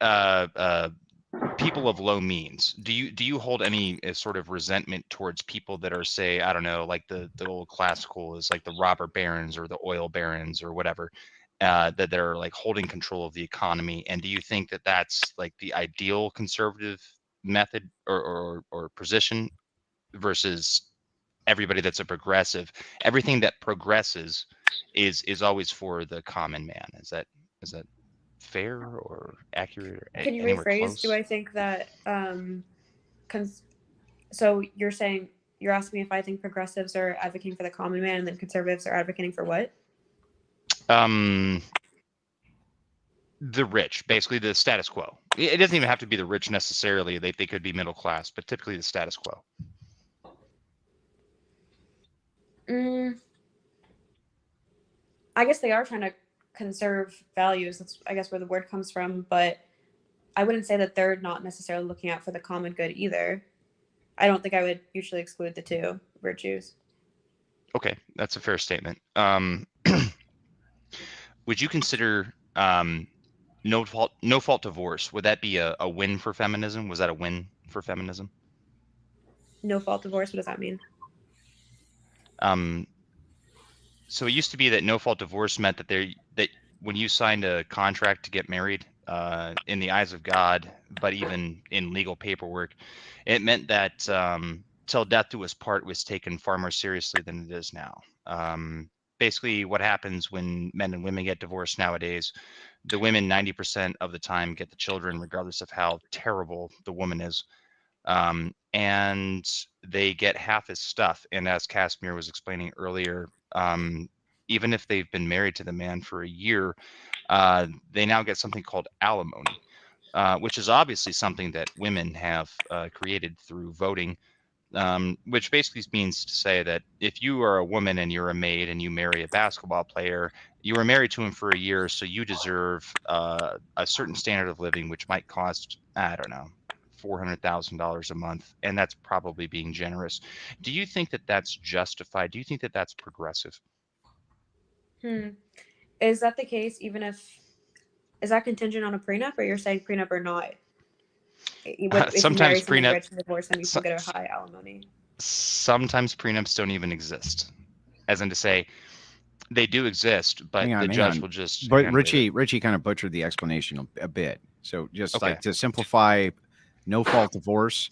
people of low means. Do you hold any sort of resentment towards people that are, say, I don't know, like the old classical is like the robber barons or the oil barons or whatever, that they're like holding control of the economy? And do you think that that's like the ideal conservative method or position versus everybody that's a progressive? Everything that progresses is always for the common man. Is that fair or accurate or Can you anywhere rephrase? close? Do I think that so you're saying, you're asking me if I think progressives are advocating for the common man and then conservatives are advocating for what? The rich, basically the status quo. It doesn't even have to be the rich necessarily. They could be middle class, but typically the status quo. I guess they are trying to conserve values. That's, I guess, where the word comes from. But I wouldn't say that they're not necessarily looking out for the common good either. I don't think I would mutually exclude the two virtues. Okay, that's a fair statement. Would you consider no fault divorce? Would that be a win for feminism? Was that a win for feminism? No fault divorce. What does that mean? So it used to be that no fault divorce meant that when you signed a contract to get married, in the eyes of God, but even in legal paperwork, it meant that till death do us part was taken far more seriously than it is now. Basically, what happens when men and women get divorced nowadays, the women 90% of the time get the children, regardless of how terrible the woman is. And they get half his stuff. And as Casimir was explaining earlier, even if they've been married to the man for a year, they now get something called alimony, which is obviously something that women have created through voting, which basically means to say that if you are a woman and you're a maid and you marry a basketball player, you were married to him for a year, so you deserve a certain standard of living, which might cost, I don't know, $400,000 a month, and that's probably being generous. Do you think that that's justified? Do you think that that's progressive? Is that the case even if, is that contingent on a prenup, or you're saying prenup or not? If Sometimes you marry someone prenup, rich and divorce them, you can get a high alimony. sometimes prenups don't even exist, as in to say they do exist, but the judge will just. But Richie kind of butchered the explanation a bit. So just like to simplify, no fault divorce,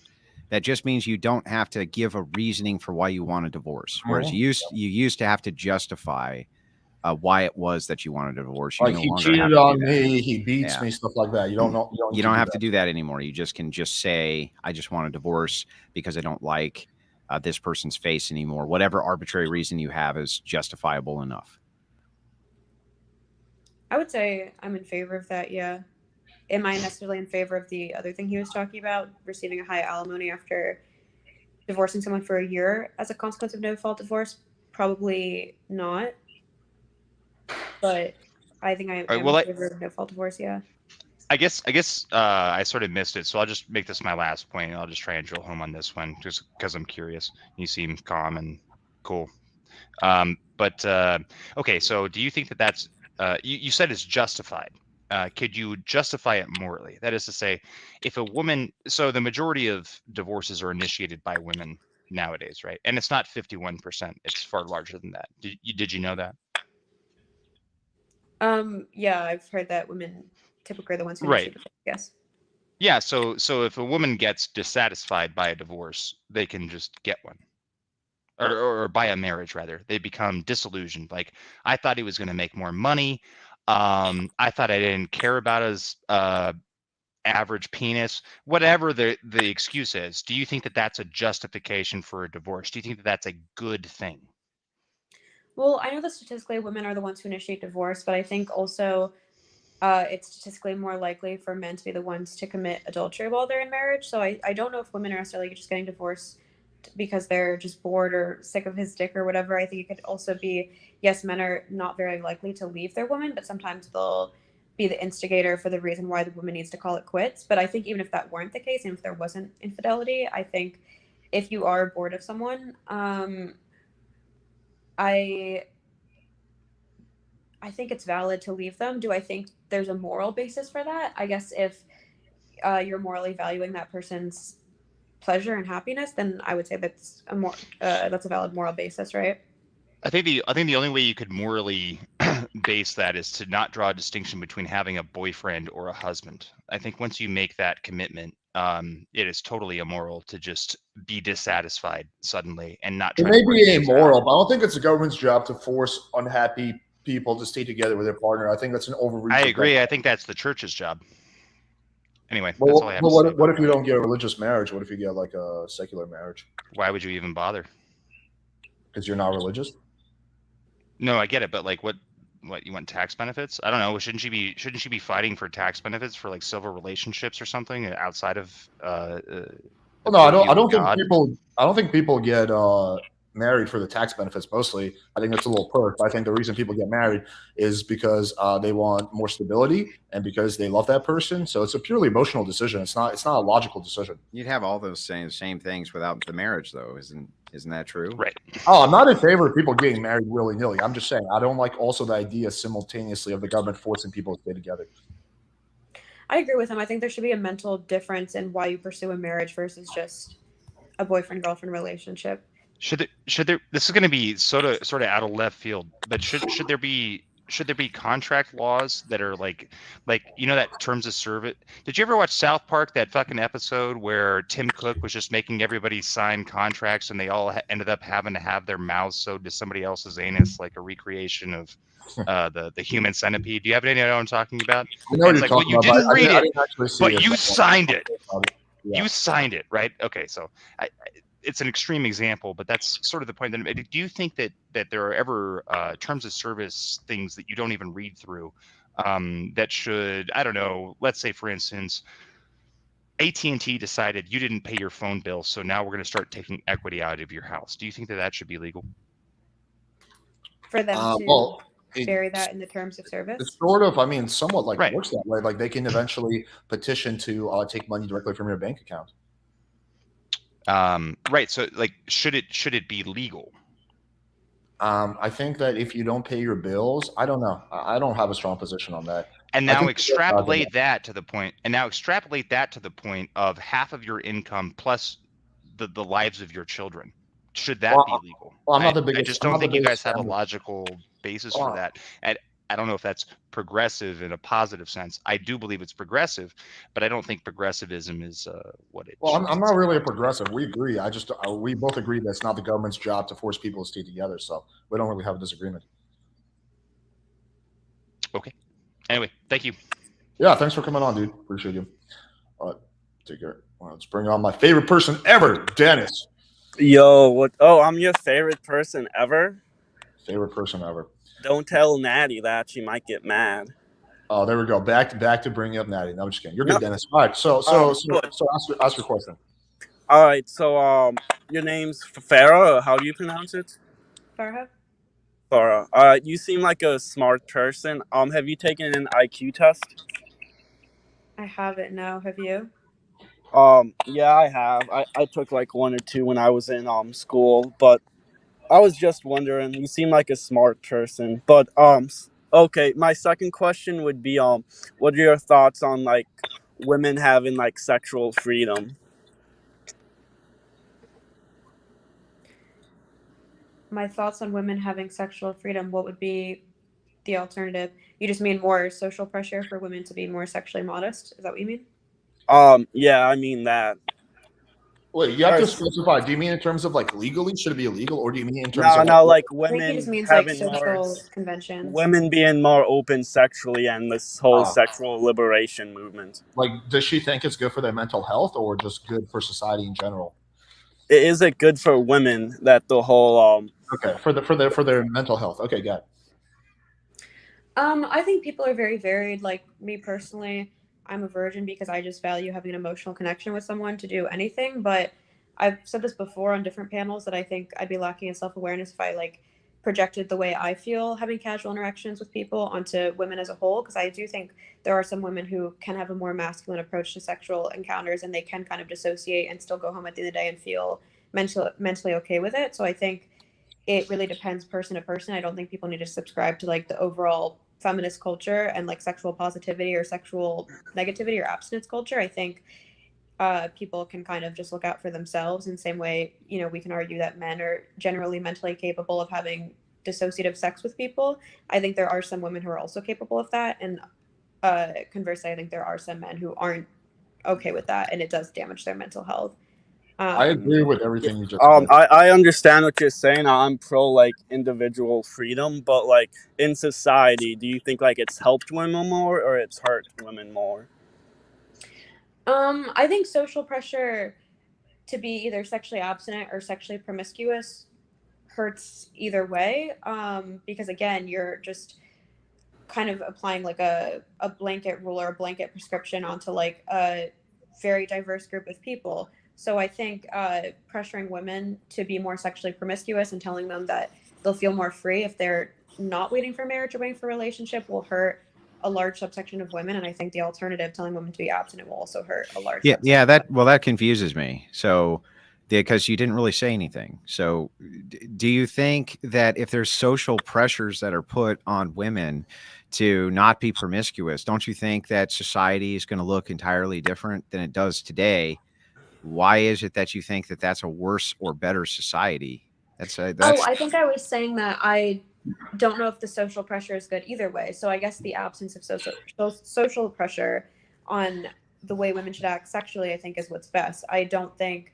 that just means you don't have to give a reasoning for why you want a divorce. Whereas you used to have to justify why it was that you wanted a divorce. You like he cheated on me, he beats me, stuff like that. You don't know. You don't have to do that anymore. You just can just say, I just want a divorce because I don't like this person's face anymore. Whatever arbitrary reason you have is justifiable enough. I would say I'm in favor of that, yeah. Am I necessarily in favor of the other thing he was talking about, receiving a high alimony after divorcing someone for a year as a consequence of no fault divorce? Probably not. But I think I am in favor of no fault divorce, yeah. I guess I sort of missed it, so I'll just make this my last point, and I'll just try and drill home on this one, just because I'm curious. You seem calm and cool. Okay, so do you think that that's you said it's justified? Could you justify it morally? That is to say, if a woman, so the majority of divorces are initiated by women nowadays, right? And it's not 51%; it's far larger than that. Did you know that? Yeah, I've heard that women typically are the ones who initiate it, yes. Yeah, so if a woman gets dissatisfied by a divorce, they can just get one. Or by a marriage, rather. They become disillusioned. Like, I thought he was going to make more money. I thought I didn't care about his average penis, whatever the excuse is, do you think that that's a justification for a divorce? Do you think that that's a good thing? Well, I know that statistically women are the ones who initiate divorce, but I think also it's statistically more likely for men to be the ones to commit adultery while they're in marriage. So I don't know if women are necessarily just getting divorced because they're just bored or sick of his dick or whatever. I think it could also be, yes, men are not very likely to leave their woman, but sometimes they'll be the instigator for the reason why the woman needs to call it quits. But I think even if that weren't the case, and if there wasn't infidelity, I think if you are bored of someone, I think it's valid to leave them. Do I think there's a moral basis for that? I guess if you're morally valuing that person's pleasure and happiness, then I would say that's a valid moral basis, right? I think the only way you could morally base that is to not draw a distinction between having a boyfriend or a husband. I think once you make that commitment, it is totally immoral to just be dissatisfied suddenly and not It try may to work be things amoral, out. but I don't think it's the government's job to force unhappy people to stay together with their partner. I think that's an overreach. I agree. I think that's the church's job. Anyway, But that's all I have to say. what if you don't get a religious marriage? What if you get like a secular marriage? Why would you even bother? Because you're not religious? No, I get it, but like, what you want tax benefits? I don't know. Shouldn't you be fighting for tax benefits for like civil relationships or something outside of? Well, no, I don't think people get married for the tax benefits. Mostly, I think that's a little perk. But I think the reason people get married is because they want more stability and because they love that person. So it's a purely emotional decision. It's not a logical decision. You'd have all those same things without the marriage, though, isn't that true? Right. Oh, I'm not in favor of people getting married willy-nilly. I'm just saying I don't like also the idea simultaneously of the government forcing people to stay together. I agree with him. I think there should be a mental difference in why you pursue a marriage versus just a boyfriend-girlfriend relationship. Should there? This is going to be sort of out of left field, but should there be contract laws that are like that terms of service? Did you ever watch South Park, that fucking episode where Tim Cook was just making everybody sign contracts and they all ended up having to have their mouths sewed to somebody else's anus, like a recreation of the human centipede? Do you have any idea what I'm talking about? I know It's like, well, you didn't read it, but you signed it. Yeah. You signed it, right? Okay, so it's an extreme example, but that's sort of the point. Do you think that there are ever terms of service things that you don't even read through that should, I don't know, let's say, for instance, AT&T decided you didn't pay your phone bill, so now we're going to start taking equity out of your house. Do you think that should be legal? For them to bury that in the terms of service? It's sort of, I mean, somewhat like Right. works that way. Like they can eventually petition to take money directly from your bank account. Right. So, like, should it be legal? I think that if you don't pay your bills, I don't know. I don't have a strong position on that. And now extrapolate that to the point. And now extrapolate that to the point of half of your income plus the lives of your children. Should that be legal? Well, I'm not the biggest. I just don't think you guys have a logical basis for that. And I don't know if that's progressive in a positive sense. I do believe it's progressive, but I don't think progressivism is what it. Well, I'm not really a progressive. We agree. We both agree that it's not the government's job to force people to stay together. So we don't really have a disagreement. Okay. Anyway, thank you. Yeah, thanks for coming on, dude. Appreciate you. All right, take care. Well, let's bring on my favorite person ever, Dennis. Yo, what? Oh, I'm your favorite person ever? Favorite person ever. Don't tell Natty that; she might get mad. Oh, there we go. Back to bringing up Natty. No, I'm just kidding. You're good, Dennis. All right, so ask your question. All right, so your name's Farha. How do you pronounce it? Farha. Farha. You seem like a smart person. Have you taken an IQ test? I haven't. No, have you? Yeah, I have. I took like 1 or 2 when I was in school, but I was just wondering. You seem like a smart person, but okay. My second question would be what are your thoughts on like women having like sexual freedom? My thoughts on women having sexual freedom. What would be the alternative? You just mean more social pressure for women to be more sexually modest? Is that what you mean? Yeah, I mean that. Wait, you have to Or- specify. Do you mean in terms of like legally? Should it be illegal, or do you mean in terms of No, like I think he just women means like having more, social conventions. women being more open sexually, and this whole Oh. sexual liberation movement. like? Does she think it's good for their mental health, or just good for society in general? Is it good for women that the whole Okay, for their mental health. Okay, got it. I think people are very varied. Like me personally, I'm a virgin because I just value having an emotional connection with someone to do anything. But I've said this before on different panels that I think I'd be lacking in self-awareness if I like projected the way I feel having casual interactions with people onto women as a whole. Because I do think there are some women who can have a more masculine approach to sexual encounters, and they can kind of dissociate and still go home at the end of the day and feel mentally okay with it. So I think it really depends person to person. I don't think people need to subscribe to like the overall feminist culture and like sexual positivity or sexual negativity or abstinence culture. I think people can kind of just look out for themselves in the same way, you know, we can argue that men are generally mentally capable of having dissociative sex with people. I think there are some women who are also capable of that. And conversely, I think there are some men who aren't okay with that, and it does damage their mental health. I agree with everything you just said. I understand what you're saying. I'm pro like individual freedom, but like in society, do you think like it's helped women more or it's hurt women more? I think social pressure to be either sexually abstinent or sexually promiscuous hurts either way. Because again, you're just kind of applying like a blanket rule or a blanket prescription onto like a very diverse group of people. So I think pressuring women to be more sexually promiscuous and telling them that they'll feel more free if they're not waiting for marriage or waiting for a relationship will hurt a large subsection of women. And I think the alternative, telling women to be abstinent, will also hurt a large subsection. Yeah, that confuses me. So because you didn't really say anything. So do you think that if there's social pressures that are put on women to not be promiscuous, don't you think that society is going to look entirely different than it does today? Why is it that you think that that's a worse or better society? Oh, I think I was saying that I don't know if the social pressure is good either way. So I guess the absence of social pressure on the way women should act sexually, I think, is what's best. I don't think.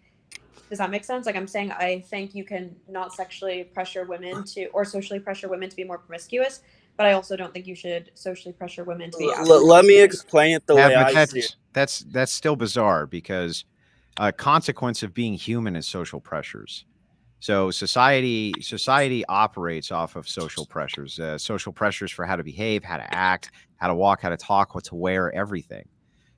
Does that make sense? Like I'm saying, I think you can not sexually pressure women to, or socially pressure women to be more promiscuous, but I also don't think you should socially pressure women to be abstinent. Let me explain it the way but I see it. that's still bizarre because a consequence of being human is social pressures. So society operates off of social pressures for how to behave, how to act, how to walk, how to talk, what to wear, everything.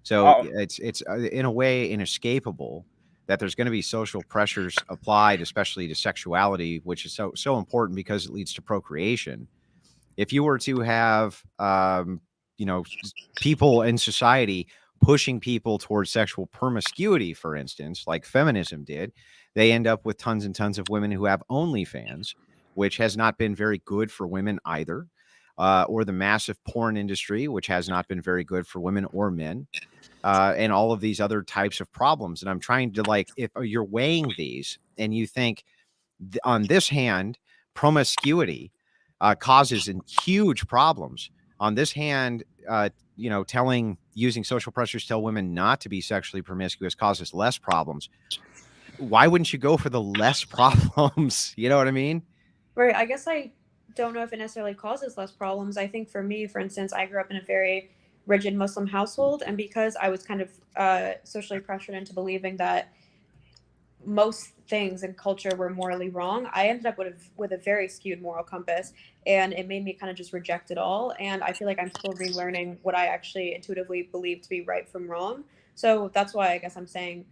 So it's in a way inescapable that there's going to be social pressures applied, especially to sexuality, which is so important because it leads to procreation. If you were to have, people in society pushing people towards sexual promiscuity, for instance, like feminism did, they end up with tons and tons of women who have OnlyFans, which has not been very good for women either, or the massive porn industry, which has not been very good for women or men. And all of these other types of problems. And I'm trying to if you're weighing these and you think on this hand, promiscuity causes huge problems. On this hand, using social pressures to tell women not to be sexually promiscuous causes less problems. Why wouldn't you go for the less problems? You know what I mean? Right. I guess I don't know if it necessarily causes less problems. I think for me, for instance, I grew up in a very rigid Muslim household, and because I was kind of socially pressured into believing that most things in culture were morally wrong, I ended up with a very skewed moral compass, and it made me kind of just reject it all. And I feel like I'm still relearning what I actually intuitively believe to be right from wrong. So that's why I guess I'm saying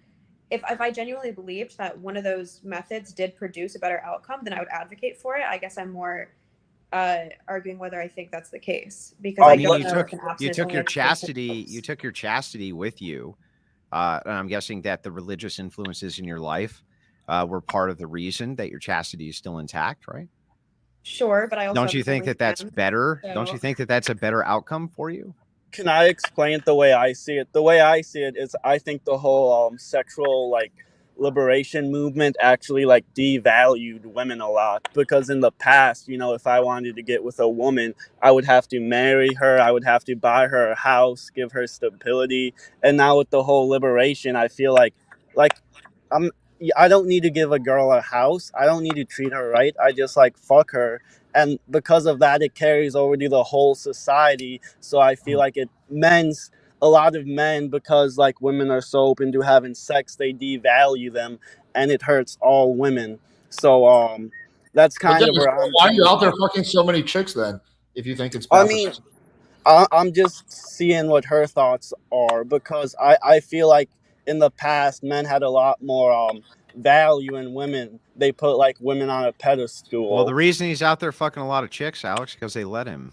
if I genuinely believed that one of those methods did produce a better outcome, then I would advocate for it. I guess I'm more arguing whether I think that's the case, because I don't know if an abstinence you took only your education chastity with you. And I'm guessing that the religious influences in your life were part of the reason that your chastity is still intact, right? Sure, but I also don't you think that that's better? So. Don't you think that that's a better outcome for you? Can I explain it the way I see it? The way I see it is I think the whole sexual liberation movement actually devalued women a lot, because in the past, if I wanted to get with a woman, I would have to marry her, I would have to buy her a house, give her stability. And now with the whole liberation, I feel like I don't need to give a girl a house. I don't need to treat her right. I just like fuck her, and because of that, it carries over to the whole society. So I feel like it men's a lot of men, because like women are so open to having sex, they devalue them, and it hurts all women. So that's But kind of Dennis, where I'm why are you coming out there from. fucking so many chicks then? If you think it's I bad for mean, society? I'm just seeing what her thoughts are, because I feel like in the past men had a lot more value in women. They put like women on a Well, the pedestal. reason he's out there fucking a lot of chicks, Alex, because they let him.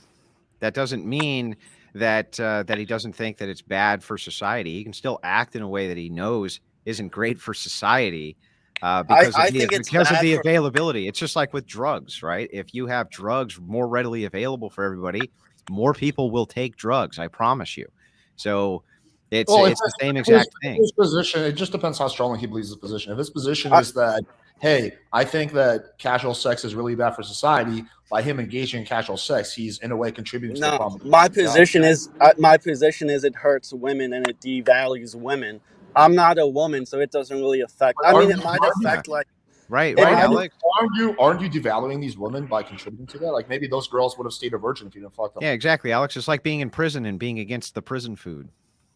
That doesn't mean that that he doesn't think that it's bad for society. He can still act in a way that he knows isn't great for society I think it's because of bad the for. availability. It's just like with drugs, right? If you have drugs more readily available for everybody, more people will take drugs. I promise you. So it's Well, it's the same if exact thing. his position, it just depends how strongly he believes his position. If his position I, is that, hey, I think that casual sex is really bad for society, by him engaging in casual sex, he's in a way contributing to the no, problem. my position is it hurts women and it devalues women. I'm not a woman, so it doesn't really affect. I mean, it might Yeah. affect like Right, it right, might. Alex. Aren't you devaluing these women by contributing to that? Like maybe those girls would have stayed a virgin if you didn't fuck them. Yeah, exactly, Alex. It's like being in prison and being against the prison food,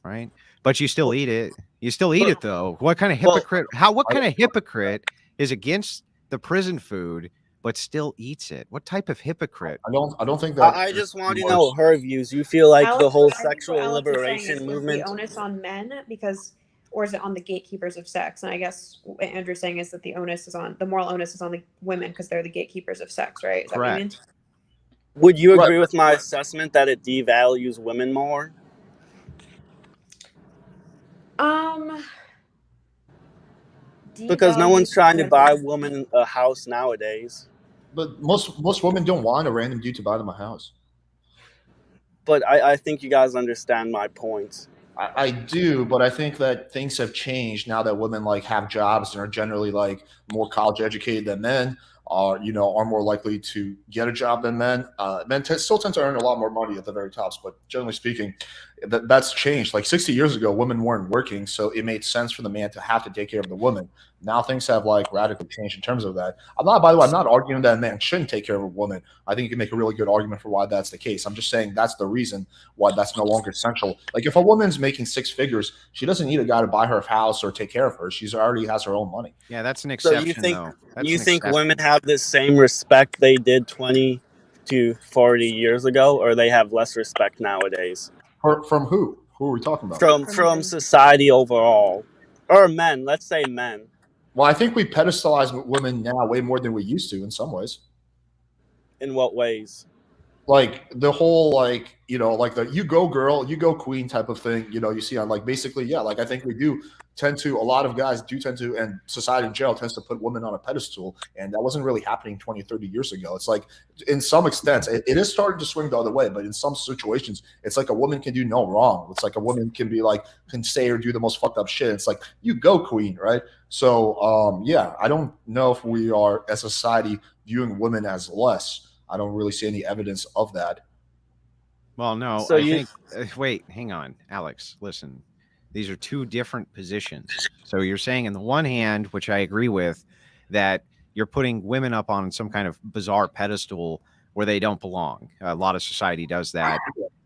right? But you still eat it. You still eat it though. What kind of hypocrite? What kind of hypocrite is against the prison food but still eats it? What type of hypocrite? I don't think that. I just want to know her views. You feel like the Alex, whole I think what sexual Alex is saying liberation is movement. the onus on men because, or is it on the gatekeepers of sex? And I guess what Andrew's saying is that the moral onus is on the women because they're the gatekeepers of sex, right? Is that what you mean? Correct. Would you Right. agree with my assessment that it devalues women more? Because no one's trying to buy a woman a house nowadays. But most women don't want a random dude to buy them a house. But I think you guys understand my point. I do, but I think that things have changed now that women like have jobs and are generally like more college educated than men. Are more likely to get a job than men. Men still tend to earn a lot more money at the very tops, but generally speaking, that's changed. Like 60 years ago, women weren't working, so it made sense for the man to have to take care of the woman. Now things have like radically changed in terms of that. By the way, I'm not arguing that a man shouldn't take care of a woman. I think you can make a really good argument for why that's the case. I'm just saying that's the reason why that's no longer essential. Like if a woman's making six figures, she doesn't need a guy to buy her a house or take care of her. She's already has her own money. Yeah, that's an So exception, though. you think women have the same respect they did 20 to 40 years ago, or they have less respect nowadays? From who? Who are we talking about? From society overall, or men? Let's say men. Well, I think we pedestalize women now way more than we used to in some ways. In what ways? Like the whole like the you go girl, you go queen type of thing, you see on like basically, yeah, like I think we do tend to, a lot of guys do tend to, and society in general tends to put women on a pedestal, and that wasn't really happening 20, 30 years ago. It's like in some extent it is starting to swing the other way, but in some situations it's like a woman can do no wrong. It's like a woman can say or do the most fucked up shit. It's like you go queen, right? So yeah, I don't know if we are as a society viewing women as less. I don't really see any evidence of that. Well, no, So I think. Wait, hang on, Alex. Listen, these are two different positions. So you're saying, on the one hand, which I agree with, that you're putting women up on some kind of bizarre pedestal where they don't belong. A lot of society does that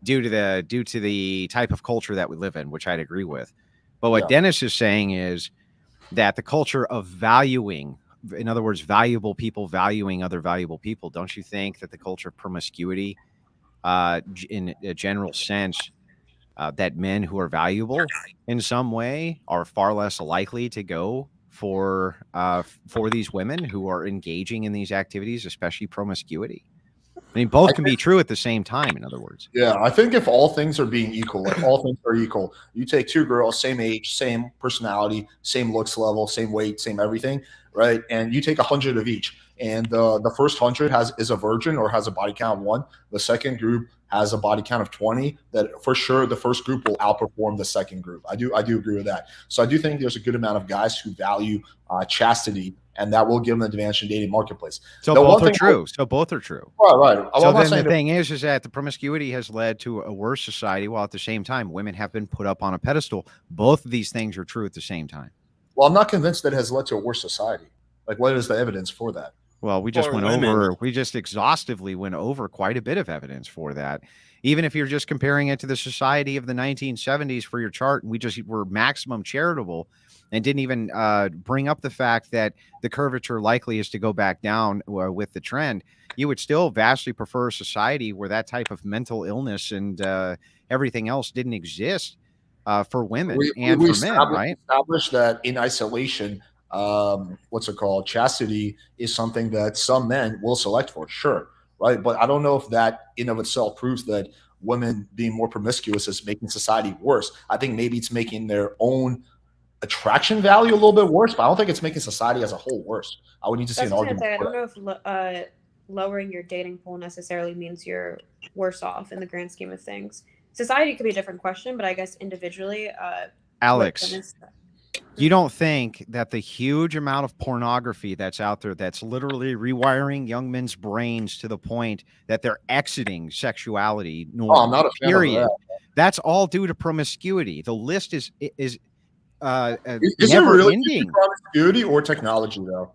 due to the type of culture that we live in, which I'd agree with. But what Dennis is saying is that the culture of valuing, in other words, valuable people valuing other valuable people. Don't you think that the culture of promiscuity, in a general sense, that men who are valuable in some way are far less likely to go for these women who are engaging in these activities, especially promiscuity? I mean, both can be true at the same time, in other words. Yeah, I think if all things are being equal, like all things are equal, you take two girls, same age, same personality, same looks level, same weight, same everything, right? And you take 100 of each, and the first 100 is a virgin or has a body count of 1. The second group has a body count of 20. That for sure the first group will outperform the second group. I do agree with that. So I do think there's a good amount of guys who value chastity, and that will give them an advantage in the dating marketplace. So both are true. Right. So then the thing is that the promiscuity has led to a worse society, while at the same time women have been put up on a pedestal. Both of these things are true at the same time. Well, I'm not convinced that it has led to a worse society. Like, what is the evidence for that? Well, we just For went women. over, we just exhaustively went over quite a bit of evidence for that. Even if you're just comparing it to the society of the 1970s for your chart, and we just were maximum charitable and didn't even bring up the fact that the curvature likely is to go back down with the trend, you would still vastly prefer a society where that type of mental illness and everything else didn't exist for women and for men, right? Established that in isolation, what's it called? Chastity is something that some men will select for, sure, right? But I don't know if that in of itself proves that women being more promiscuous is making society worse. I think maybe it's making their own attraction value a little bit worse, but I don't think it's making society as a whole worse. I would need to see That's an what I was argument. gonna say. I don't know if lowering your dating pool necessarily means you're worse off in the grand scheme of things. Society could be a different question, but I guess individually, Alex, you don't think that the huge amount of pornography that's out there that's literally rewiring young men's brains to the point that they're exiting sexuality norms, I'm not a fan of period. that. That's all due to promiscuity. The list is Is never it really ending. promiscuity or technology, though?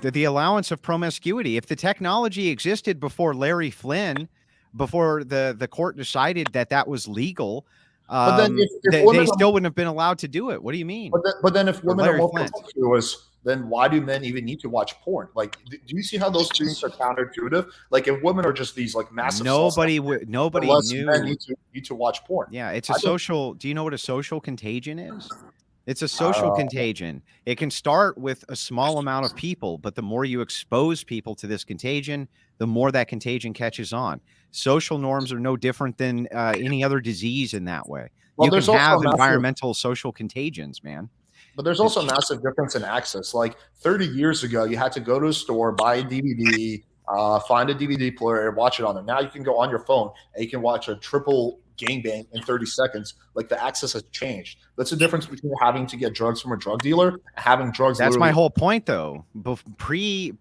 The allowance of promiscuity. If the technology existed before Larry Flynn, before the court decided that that was legal, But then if they women still wouldn't have been allowed to do it. What do you mean? But then if women are Larry more Flint. promiscuous, then why do men even need to watch porn? Like, do you see how those things are counterintuitive? Like, if women are just these like massive, Nobody less knew. men need to watch porn. Yeah, it's a social. Do you know what a social contagion is? It's a social contagion. It can start with a small amount of people, but the more you expose people to this contagion, the more that contagion catches on. Social norms are no different than any other disease in that way. Well, you can there's also have a massive- environmental social contagions, man. But there's also a massive difference in access. Like 30 years ago, you had to go to a store, buy a DVD, find a DVD player, watch it on there. Now you can go on your phone and you can watch a triple gangbang in 30 seconds. Like the access has changed. That's the difference between having to get drugs from a drug dealer and having drugs. That's my whole point, though. Pre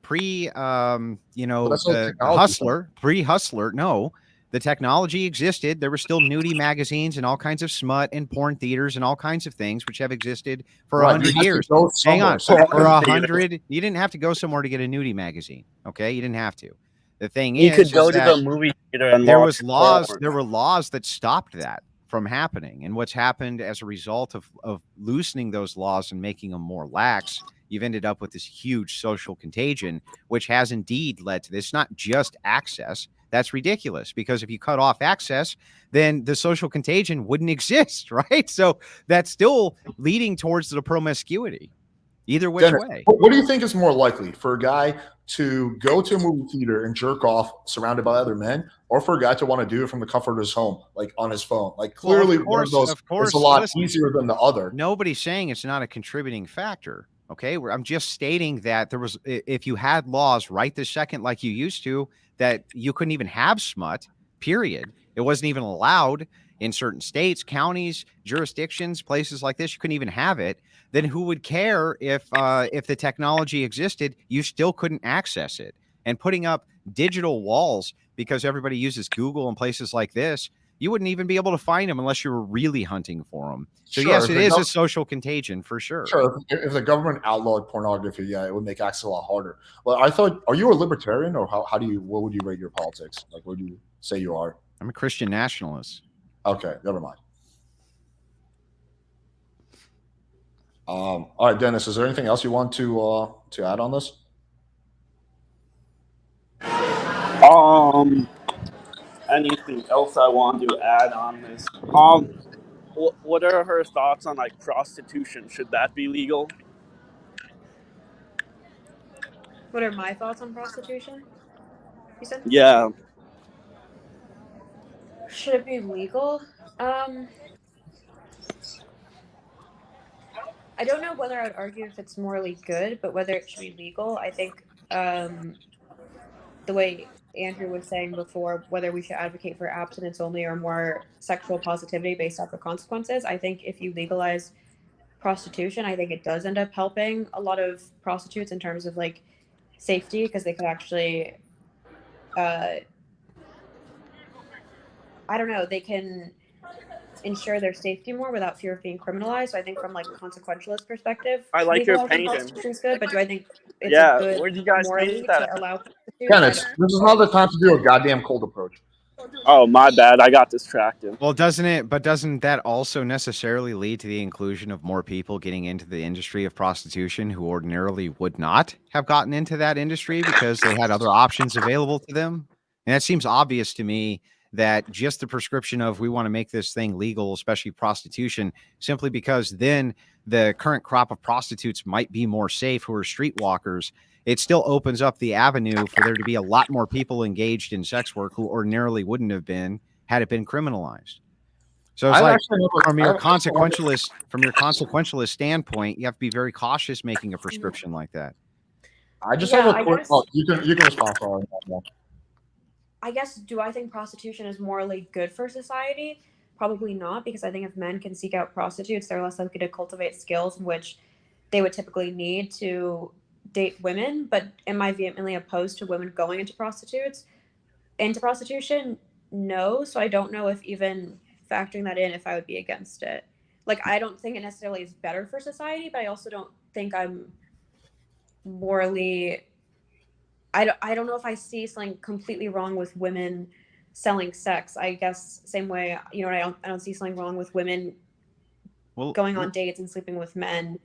hustler. No, the technology existed. There were still nudie magazines and all kinds of smut and porn theaters and all kinds of things which have existed for 100 years. Hang on, for 100, you didn't have to go somewhere to get a nudie magazine. Okay, you didn't have to. The thing You is, could go to the movie theater and there watch was laws. porn. There were laws that stopped that from happening. And what's happened as a result of loosening those laws and making them more lax, you've ended up with this huge social contagion, which has indeed led to this. Not just access. That's ridiculous, because if you cut off access, then the social contagion wouldn't exist, right? So that's still leading towards the promiscuity. Either which way. What do you think is more likely, for a guy to go to a movie theater and jerk off surrounded by other men, or for a guy to want to do it from the comfort of his home, like on his phone? Like, clearly, one of those is a lot easier than the other. Nobody's saying it's not a contributing factor. Okay, I'm just stating that there was, if you had laws right this second, like you used to, that you couldn't even have smut, period. It wasn't even allowed in certain states, counties, jurisdictions, places like this. You couldn't even have it. Then who would care if the technology existed? You still couldn't access it. And putting up digital walls because everybody uses Google and places like this, you wouldn't even be able to find them unless you were really hunting for them. So Sure, yes, it is a social contagion for sure. Sure, if the government outlawed pornography, yeah, it would make access a lot harder. Well, I thought, are you a libertarian, or how do you? What would you rate your politics? Like, what do you say you are? I'm a Christian nationalist. Okay, never mind. All right, Dennis, is there anything else you want to add on this? Anything else I want to add on this? What are her thoughts on like prostitution? Should that be legal? What are my thoughts on prostitution? You said? Yeah. Should it be legal? I don't know whether I would argue if it's morally good, but whether it should be legal. I think the way Andrew was saying before, whether we should advocate for abstinence only or more sexual positivity based off the consequences. I think if you legalize prostitution, I think it does end up helping a lot of prostitutes in terms of like safety, because they could actually, I don't know, they can ensure their safety more without fear of being criminalized. So I think from like a consequentialist perspective, I like your legalizing painting. prostitution is good, but do I think it's Yeah, a good where do you guys morally paint that to at? allow prostitutes? Ken, I this don't- is not the time to do a goddamn cold approach. Oh, my bad. I got distracted. Well, doesn't that also necessarily lead to the inclusion of more people getting into the industry of prostitution who ordinarily would not have gotten into that industry because they had other options available to them? And that seems obvious to me that just the prescription of we want to make this thing legal, especially prostitution, simply because then the current crop of prostitutes might be more safe who are streetwalkers. It still opens up the avenue for there to be a lot more people engaged in sex work who ordinarily wouldn't have been had it been criminalized. So it's I like actually never- from your I actually never- consequentialist standpoint, you have to be very cautious making a prescription like that. I just Yeah, have a I quick. guess- Oh, you can respond for it. I guess, do I think prostitution is morally good for society? Probably not, because I think if men can seek out prostitutes, they're less likely to cultivate skills in which they would typically need to date women. But am I vehemently opposed to women going into prostitution? No. So I don't know if even factoring that in, if I would be against it. Like, I don't think it necessarily is better for society, but I also don't think I'm morally. I don't know if I see something completely wrong with women selling sex. I guess same way, you know, I don't see something wrong with women going on dates and sleeping with men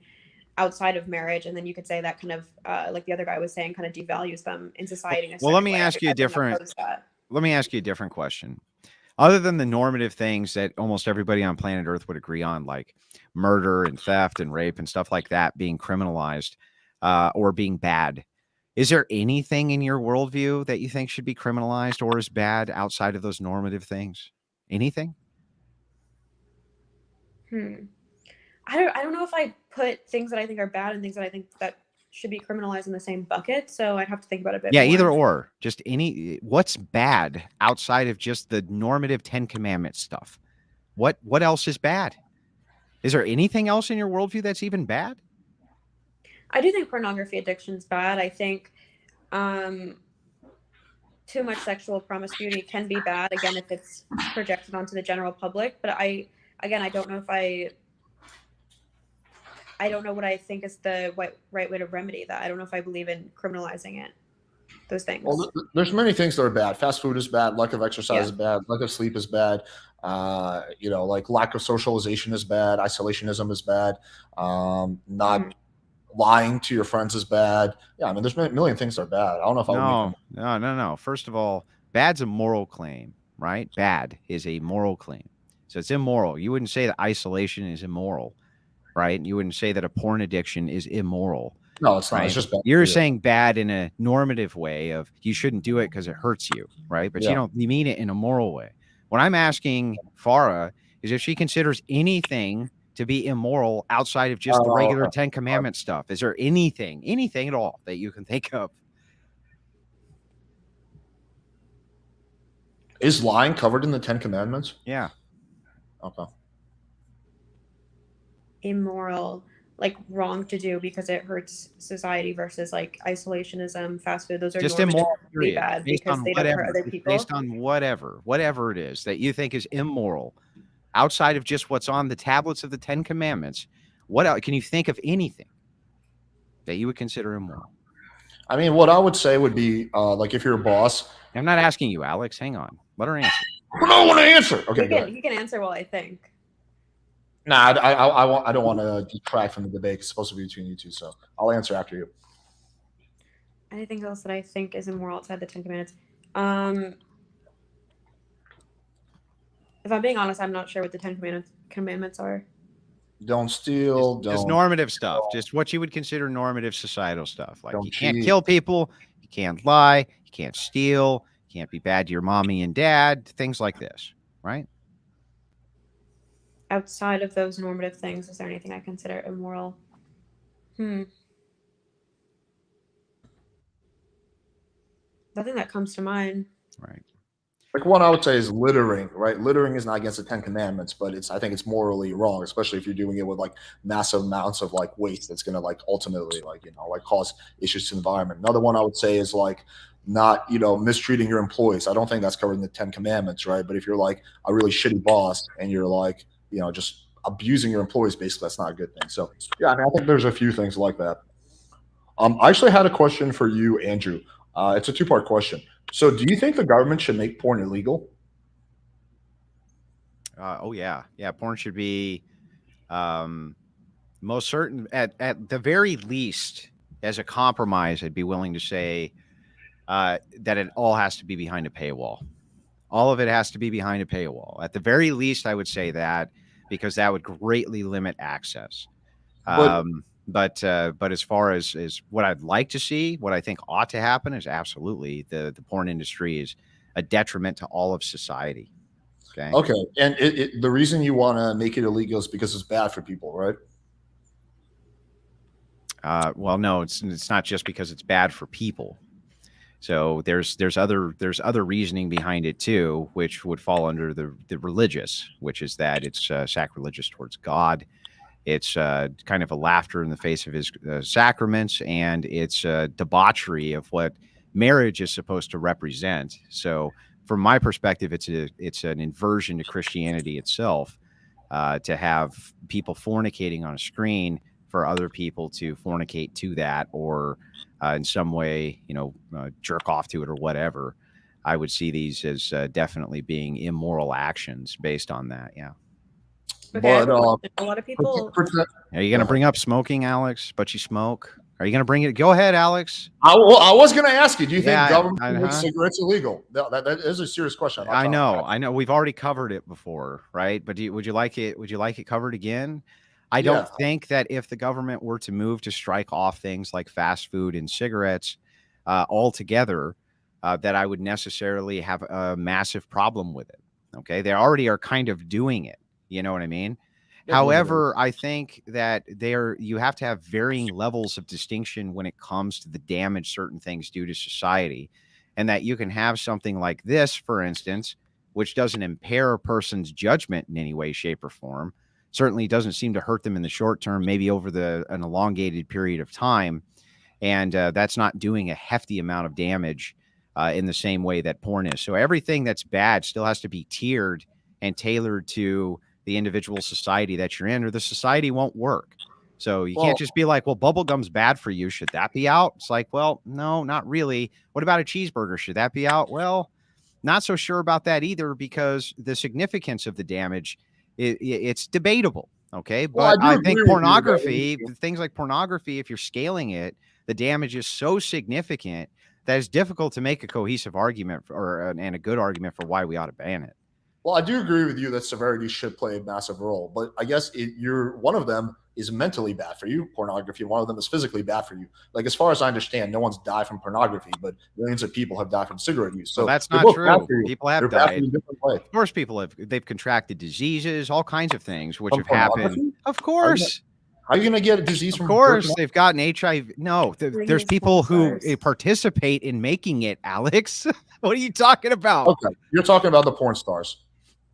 outside of marriage. And then you could say that kind of, like the other guy was saying, kind of devalues them in society. In a Well, let certain me way. ask you a different. Let me ask you a different question. Other than the normative things that almost everybody on planet Earth would agree on, like murder and theft and rape and stuff like that being criminalized or being bad, is there anything in your worldview that you think should be criminalized or is bad outside of those normative things? Anything? I don't know if I put things that I think are bad and things that I think that should be criminalized in the same bucket. So I'd have to think about it a bit. Yeah, more. either or. Just what's bad outside of just the normative 10 Commandments stuff? What else is bad? Is there anything else in your worldview that's even bad? I do think pornography addiction is bad. I think too much sexual promiscuity can be bad, again, if it's projected onto the general public. But I don't know if I don't know what I think is the right way to remedy that. I don't know if I believe in criminalizing it. Those things. Well, there's many things that are bad. Fast food is bad. Lack of exercise is bad. Lack of sleep is bad. Like lack of socialization is bad. Isolationism is bad. Not lying to your friends is bad. Yeah, I mean, there's a million things that are bad. I don't know if No. First of all, bad's a moral claim, right? Bad is a moral claim. So it's immoral. You wouldn't say that isolation is immoral, right? You wouldn't say that a porn addiction is immoral. No, it's not. Right? It's just bad. You're saying bad in a normative way of you shouldn't do it because it hurts you, right? But you mean it in a moral way. What I'm asking Farha is if she considers anything to be immoral outside of just the regular 10 Commandments stuff. Is there anything at all that you can think of? Is lying covered in the 10 Commandments? Yeah. Okay. Immoral, like wrong to do because it hurts society versus like isolationism, fast food. Those are just immoral, period. Bad Based because on they don't hurt other people. Based on whatever it is that you think is immoral outside of just what's on the tablets of the 10 Commandments. What else? Can you think of anything that you would consider immoral? I mean, what I would say would be like if you're a boss. I'm not asking you, Alex. Hang on. Let her answer. I don't want to answer. Okay, you can answer while I think. Nah, I don't want to detract from the debate. It's supposed to be between you two, so I'll answer after you. Anything else that I think is immoral outside the 10 Commandments? If I'm being honest, I'm not sure what the 10 Commandments are. Don't steal. Just normative stuff. Just what you would consider normative societal stuff. Like you can't cheat. kill people. You can't lie. You can't steal. You can't be bad to your mommy and dad. Things like this, right? Outside of those normative things, is there anything I consider immoral? Nothing that comes to mind. Right. Like one I would say is littering, right? Littering is not against the 10 Commandments, but I think it's morally wrong, especially if you're doing it with like massive amounts of like waste that's gonna like ultimately like cause issues to the environment. Another one I would say is like not, mistreating your employees. I don't think that's covered in the 10 Commandments, right? But if you're like a really shitty boss and you're like, just abusing your employees, basically, that's not a good thing. So yeah, I think there's a few things like that. I actually had a question for you, Andrew. It's a two-part question. So do you think the government should make porn illegal? Oh yeah, porn should be most certain at the very least as a compromise. I'd be willing to say that it all has to be behind a paywall. All of it has to be behind a paywall. At the very least, I would say that, because that would greatly limit access. But But as far as what I'd like to see, what I think ought to happen is absolutely the porn industry is a detriment to all of society. Okay, and the reason you want to make it illegal is because it's bad for people, right? Well, no, it's not just because it's bad for people. So there's other reasoning behind it too, which would fall under the religious, which is that it's sacrilegious towards God. It's kind of a laughter in the face of his sacraments, and it's debauchery of what marriage is supposed to represent. So from my perspective, it's an inversion to Christianity itself, to have people fornicating on a screen for other people to fornicate to that, or in some way, jerk off to it or whatever. I would see these as definitely being immoral actions based on that. Yeah. Okay, I have But a question. A lot of people. Are you going to bring up smoking, Alex? But you smoke. Are you going to bring it? Go ahead, Alex. I was going to ask you, do you think Yeah, government should make cigarettes illegal? That is a serious question. I know. We've already covered it before, right? But would you like it? Would you like it covered again? I don't think that if the government were to move to strike off things like fast food and cigarettes altogether, that I would necessarily have a massive problem with it. Okay, they already are kind of doing it. You know what I mean? However, I think that you have to have varying levels of distinction when it comes to the damage certain things do to society, and that you can have something like this, for instance, which doesn't impair a person's judgment in any way, shape, or form. Certainly doesn't seem to hurt them in the short term, maybe over an elongated period of time. And that's not doing a hefty amount of damage in the same way that porn is. So everything that's bad still has to be tiered and tailored to the individual society that you're in, or the society won't work. So you can't just be like, well, bubblegum's bad for you. Should that be out? It's like, well, no, not really. What about a cheeseburger? Should that be out? Well, not so sure about that either, because the significance of the damage, it's debatable. Okay. But I think pornography, things like pornography, if you're scaling it, the damage is so significant that it's difficult to make a cohesive argument and a good argument for why we ought to ban it. Well, I do agree with you that severity should play a massive role, but I guess one of them is mentally bad for you, pornography. One of them is physically bad for you. Like, as far as I understand, no one's died from pornography, but millions of people have died from cigarette use. So that's not true. People have died. Of course, they've contracted diseases, all kinds of things, which have happened. Of course. How are you going to get a disease from? Of course, they've gotten HIV. No, there's people who participate in making it, Alex. What are you talking about? Okay, you're talking about the porn stars.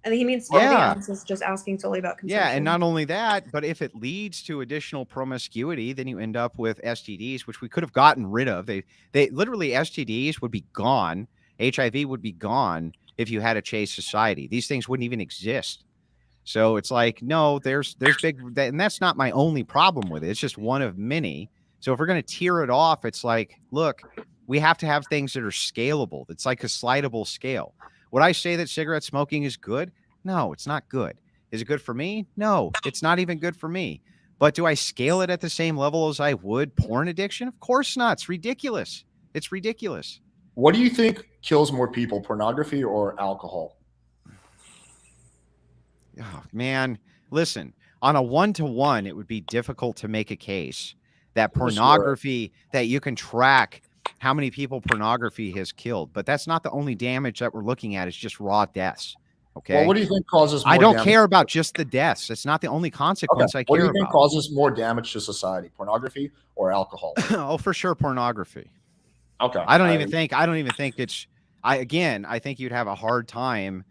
And he means Alex is just asking solely about consumption. Yeah, and not only that, but if it leads to additional promiscuity, then you end up with STDs, which we could have gotten rid of. They literally, STDs would be gone. HIV would be gone if you had a chaste society. These things wouldn't even exist. So it's like, no, there's big, and that's not my only problem with it. It's just one of many. So if we're going to tear it off, it's like, look, we have to have things that are scalable. It's like a slidable scale. Would I say that cigarette smoking is good? No, it's not good. Is it good for me? No, it's not even good for me. But do I scale it at the same level as I would porn addiction? Of course not. It's ridiculous. It's ridiculous. What do you think kills more people, pornography or alcohol? Oh, man, listen, on a 1-to-1, it would be difficult to make a case that pornography, that you can track how many people pornography has killed. But that's not the only damage that we're looking at. It's just raw deaths. Okay. Well, what do you think causes more I don't damage? care about just the deaths. It's not the only consequence I care about. What do you think causes more damage to society, pornography or alcohol? Oh, for sure, pornography. Okay. I don't even think it's, I think you'd have a hard time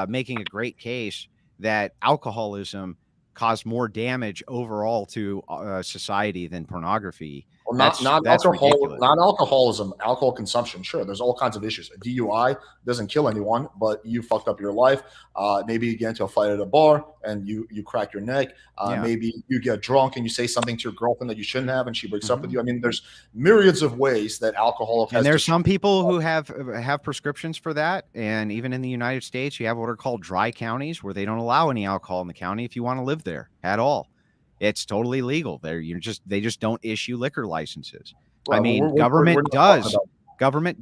making a great case that alcoholism caused more damage overall to society than pornography. Well, That's ridiculous. not alcoholism, alcohol consumption. Sure, there's all kinds of issues. A DUI doesn't kill anyone, but you fucked up your life. Maybe you get into a fight at a bar and you crack your neck. Yeah. Maybe you get drunk and you say something to your girlfriend that you shouldn't have, and she breaks up with you. I mean, there's myriads of ways that alcohol has. And there's some people who have prescriptions for that, and even in the United States, you have what are called dry counties where they don't allow any alcohol in the county if you want to live there at all. It's totally legal there. They just don't issue liquor licenses. Well, I mean, government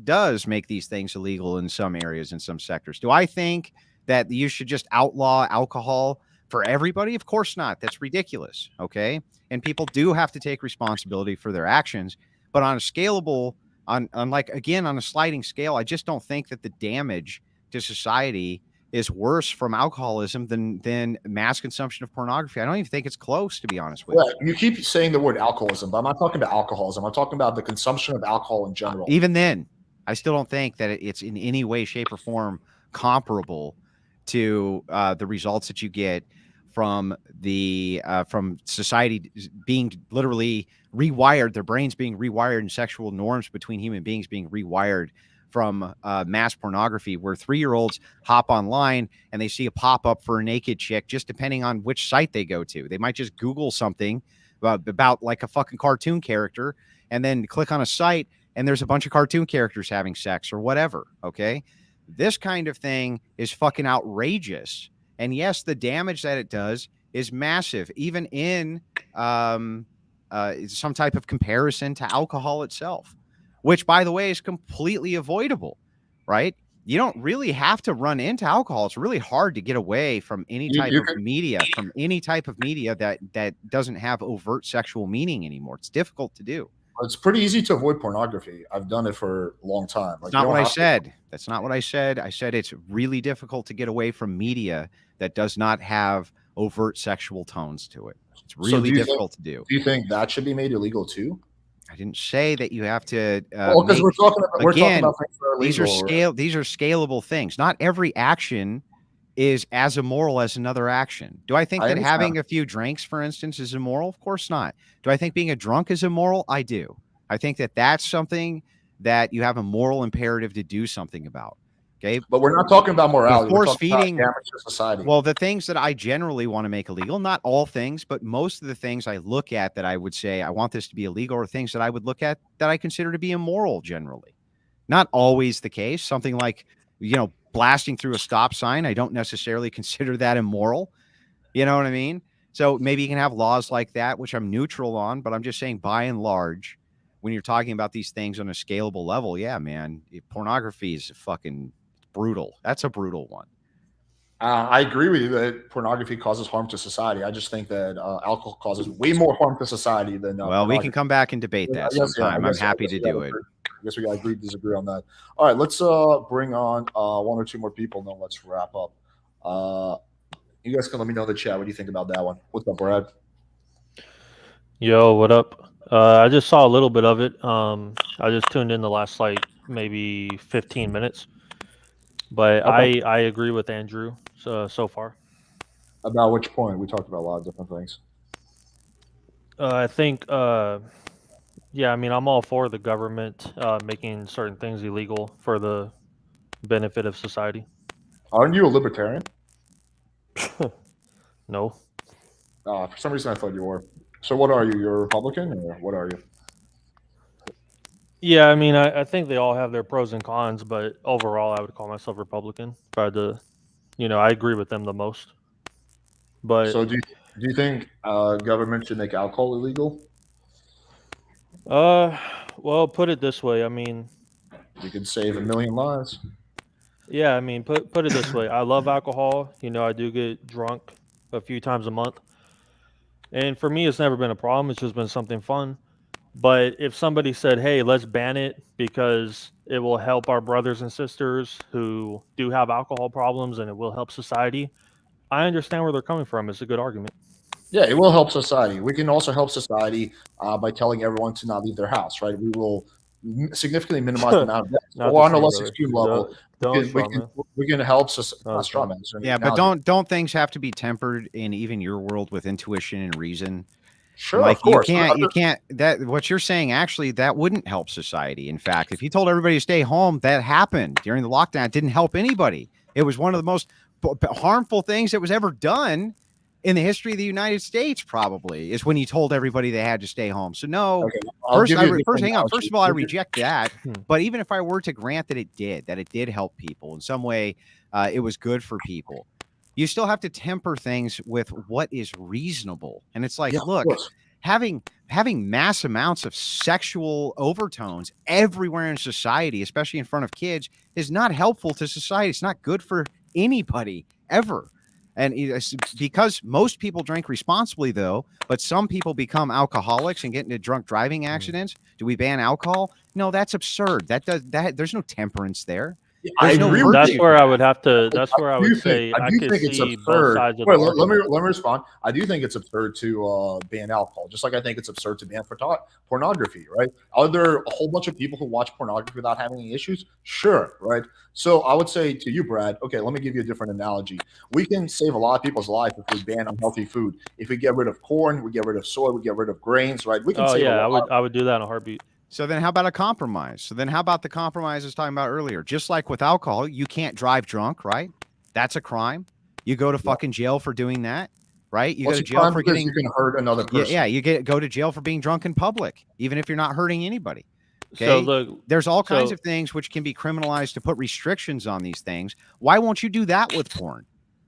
does make these things illegal in some areas, in some sectors. Do I think that you should just outlaw alcohol for everybody? Of course not. That's ridiculous. Okay. And people do have to take responsibility for their actions, but on a scalable, on a sliding scale, I just don't think that the damage to society is worse from alcoholism than mass consumption of pornography. I don't even think it's close, to be honest with you. You keep saying the word alcoholism, but I'm not talking about alcoholism. I'm talking about the consumption of alcohol in general. Even then, I still don't think that it's in any way, shape, or form comparable to the results that you get from society being literally rewired, their brains being rewired, and sexual norms between human beings being rewired from mass pornography, where 3-year-olds hop online and they see a pop-up for a naked chick, just depending on which site they go to. They might just Google something about like a fucking cartoon character and then click on a site and there's a bunch of cartoon characters having sex or whatever. Okay. This kind of thing is fucking outrageous. And yes, the damage that it does is massive, even in some type of comparison to alcohol itself, which, by the way, is completely avoidable, right? You don't really have to run into alcohol. It's really hard to get away from any type of media, that doesn't have overt sexual meaning anymore. It's difficult to do. It's pretty easy to avoid pornography. I've done it for a long time. That's not what I said. That's not what I said. I said it's really difficult to get away from media that does not have overt sexual tones to it. It's really difficult to do. Do you think that should be made illegal too? I didn't say that you have to. Because we're talking about things that are illegal. These are scalable things. Not every action is as immoral as another action. Do I think that having a few drinks, for instance, is immoral? Of course not. Do I think being a drunk is immoral? I do. I think that that's something that you have a moral imperative to do something about. Okay, but we're not talking about morality. Force feeding damage to society. Well, the things that I generally want to make illegal, not all things, but most of the things I look at that I would say I want this to be illegal, are things that I would look at that I consider to be immoral generally. Not always the case. Something like, blasting through a stop sign, I don't necessarily consider that immoral. You know what I mean? So maybe you can have laws like that, which I'm neutral on, but I'm just saying by and large, when you're talking about these things on a scalable level, yeah, man, pornography is fucking brutal. That's a brutal one. I agree with you that pornography causes harm to society. I just think that alcohol causes way more harm to society than well, we can come back and debate that sometime. I'm happy to do it. I guess we got to agree to disagree on that. All right, let's bring on one or two more people, and then let's wrap up. You guys can let me know in the chat what do you think about that one. What's up, Brad? Yo, what up? I just saw a little bit of it. I just tuned in the last maybe 15 minutes. But okay. I agree with Andrew so far. About which point? We talked about a lot of different things. I think, yeah, I mean, I'm all for the government making certain things illegal for the benefit of society. Aren't you a libertarian? No. For some reason, I thought you were. So what are you? You're a Republican, or what are you? Yeah, I mean, I think they all have their pros and cons, but overall, I would call myself Republican. If I had to, I agree with them the most. But so do you think government should make alcohol illegal? Well, put it this way. I mean, you could save 1 million lives. Yeah, I mean, put it this way. I love alcohol. I do get drunk a few times a month, and for me, it's never been a problem. It's just been something fun. But if somebody said, hey, let's ban it because it will help our brothers and sisters who do have alcohol problems and it will help society, I understand where they're coming from. It's a good argument. Yeah, it will help society. We can also help society by telling everyone to not leave their house, right? We will significantly minimize the amount of deaths. Or on a less extreme level, we can help Yeah, but don't things have to be tempered in even your world with intuition and reason? Sure, Like of course. you can't that what you're saying actually that wouldn't help society. In fact, if you told everybody to stay home, that happened during the lockdown. It didn't help anybody. It was one of the most harmful things that was ever done in the history of the United States, probably, is when you told everybody they had to stay home. So no, Okay, I'll give you a different hang on. analogy. First of all, I reject that. But even if I were to grant that it did help people in some way, it was good for people. You still have to temper things with what is reasonable. And it's like, Yeah, of look, course. having mass amounts of sexual overtones everywhere in society, especially in front of kids, is not helpful to society. It's not good for anybody ever. And it's because most people drink responsibly, though, but some people become alcoholics and get into drunk driving accidents. Do we ban alcohol? No, that's absurd. There's no temperance there. I There's no agree with That's you. where I would have to. That's where I would do say think, I do could think it's see both absurd. sides of Wait, the let me argument. respond. I do think it's absurd to ban alcohol, just like I think it's absurd to ban pornography. Right? Are there a whole bunch of people who watch pornography without having any issues? Sure. Right. So I would say to you, Brad. Okay, let me give you a different analogy. We can save a lot of people's life if we ban unhealthy food. If we get rid of corn, we get rid of soy, we get rid of grains. Right? We can Oh save yeah, a lot. I would do that in a heartbeat. So then how about a compromise? So then how about the compromise I was talking about earlier? Just like with alcohol, you can't drive drunk, right? That's a crime. You go to fucking jail for doing that, right? You go to jail for getting, you can hurt another person. yeah, you go to jail for being drunk in public, even if you're not hurting anybody. Okay. So look, there's all kinds of things which can be criminalized to put restrictions on these things. Why won't you do that with porn?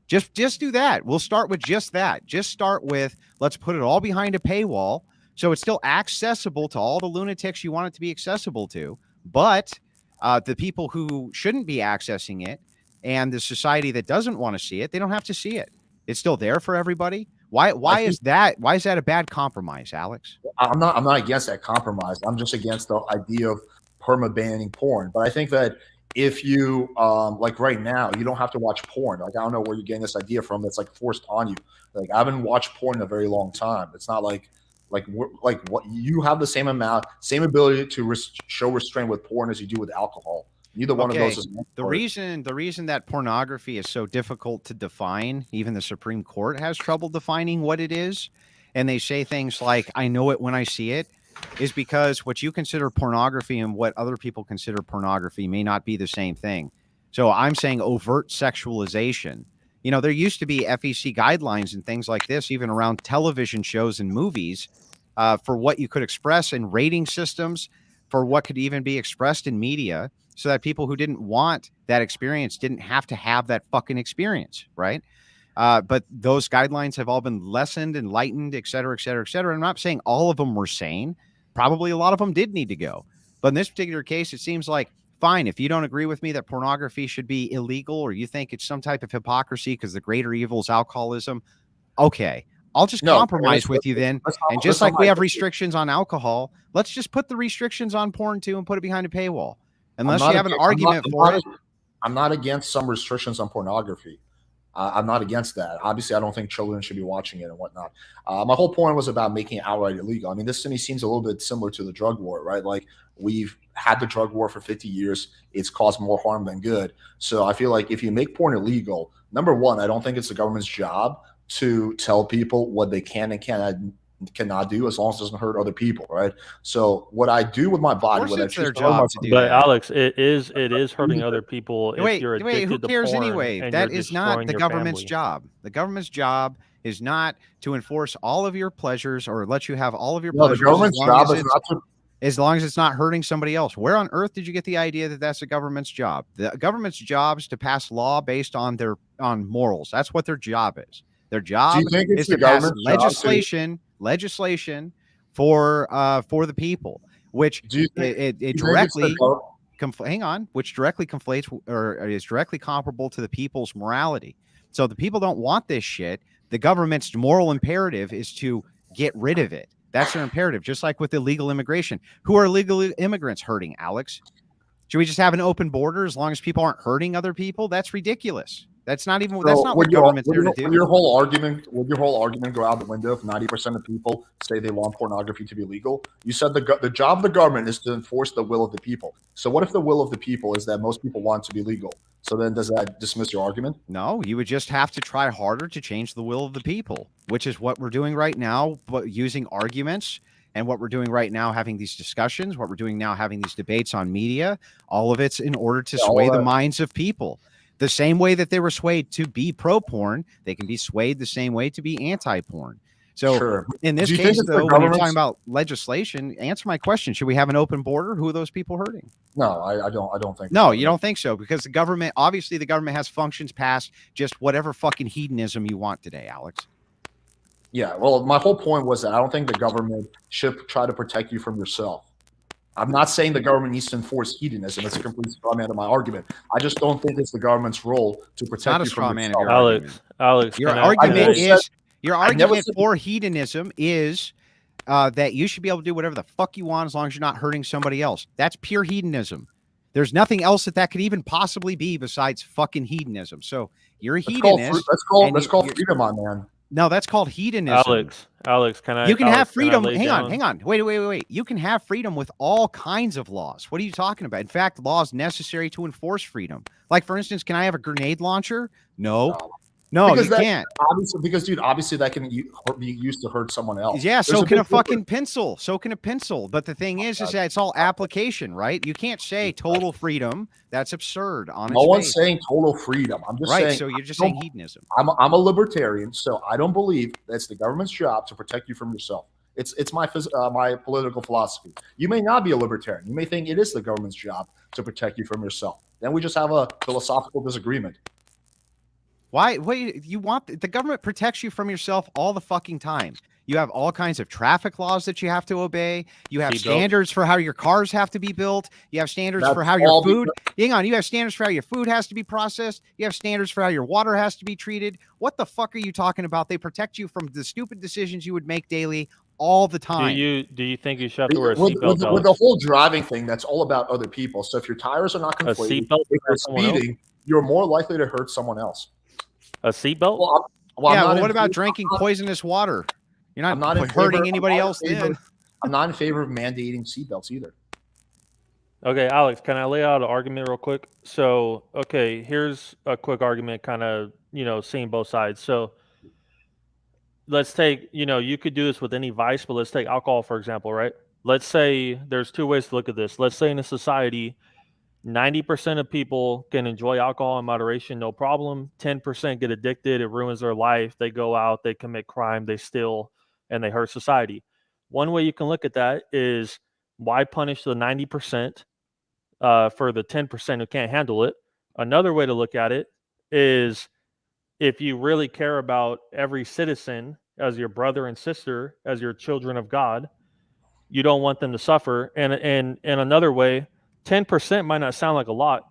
Just do that. We'll start with just that. Just start with, let's put it all behind a paywall. So it's still accessible to all the lunatics you want it to be accessible to, but the people who shouldn't be accessing it and the society that doesn't want to see it, they don't have to see it. It's still there for everybody. Why is that a bad compromise, Alex? I'm not against that compromise. I'm just against the idea of perma-banning porn. But I think that if you like right now, you don't have to watch porn. Like I don't know where you're getting this idea from. That's like forced on you. Like I haven't watched porn in a very long time. It's not like what you have the same ability to show restraint with porn as you do with alcohol. Neither one of those is the reason that pornography is so difficult to define. Even the Supreme Court has trouble defining what it is, and they say things like "I know it when I see it," is because what you consider pornography and what other people consider pornography may not be the same thing. So I'm saying overt sexualization. You know, there used to be FEC guidelines and things like this, even around television shows and movies, for what you could express in rating systems, for what could even be expressed in media, so that people who didn't want that experience didn't have to have that fucking experience, right? But those guidelines have all been lessened and lightened, et cetera, et cetera, et cetera. I'm not saying all of them were sane. Probably a lot of them did need to go. But in this particular case, it seems like, fine, if you don't agree with me that pornography should be illegal, or you think it's some type of hypocrisy because the greater evil is alcoholism, okay, I'll just compromise with you then. And just like we have restrictions on alcohol, let's just put the restrictions on porn too and put it behind a paywall. Unless you have an argument for it. I'm not against some restrictions on pornography. I'm not against that. Obviously, I don't think children should be watching it and whatnot. My whole point was about making it outright illegal. I mean, this to me seems a little bit similar to the drug war, right? Like we've had the drug war for 50 years. It's caused more harm than good. So I feel like if you make porn illegal, number one, I don't think it's the government's job to tell people what they can and cannot do as long as it doesn't hurt other people, right? So what I do with my body, what I choose their job to do But that. Alex, it is hurting other people if you're Wait, addicted who to cares porn anyway? and That you're is not destroying the your government's family. job. The government's job is not to enforce all of your pleasures or let you have all of your No, the pleasures government's job is not to. as long as it's not hurting somebody else. Where on earth did you get the idea that that's the government's job? The government's job is to pass law based on morals. That's what their job is. Their job is to pass legislation for the people, which it directly which directly conflates or is directly comparable to the people's morality. So the people don't want this shit. The government's moral imperative is to get rid of it. That's their imperative, just like with illegal immigration. Who are illegal immigrants hurting, Alex? Should we just have an open border as long as people aren't hurting other people? That's ridiculous. That's not what government's there to do. Would your whole argument go out the window if 90% of people say they want pornography to be legal? You said the job of the government is to enforce the will of the people. So what if the will of the people is that most people want it to be legal? So then does that dismiss your argument? No, you would just have to try harder to change the will of the people, which is what we're doing right now, but using arguments, and what we're doing right now, having these discussions, what we're doing now, having these debates on media. All of it's in order to sway the minds of people. The same way that they were swayed to be pro-porn, they can be swayed the same way to be anti-porn. So Sure. in this case, though, when you're talking about legislation, answer my question. Should we have an open border? Who are those people hurting? No, I don't think. No, you don't think so, because the government, obviously the government has functions past just whatever fucking hedonism you want today, Alex. Yeah, well, my whole point was that I don't think the government should try to protect you from yourself. I'm not saying the government needs to enforce hedonism. It's a complete straw man of my argument. I just don't think it's the government's role to protect you from yourself. Alex, your argument for hedonism is that you should be able to do whatever the fuck you want as long as you're not hurting somebody else. That's pure hedonism. There's nothing else that could even possibly be besides fucking hedonism. So you're a hedonist. Let's call freedom on, man. No, that's called hedonism. Alex, can I? You can have freedom. Hang on. on. Wait. You can have freedom with all kinds of laws. What are you talking about? In fact, laws necessary to enforce freedom. Like, for instance, can I have a grenade launcher? No. No, you can't. Obviously that can be used to hurt someone else. Yeah, so can a fucking pencil. So can a pencil. But the thing is that it's all application, right? You can't say total freedom. That's absurd. No one's saying total freedom. I'm just saying. So you're just saying hedonism. I'm a libertarian, so I don't believe it's the government's job to protect you from yourself. It's my political philosophy. You may not be a libertarian. You may think it is the government's job to protect you from yourself. Then we just have a philosophical disagreement. Why? Wait, you want the government protects you from yourself all the fucking time. You have all kinds of traffic laws that you have to obey. You have standards for how your cars have to be built. You have standards for how your food. Hang on, you have standards for how your food has to be processed. You have standards for how your water has to be treated. What the fuck are you talking about? They protect you from the stupid decisions you would make daily all the time. Do you think you should have to wear a seatbelt? With the whole driving thing, that's all about other people. So if your tires are not conflated, if you're speeding, you're more likely to hurt someone else. A seatbelt? Well, what about drinking poisonous water? You're not hurting anybody else then. I'm not in favor of mandating seatbelts either. Okay, Alex, can I lay out an argument real quick? So, okay, here's a quick argument, kind of, seeing both sides. So let's take, you could do this with any vice, but let's take alcohol, for example, right? Let's say there's two ways to look at this. Let's say in a society, 90% of people can enjoy alcohol in moderation, no problem. 10% get addicted. It ruins their life. They go out, they commit crime, they steal, and they hurt society. One way you can look at that is, why punish the 90% for the 10% who can't handle it? Another way to look at it is, if you really care about every citizen as your brother and sister, as your children of God, you don't want them to suffer. And another way, 10% might not sound like a lot,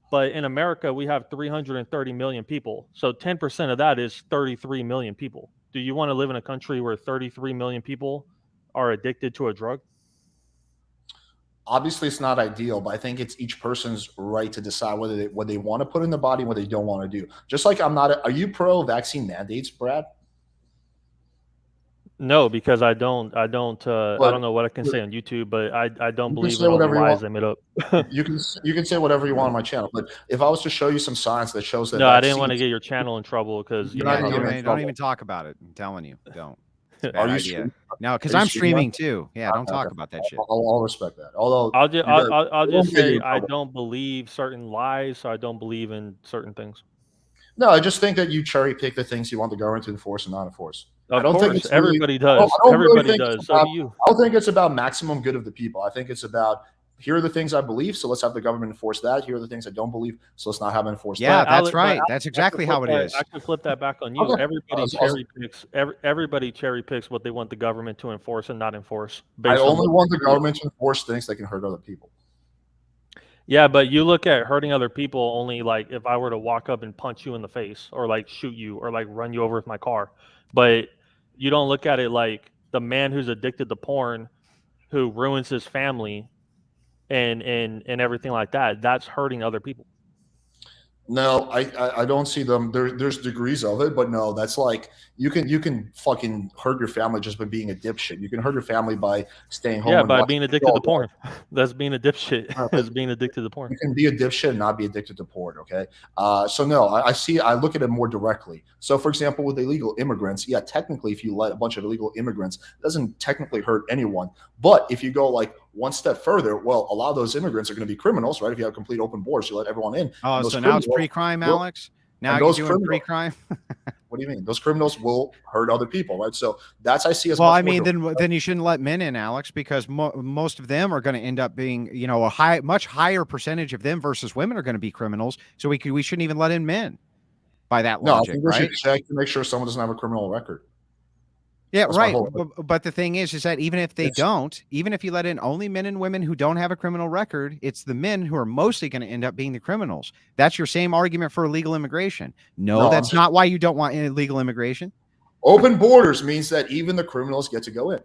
but in America, we have 330 million people. So 10% of that is 33 million people. Do you want to live in a country where 33 million people are addicted to a drug? Obviously, it's not ideal, but I think it's each person's right to decide what they want to put in the body and what they don't want to do. Just like are you pro-vaccine mandates, Brad? No, because I don't know what I can say on YouTube, but I don't believe in all the lies they made up. you can say whatever you want on my channel, but if I was to show you some science that shows that, no, I didn't want to get your channel in trouble, because don't even talk about it. I'm telling you, don't. Are you streaming? No, because I'm streaming too. Yeah, don't talk about that shit. I'll respect that. Although I'll just say I don't believe certain lies, so I don't believe in certain things. No, I just think that you cherry pick the things you want the government to enforce and not enforce. I don't think everybody does. Everybody does. So do you. I don't think it's about maximum good of the people. I think it's about, here are the things I believe, so let's have the government enforce that. Here are the things I don't believe, so let's not have it enforced. Yeah, that's right. That's exactly how it is. I can flip that back on you. Okay. Everybody cherry picks what they want the government to enforce and not enforce. I only want the government to enforce things that can hurt other people. Yeah, but you look at hurting other people only like if I were to walk up and punch you in the face, or like shoot you, or like run you over with my car. But you don't look at it like the man who's addicted to porn, who ruins his family and everything like that. That's hurting other people. No, I don't see them. There's degrees of it, but no, that's like you can fucking hurt your family just by being a dipshit. You can hurt your family by staying home Yeah, and by watching being a addicted show to all day. porn. That's being a dipshit. Is being addicted to porn. You can be a dipshit and not be addicted to porn. Okay. So no, I look at it more directly. So for example, with illegal immigrants, yeah, technically, if you let a bunch of illegal immigrants, it doesn't technically hurt anyone. But if you go like one step further, well, a lot of those immigrants are going to be criminals, right? If you have complete open borders, you let everyone in. Oh, and those so now it's criminals pre-crime, will- Alex? Now and you're those doing criminals, pre-crime? what do you mean? Those criminals will hurt other people, right? So that's I see as Well, much I more mean, then you shouldn't let men in, Alex, because most of them are going to end up being, you know, much higher percentage of them versus women are going to be criminals. So we shouldn't even let in men by that No, I logic, think we right? should check to make sure someone doesn't have a criminal record. Yeah, That's my right. whole. But the thing is that even if they It's- don't, even if you let in only men and women who don't have a criminal record, it's the men who are mostly going to end up being the criminals. That's your same argument for illegal immigration. No, No, I'm that's just- not why you don't want illegal immigration. Open borders means that even the criminals get to go in.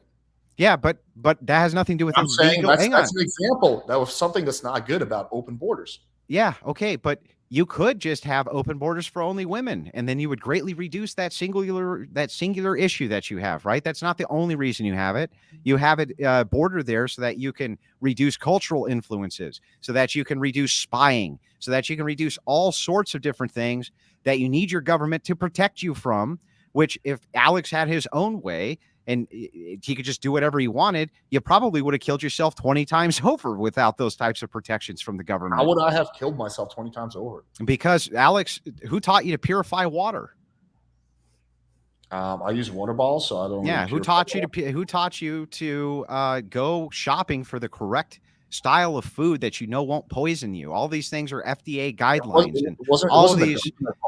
Yeah, but that has nothing to do with I'm saying illegal. Hang on. that's an example that was something that's not good about open borders. Yeah, okay, but you could just have open borders for only women, and then you would greatly reduce that singular issue that you have, right? That's not the only reason you have it. You have it border there so that you can reduce cultural influences, so that you can reduce spying, so that you can reduce all sorts of different things that you need your government to protect you from, which if Alex had his own way, and he could just do whatever he wanted, you probably would have killed yourself 20 times over without those types of protections from the government. How would I have killed myself 20 times over? Because Alex, who taught you to purify water? I use water bottles, so I don't. Yeah, really who taught you to go shopping for the correct style of food that you know won't poison you? All these things are FDA guidelines, and all of these.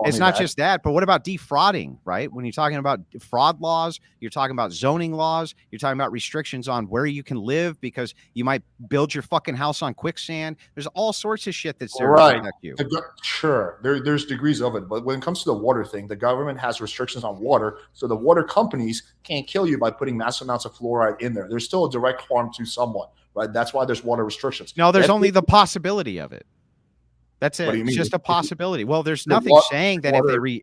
It's not just that, but what about defrauding, right? When you're talking about fraud laws, you're talking about zoning laws, you're talking about restrictions on where you can live because you might build your fucking house on quicksand. There's all sorts of shit that's there to protect you. Sure, there's degrees of it, but when it comes to the water thing, the government has restrictions on water, so the water companies can't kill you by putting massive amounts of fluoride in there. There's still a direct harm to someone, right? That's why there's water restrictions. No, there's only the possibility of it. That's it. It's just a possibility. Well, there's nothing saying that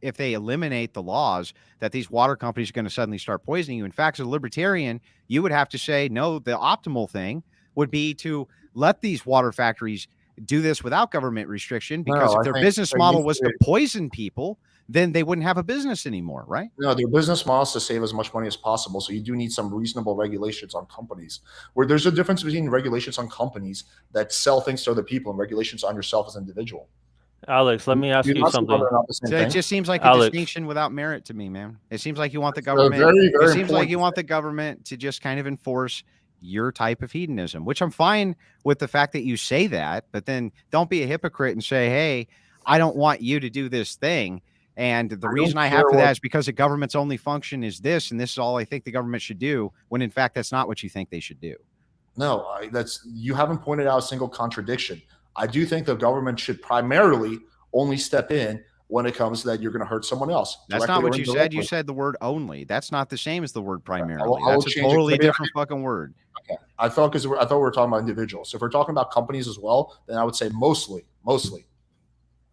if they eliminate the laws that these water companies are going to suddenly start poisoning you. In fact, as a libertarian, you would have to say, no, the optimal thing would be to let these water factories do this without government restriction, because if their business model was to poison people, then they wouldn't have a business anymore, right? No, their business model is to save as much money as possible. So you do need some reasonable regulations on companies, where there's a difference between regulations on companies that sell things to other people and regulations on yourself as an individual. Alex, let me ask you something. It just seems like a distinction without merit to me, man. It seems like you want the government. It seems like you want the government to just kind of enforce your type of hedonism, which I'm fine with the fact that you say that, but then don't be a hypocrite and say, hey, I don't want you to do this thing. And the reason I have for that is because the government's only function is this, and this is all I think the government should do, when in fact that's not what you think they should do. No, you haven't pointed out a single contradiction. I do think the government should primarily only step in when it comes to that you're going to hurt someone else. That's not what you said. You said the word only. That's not the same as the word primarily. That's a totally different fucking word. Okay. I thought we were talking about individuals. So if we're talking about companies as well, then I would say mostly.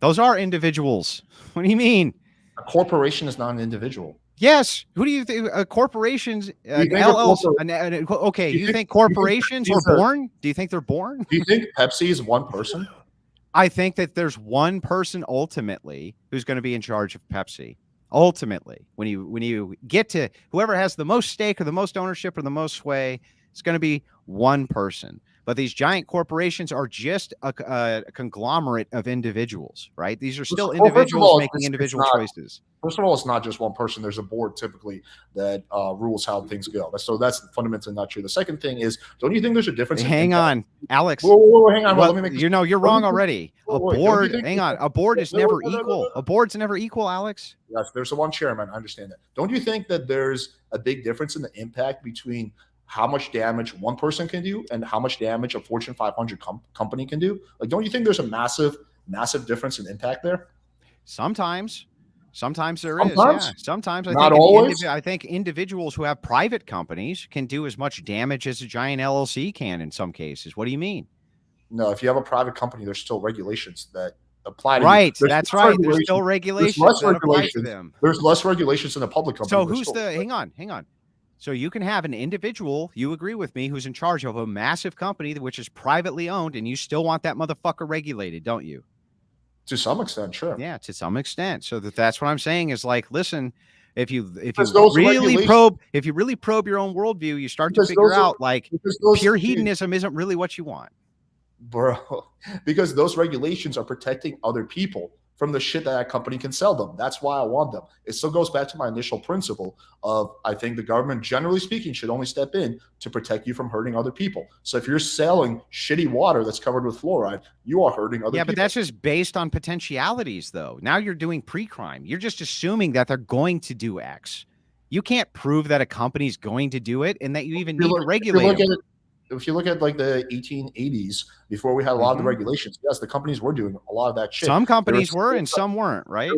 Those are individuals. What do you mean? A corporation is not an individual. Yes. Who do you think? Corporations, LLC. Okay. You think corporations are born? Do you think they're born? Do you think Pepsi is one person? I think that there's one person ultimately who's going to be in charge of Pepsi. Ultimately, when you get to whoever has the most stake or the most ownership or the most sway, it's going to be one person. But these giant corporations are just a conglomerate of individuals, right? These are still individuals making individual choices. First of all, it's not just one person. There's a board typically that rules how things go. So that's fundamentally not true. The second thing is, don't you think there's a difference? Hang on, Alex. Whoa, hang on. Let me make this. You're wrong already. A board. Hang on. A board is never equal. A board's never equal, Alex. Yes, there's the one chairman. I understand that. Don't you think that there's a big difference in the impact between how much damage one person can do and how much damage a Fortune 500 company can do? Like, don't you think there's a massive difference in impact there? Sometimes there is. Yeah. Sometimes I think individuals who have private companies can do as much damage as a giant LLC can in some cases. What do you mean? No, if you have a private company, there's still regulations that apply to Right. you. That's less right. There's still regulations. regulations that apply to them. There's less regulations in a public company. So who's the, hang on. So you can have an individual, you agree with me, who's in charge of a massive company, which is privately owned, and you still want that motherfucker regulated, don't you? To some extent, sure. Yeah, to some extent. So that's what I'm saying is like, listen, if you really probe your own worldview, you start to figure out like pure hedonism isn't really what you want. Bro, because those regulations are protecting other people from the shit that company can sell them. That's why I want them. It still goes back to my initial principle of I think the government, generally speaking, should only step in to protect you from hurting other people. So if you're selling shitty water that's covered with fluoride, you are hurting other people. Yeah, but that's just based on potentialities, though. Now you're doing pre-crime. You're just assuming that they're going to do X. You can't prove that a company's going to do it and that you even need to regulate them. If you look at like the 1880s, before we had a lot of the regulations, yes, the companies were doing a lot of that shit. Some companies were and some weren't, right?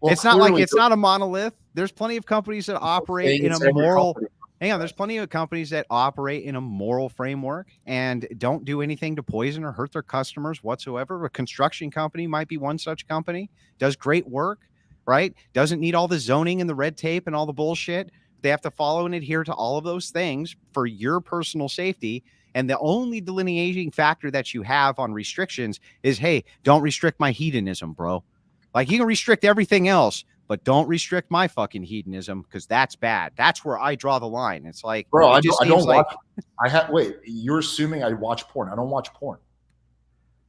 Well, it's not like it's not a monolith. There's plenty of companies that operate in a moral. Hang on, there's plenty of companies that operate in a moral framework and don't do anything to poison or hurt their customers whatsoever. A construction company might be one such company, does great work, right? Doesn't need all the zoning and the red tape and all the bullshit. They have to follow and adhere to all of those things for your personal safety. And the only delineating factor that you have on restrictions is, hey, don't restrict my hedonism, bro. Like you can restrict everything else, but don't restrict my fucking hedonism because that's bad. That's where I draw the line. It's like, bro, I don't watch. Wait, you're assuming I watch porn. I don't watch porn.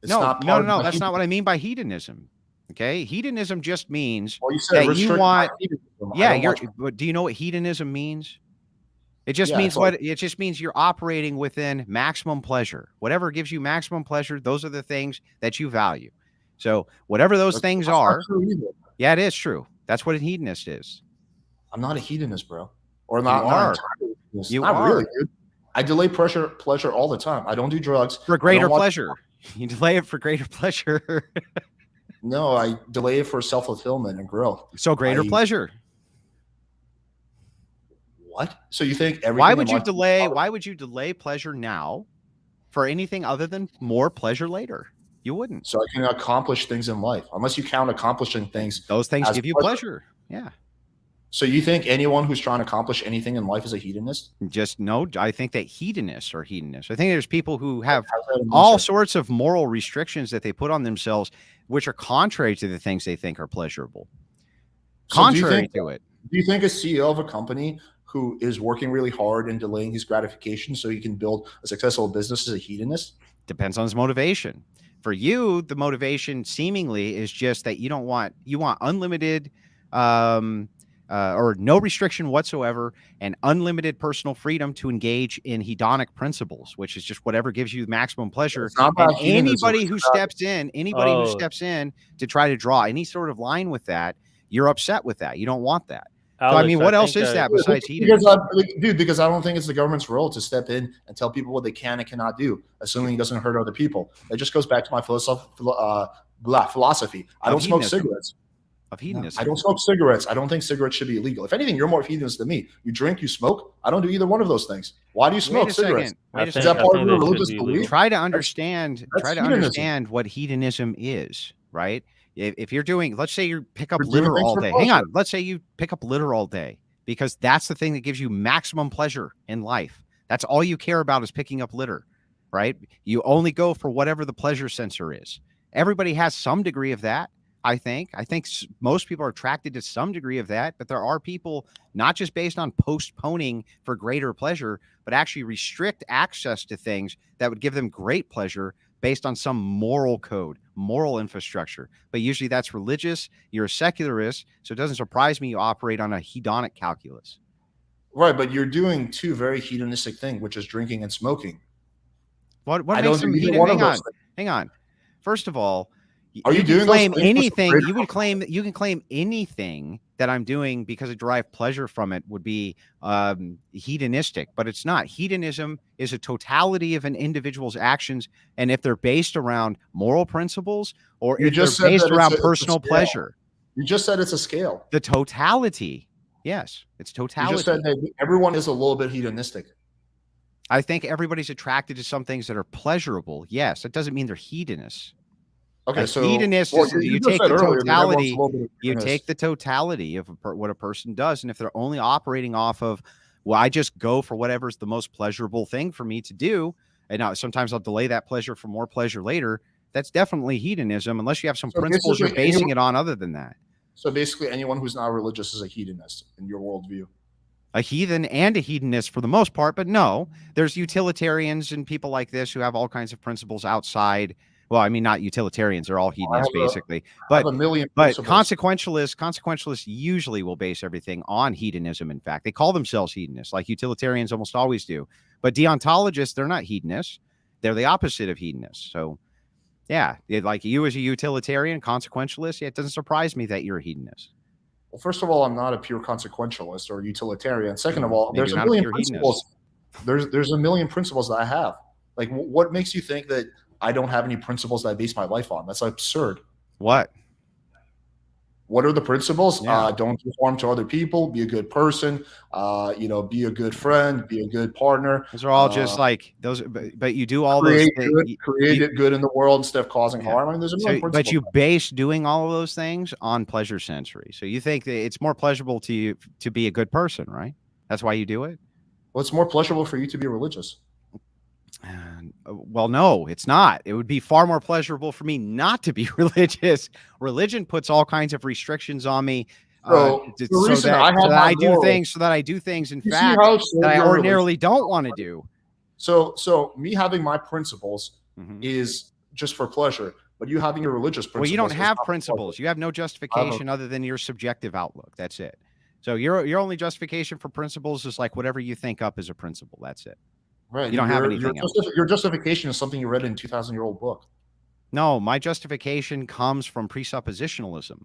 No. That's not what I mean by hedonism. Okay, hedonism just means that you want. Yeah, but do you know what hedonism means? It just means it just means you're operating within maximum pleasure. Whatever gives you maximum pleasure, those are the things that you value. So whatever those things are, yeah, it is true. That's what a hedonist is. I'm not a hedonist, bro. Or not. You are really, dude. I delay pleasure all the time. I don't do drugs for greater pleasure. You delay it for greater pleasure. No, I delay it for self-fulfillment and growth. So greater pleasure. What? So you think everything? Why would you delay pleasure now for anything other than more pleasure later? You wouldn't. So I can accomplish things in life, unless you count accomplishing things. Those things give you pleasure. Yeah. So you think anyone who's trying to accomplish anything in life is a hedonist? Just no. I think that hedonists are hedonists. I think there's people who have all sorts of moral restrictions that they put on themselves, which are contrary to the things they think are pleasurable. Contrary to it. Do you think a CEO of a company who is working really hard and delaying his gratification so he can build a successful business is a hedonist? Depends on his motivation. For you, the motivation seemingly is just that you want unlimited or no restriction whatsoever and unlimited personal freedom to engage in hedonic principles, which is just whatever gives you maximum pleasure. And anybody who steps in to try to draw any sort of line with that, you're upset with that. You don't want that. Alex, so, I mean, what else is that besides hedonism? Because I don't think it's the government's role to step in and tell people what they can and cannot do, assuming it doesn't hurt other people. It just goes back to my philosophy. I don't smoke cigarettes. Of hedonism. I don't smoke cigarettes. I don't think cigarettes should be illegal. If anything, you're more hedonist than me. You drink, you smoke. I don't do either one of those things. Why do you smoke cigarettes? Is that part of your religious belief? Try to understand what hedonism is, right? If you're doing, let's say you pick up litter all day. Hang on. Let's say you pick up litter all day because that's the thing that gives you maximum pleasure in life. That's all you care about is picking up litter, right? You only go for whatever the pleasure sensor is. Everybody has some degree of that. I think most people are attracted to some degree of that, but there are people not just based on postponing for greater pleasure, but actually restrict access to things that would give them great pleasure based on some moral code, moral infrastructure. But usually that's religious. You're a secularist, so it doesn't surprise me you operate on a hedonic calculus. Right, but you're doing two very hedonistic things, which is drinking and smoking. What makes them hedonic? Hang on. First of all, Are you doing claim anything? You can claim anything that I'm doing because I derive pleasure from it would be hedonistic, but it's not. Hedonism is a totality of an individual's actions, and if they're based around moral principles or if they're based around personal pleasure. You just said it's a scale. The totality, yes, it's totality. You just said that everyone is a little bit hedonistic. I think everybody's attracted to some things that are pleasurable. Yes, that doesn't mean they're hedonists. Okay, A so hedonist well, is you you just take said the earlier that everyone's a totality. little bit of You hedonist. take the totality of what a person does, and if they're only operating off of, well, I just go for whatever's the most pleasurable thing for me to do, and now sometimes I'll delay that pleasure for more pleasure later. That's definitely hedonism, unless you have some So principles you're basically, basing it on other than that. So basically, anyone who's not religious is a hedonist in your worldview. A heathen and a hedonist for the most part, but no, there's utilitarians and people like this who have all kinds of principles outside. Well, I mean, not utilitarians; they're all hedonists basically. I have But a million but principles. consequentialists usually will base everything on hedonism. In fact, they call themselves hedonists, like utilitarians almost always do. But deontologists, they're not hedonists; they're the opposite of hedonists. So, yeah, like you as a utilitarian, consequentialist, yeah, it doesn't surprise me that you're a hedonist. Well, first of all, I'm not a pure consequentialist or utilitarian. Second of all, Maybe there's you're a not a million pure principles. There's a million principles that I have. Like, what makes you think that I don't have any principles that I base my life on? That's absurd. What? What are the principles? Yeah. Don't do harm to other people. Be a good person. Be a good friend. Be a good partner. Those are all just like those, but you do all create those good, things. create good in the world instead of causing Yeah. harm. I mean, there's a million principles. But you base doing all of those things on pleasure sensory. So you think that it's more pleasurable to you to be a good person, right? That's why you do it. Well, it's more pleasurable for you to be religious. Well, no, it's not. It would be far more pleasurable for me not to be religious. Religion puts all kinds of restrictions on me. So that I do things, in fact, that I ordinarily don't want to do. So me having my principles is just for pleasure, but you having your religious principles. Well, you don't have principles. You have no justification other than your subjective outlook. That's it. So your only justification for principles is like whatever you think up as a principle. That's it. Right. You don't have anything else. Your justification is something you read in a 2,000-year-old book. No, my justification comes from presuppositionalism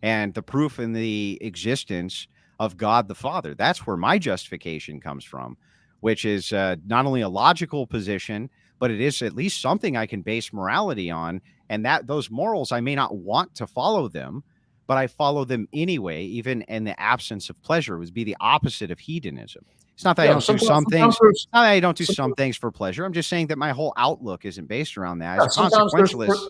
and the proof in the existence of God the Father. That's where my justification comes from, which is not only a logical position, but it is at least something I can base morality on. And that those morals, I may not want to follow them, but I follow them anyway, even in the absence of pleasure. It would be the opposite of hedonism. It's not that I don't do some things. It's not that I don't do some things for pleasure. I'm just saying that my whole outlook isn't based around that. As a consequentialist,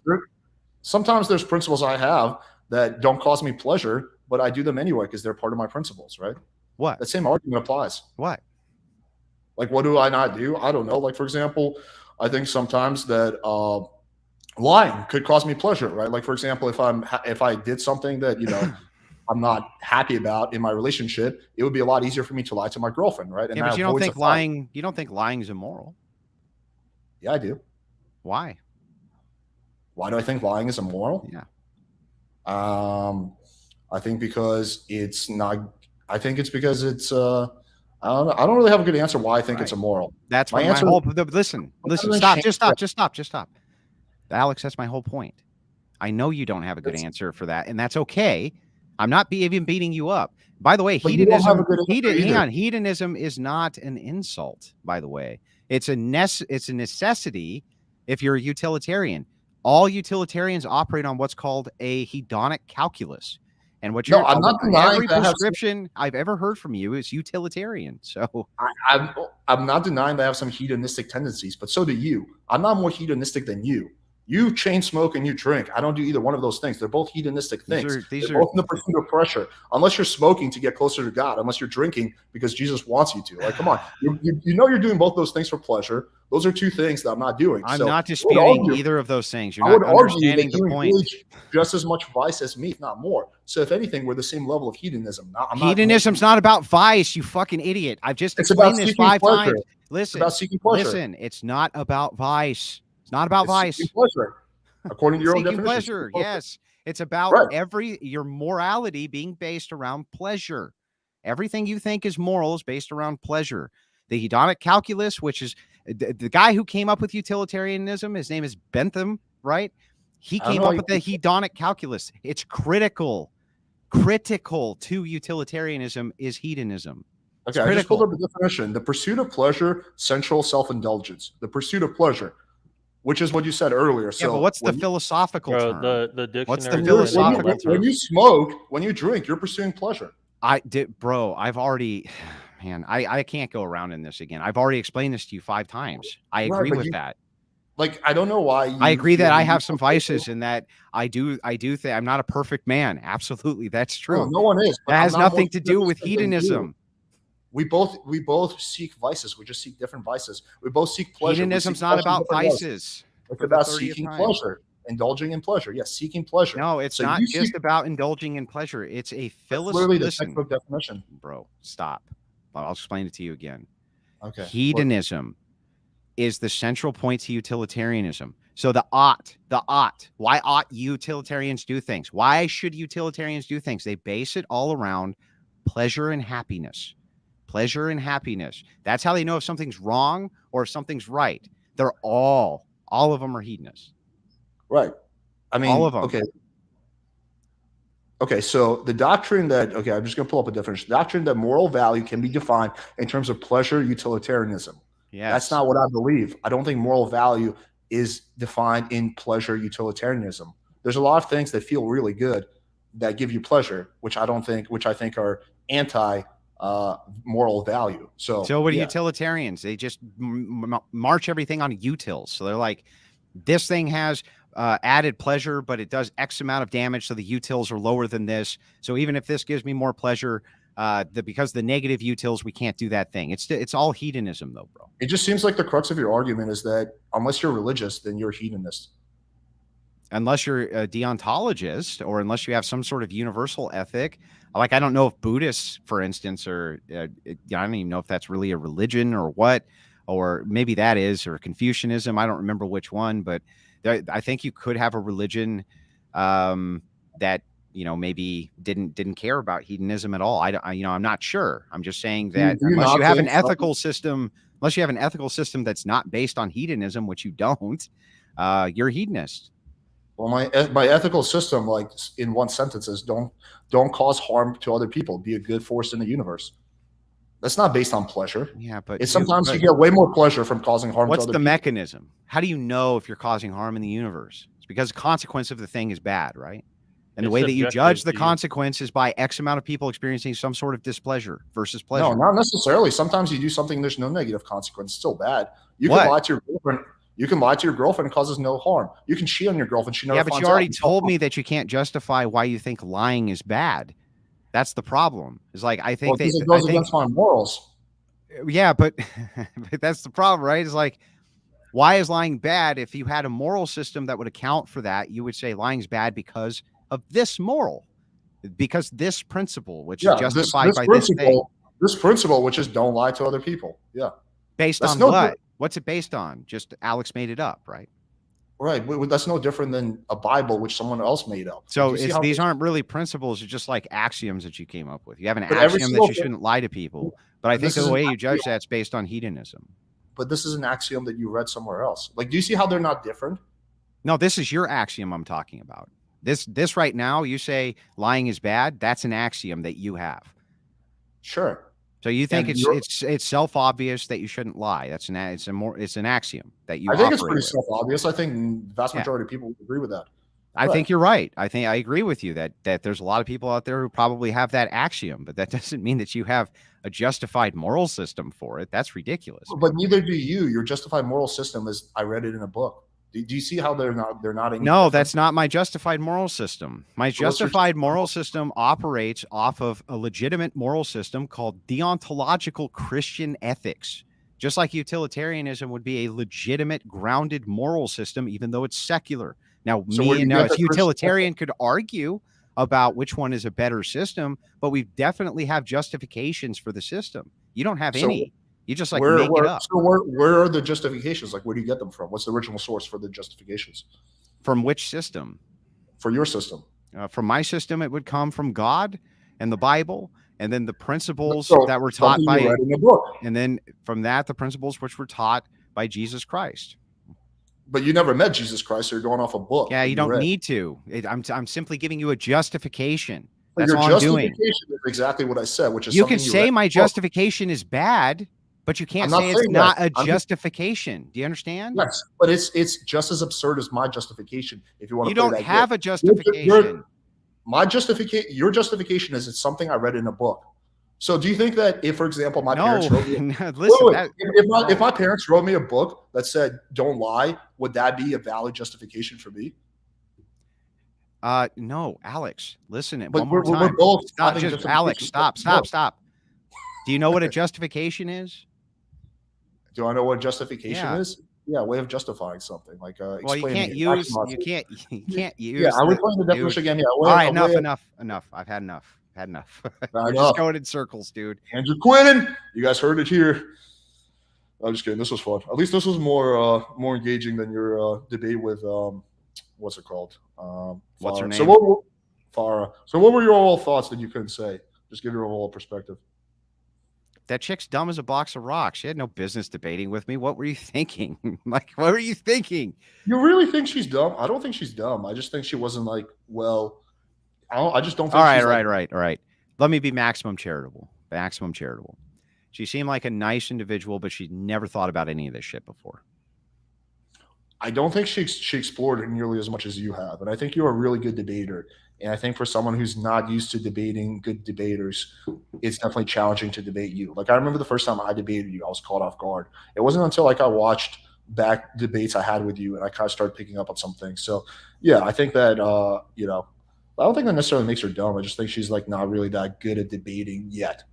sometimes there's principles I have that don't cause me pleasure, but I do them anyway because they're part of my principles, right? What? The same argument applies. What? Like, what do I not do? I don't know. Like, for example, I think sometimes that lying could cause me pleasure, right? Like, for example, if I did something that I'm not happy about in my relationship, it would be a lot easier for me to lie to my girlfriend, right? And yeah, but you don't think lying is immoral? Yeah, I do. Why? Why do I think lying is immoral? Yeah. I think because it's not. I think it's because it's. I don't really have a good answer why I think it's immoral. That's my answer. Listen. Stop. Just stop. Alex, that's my whole point. I know you don't have a good answer for that, and that's okay. I'm not even beating you up. By the way, hedonism is not an insult, by the way. It's a necessity if you're a utilitarian. All utilitarians operate on what's called a hedonic calculus. And what you're I'm not denying every prescription I've ever heard from you is utilitarian. So I'm not denying that I have some hedonistic tendencies, but so do you. I'm not more hedonistic than you. You chain smoke and you drink. I don't do either one of those things. They're both hedonistic things. They're both in the pursuit of pressure. Unless you're smoking to get closer to God, unless you're drinking because Jesus wants you to. Like, come on. You're doing both those things for pleasure. Those are two things that I'm not doing. I'm not disputing either of those things. You're not understanding the point. Just as much vice as me, if not more. So if anything, we're the same level of hedonism. Hedonism's not about vice, you fucking idiot. I've just explained this 5 times. Listen, it's not about vice. It's not about vice. Pleasure, according to your own definition. Pleasure, yes. It's about your morality being based around pleasure. Everything you think is moral is based around pleasure. The hedonic calculus, which is the guy who came up with utilitarianism, his name is Bentham, right? He came up with the hedonic calculus. It's critical to utilitarianism is hedonism. Okay, I just pulled up the definition. The pursuit of pleasure, sensual self-indulgence. The pursuit of pleasure, which is what you said earlier. So but what's the philosophical term? The dictionary. What's the philosophical term? When you smoke, when you drink, you're pursuing pleasure. I've already, man, I can't go around in this again. I've already explained this to you 5 times. I agree with that. Like, I don't know why. I agree that I you have some feel- vices and that I do think I'm not a perfect man. Absolutely. That's No, true. no one is. But That I'm has not more nothing to do with feminist than you. hedonism. We both seek vices. We just seek different vices. We both seek pleasure. We Hedonism's seek not pleasure in about different ways. vices. It's for the about 30th seeking time. pleasure, indulging in pleasure. Yes, seeking pleasure. No, it's So not you just seek- about indulging in pleasure. It's a That's literally the listen, textbook definition. bro. Stop. I'll explain it to you again. Okay. Hedonism is the central point to utilitarianism. So the ought. Why ought utilitarians do things? Why should utilitarians do things? They base it all around pleasure and happiness. Pleasure and happiness. That's how they know if something's wrong or if something's right. They're all of them are hedonists. Right. I mean, All of them. Okay. Okay, so the doctrine that, okay, I'm just going to pull up a definition. Doctrine that moral value can be defined in terms of pleasure utilitarianism. Yes. That's not what I believe. I don't think moral value is defined in pleasure utilitarianism. There's a lot of things that feel really good that give you pleasure, which I think are anti moral value. So what are yeah. utilitarians? They just march everything on utils. So they're like, this thing has added pleasure, but it does X amount of damage. So the utils are lower than this. So even if this gives me more pleasure, because the negative utils, we can't do that thing. It's all hedonism though, bro. It just seems like the crux of your argument is that unless you're religious, then you're a hedonist. Unless you're a deontologist or unless you have some sort of universal ethic. Like, I don't know if Buddhists, for instance, or I don't even know if that's really a religion or what, or maybe that is, or Confucianism. I don't remember which one, but I think you could have a religion that, maybe didn't care about hedonism at all. I'm not sure. I'm just saying that unless you have an ethical system, that's not based on hedonism, which you don't, you're a hedonist. Well, my ethical system, like in one sentence, is don't cause harm to other people. Be a good force in the universe. That's not based on pleasure. Yeah, but it's sometimes you get way more pleasure from causing harm to other people. What's the mechanism? How do you know if you're causing harm in the universe? It's because the consequence of the thing is bad, right? And the way that you judge the consequence is by X amount of people experiencing some sort of displeasure versus pleasure. No, not necessarily. Sometimes you do something, there's no negative consequence. It's still bad. You can lie to your girlfriend. You can lie to your girlfriend, it causes no harm. You can cheat on your girlfriend. She never finds out. Yeah, but you already told me that you can't justify why you think lying is bad. That's the problem. It's like, I think it goes against my morals. Yeah, but that's the problem, right? It's like, why is lying bad? If you had a moral system that would account for that, you would say lying's bad because of this moral, because this principle, which is justified by this thing. This principle, which is don't lie to other people. Yeah. Based on what? What's it based on? Just Alex made it up, right? Right. That's no different than a Bible, which someone else made up. So these aren't really principles. It's just like axioms that you came up with. You have an axiom that you shouldn't lie to people. But I think the way you judge that's based on hedonism. But this is an axiom that you read somewhere else. Like, do you see how they're not different? No, this is your axiom I'm talking about. This right now, you say lying is bad. That's an axiom that you have. Sure. So you think it's self-obvious that you shouldn't lie. It's an axiom that you. I think it's pretty self-obvious. I think the vast majority of people would agree with that. I think you're right. I agree with you that there's a lot of people out there who probably have that axiom, but that doesn't mean that you have a justified moral system for it. That's ridiculous. But neither do you. Your justified moral system is, I read it in a book. Do you see how they're not? No, that's not my justified moral system. My justified moral system operates off of a legitimate moral system called deontological Christian ethics. Just like utilitarianism would be a legitimate, grounded moral system, even though it's secular. Now, a utilitarian could argue about which one is a better system, but we definitely have justifications for the system. You don't have any. You just make it up. So where are the justifications? Like, where do you get them from? What's the original source for the justifications? From which system? For your system. From my system, it would come from God and the Bible, and then the principles that were taught by, in the book. And then from that, the principles which were taught by Jesus Christ. But you never met Jesus Christ, so you're going off a book. Yeah, you don't need to. I'm simply giving you a justification. That's your all I'm doing. Justification is exactly what I said, which is you can say my justification is bad, but you can't say it's not a justification. Do you understand? Yes, but it's just as absurd as my justification. If you want to, you don't have a justification. Your justification is it's something I read in a book. So do you think that if, for example, my parents No, wrote me, listen, wait, that, if my parents wrote me a book that said "Don't lie," would that be a valid justification for me? no, Alex, listen, But one more we're time. both Stop, having just Alex, justifications. stop. Do you know what a justification is? Do I know what justification Yeah. is? Yeah, a way of justifying something, like Well, you explaining can't it. use maximizing it. you can't Yeah, use I would the find the dude. definition again. Yeah, All right, a way of, enough. I've had enough. fair We're enough. just going in circles, dude. Andrew quitting. You guys heard it here. I'm just kidding. This was fun. At least this was more engaging than your debate with what's it called? What's her Farha. name? So what? Farha. So what were your overall thoughts that you couldn't say? Just give your overall perspective. That chick's dumb as a box of rocks. She had no business debating with me. What were you thinking? Like, what were you thinking? You really think she's dumb? I don't think she's dumb. I just think she wasn't like, well, I just don't think All right, she's all like, right. Let me be maximum charitable. Maximum charitable. She seemed like a nice individual, but she'd never thought about any of this shit before. I don't think she explored it nearly as much as you have. And I think you're a really good debater. And I think for someone who's not used to debating good debaters, it's definitely challenging to debate you. Like I remember the first time I debated you, I was caught off guard. It wasn't until like I watched back debates I had with you and I kind of started picking up on some things. So yeah, I think that I don't think that necessarily makes her dumb. I just think she's like not really that good at debating yet.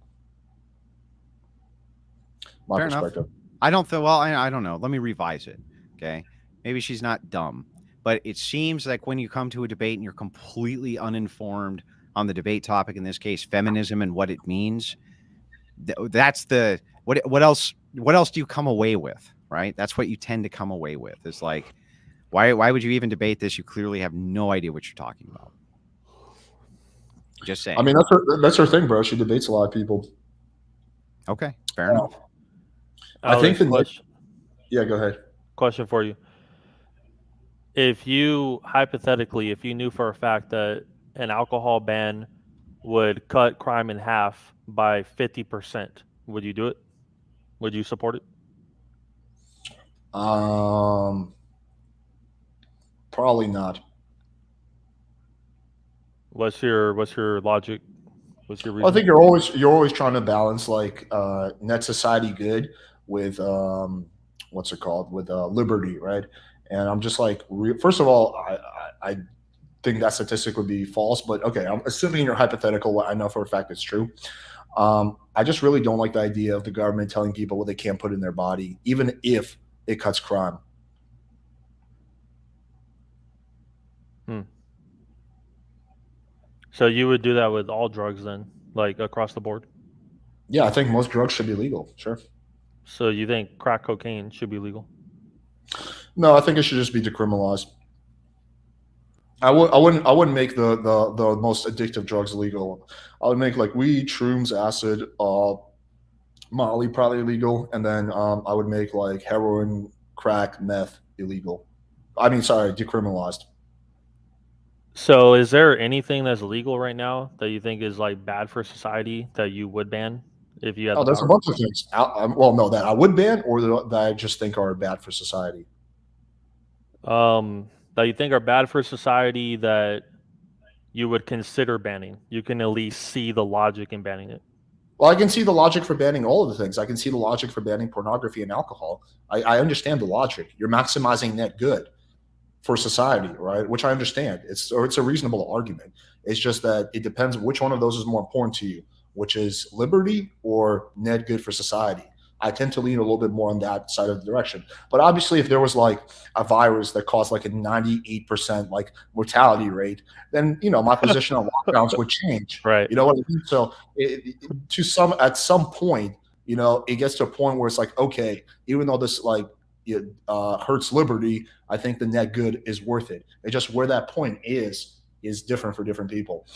My Fair perspective. enough. I don't think. Well, I don't know. Let me revise it. Okay, maybe she's not dumb, but it seems like when you come to a debate and you're completely uninformed on the debate topic, in this case, feminism and what it means, that's the what else? What else do you come away with? Right? That's what you tend to come away with. Is like, why would you even debate this? You clearly have no idea what you're talking about. Just saying. I mean, that's her thing, bro. She debates a lot of people. Okay, fair enough. I think question. Yeah, go ahead. Question for you. If you hypothetically, if you knew for a fact that an alcohol ban would cut crime in half by 50%, would you do it? Would you support it? Probably not. What's your logic? What's your reason? Well, I think you're always trying to balance like net society good with what's it called, with liberty, right? And I'm just like, first of all, I think that statistic would be false, but okay, I'm assuming you're hypothetical. I know for a fact it's true. I just really don't like the idea of the government telling people what they can't put in their body, even if it cuts crime. So you would do that with all drugs then, like across the board? Yeah, I think most drugs should be legal. Sure. So you think crack cocaine should be legal? No, I think it should just be decriminalized. I wouldn't make the most addictive drugs illegal. I would make like weed, shrooms, acid, Molly probably illegal, and then I would make like heroin, crack, meth illegal. I mean, sorry, decriminalized. So is there anything that's legal right now that you think is like bad for society that you would ban if you had the There's a power? bunch of things. Well, no, that I would ban or that I just think are bad for society. That you think are bad for society that you would consider banning. You can at least see the logic in banning it. Well, I can see the logic for banning all of the things. I can see the logic for banning pornography and alcohol. I understand the logic. You're maximizing net good for society, right? Which I understand. It's a reasonable argument. It's just that it depends which one of those is more important to you, which is liberty or net good for society. I tend to lean a little bit more on that side of the direction. But obviously, if there was like a virus that caused like a 98% like mortality rate, then my position on lockdowns would change. Right. You know what I mean? So at some point, it gets to a point where it's like, okay, even though this like hurts liberty, I think the net good is worth it. It's just where that point is different for different people.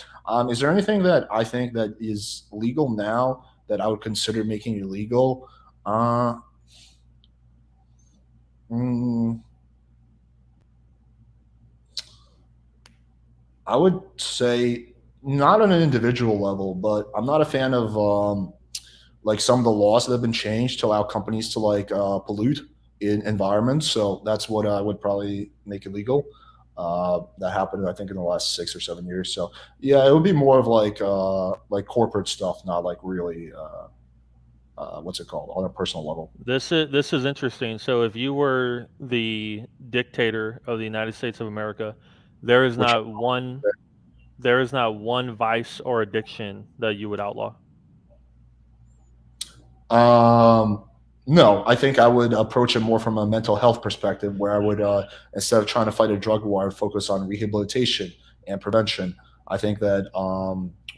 Is there anything that I think that is legal now that I would consider making illegal? I would say not on an individual level, but I'm not a fan of like some of the laws that have been changed to allow companies to like pollute in environments. So that's what I would probably make illegal. that happened, I think, in the last 6 or 7 years. So yeah, it would be more of like corporate stuff, not like really what's it called, on a personal level. This is interesting. So if you were the dictator of the United States of America, there is Which not one vice or addiction that you would outlaw. No, I think I would approach it more from a mental health perspective, where I would, instead of trying to fight a drug war, I would focus on rehabilitation and prevention. I think that,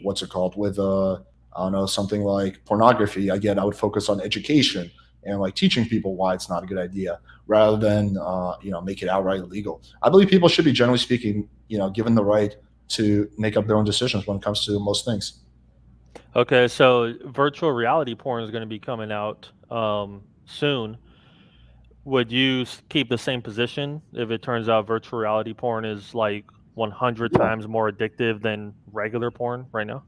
what's it called, with, I don't know, something like pornography, again, I would focus on education and like teaching people why it's not a good idea, rather than, make it outright illegal. I believe people should be, generally speaking, given the right to make up their own decisions when it comes to most things. Okay, so virtual reality porn is going to be coming out soon. Would you keep the same position if it turns out virtual reality porn is like 100 Yeah. times more addictive than regular porn right now?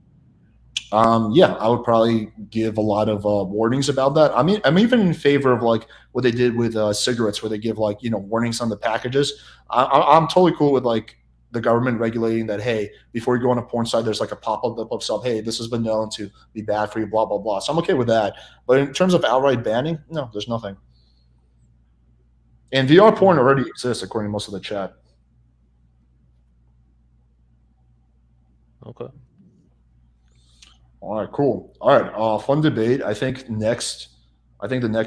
Yeah, I would probably give a lot of warnings about that. I mean, I'm even in favor of like what they did with cigarettes, where they give like warnings on the packages. I'm totally cool with like the government regulating that. Hey, before you go on a porn site, there's like a pop-up that pops up. Hey, this has been known to be bad for you. Blah blah blah. So I'm okay with that. But in terms of outright banning, no, there's nothing. And VR porn already exists, according to most of the chat. Okay. All right, cool. All right, fun debate. I think the next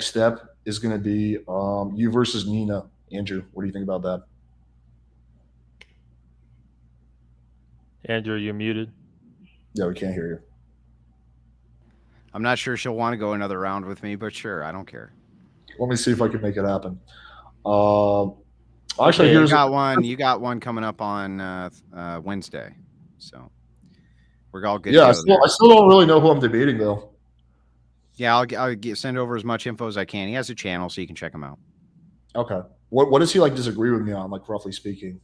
step is going to be you versus Nina. Andrew, what do you think about that? Andrew, you're muted. Yeah, we can't hear you. I'm not sure she'll want to go another round with me, but sure, I don't care. Let me see if I can make it happen. Actually, You here's got one coming up on Wednesday, so we're all good. Yeah, to go I still don't really know who I'm debating though. Yeah, I'll send over as much info as I can. He has a channel, so you can check him out. Okay. What does he like disagree with me on, like roughly speaking?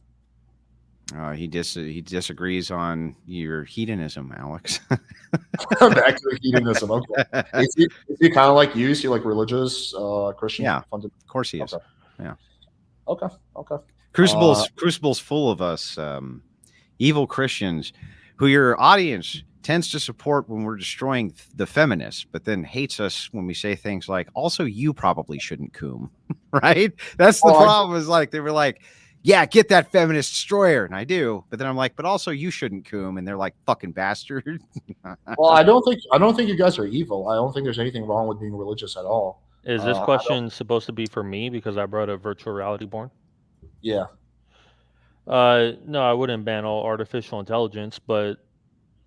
He disagrees on your hedonism, Alex. Back to hedonism. Okay. Is he kind of like you? Is he like religious, Christian? Yeah, of course he is. Okay. Yeah. Okay. Crucible's full of us evil Christians who your audience tends to support when we're destroying the feminists, but then hates us when we say things like, also, you probably shouldn't coom, right? That's the problem, is like, they were like, yeah, get that feminist destroyer. And I do. But then I'm like, but also you shouldn't coom. And they're like, fucking bastard. Well, I don't think you guys are evil. I don't think there's anything wrong with being religious at all. Is this question supposed to be for me because I brought up virtual reality porn? Yeah. No, I wouldn't ban all artificial intelligence, but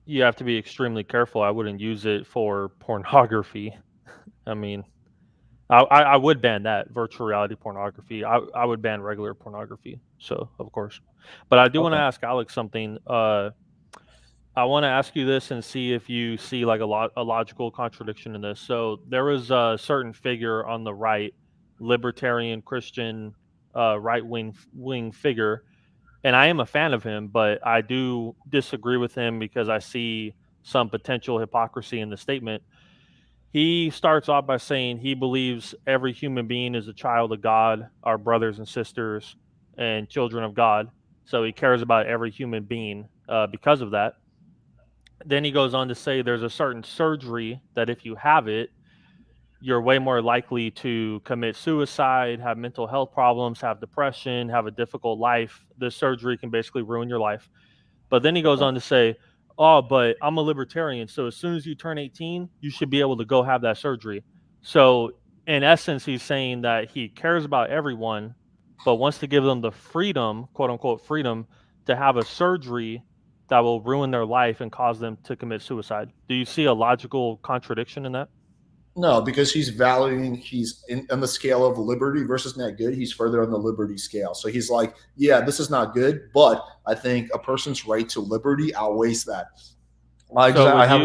you have to be extremely careful. I wouldn't use it for pornography. I mean, I would ban that virtual reality pornography. I would ban regular pornography. So, of course. But I do want to ask Alex something. I want to ask you this and see if you see like a logical contradiction in this. So there was a certain figure on the right, libertarian Christian, right wing figure, and I am a fan of him, but I do disagree with him because I see some potential hypocrisy in the statement. He starts off by saying he believes every human being is a child of God, our brothers and sisters, and children of God. So he cares about every human being because of that. Then he goes on to say there's a certain surgery that if you have it, you're way more likely to commit suicide, have mental health problems, have depression, have a difficult life. This surgery can basically ruin your life. But then he goes on to say, oh, but I'm a libertarian, so as soon as you turn 18, you should be able to go have that surgery. So in essence, he's saying that he cares about everyone, but wants to give them the freedom, quote unquote freedom, to have a surgery that will ruin their life and cause them to commit suicide. Do you see a logical contradiction in that? No, because he's on the scale of liberty versus not good. He's further on the liberty scale. So he's like, yeah, this is not good, but I think a person's right to liberty outweighs that. I have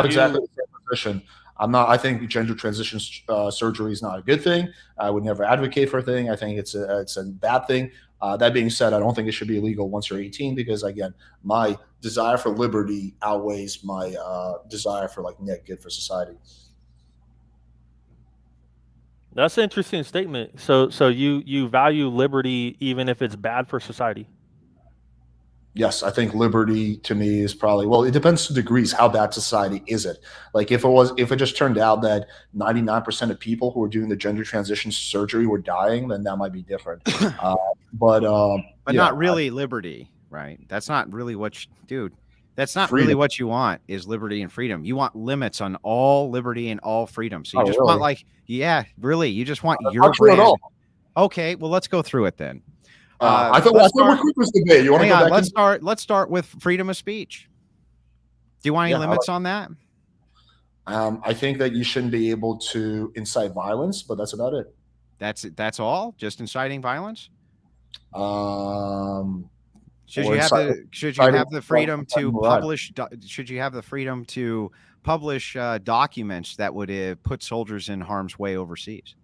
exactly the same position. I think gender transition surgery is not a good thing. I would never advocate for a thing. I think it's a bad thing. That being said, I don't think it should be illegal once you're 18 because, again, my desire for liberty outweighs my desire for like net good for society. That's an interesting statement. So you value liberty even if it's bad for society. Yes, I think liberty to me is probably, well, it depends to degrees. How bad society is it? Like if it just turned out that 99% of people who were doing the gender transition surgery were dying, then that might be different. But yeah, not really liberty, right? That's not really what dude. That's not Freedom. really what you want, is liberty and freedom. You want limits on all liberty and all freedom. So you just really? want, like, yeah, really, you just want That's your not true at brand. all. Okay, well, let's go through it then. I thought we're quick this debate. You want to go back? Let's start with freedom of speech. Do you want any limits on that? I think that you shouldn't be able to incite violence, but that's about it. That's all? Just inciting violence? Should or you have incite- the freedom to publish? Should you have the freedom to publish documents that would put soldiers in harm's way overseas?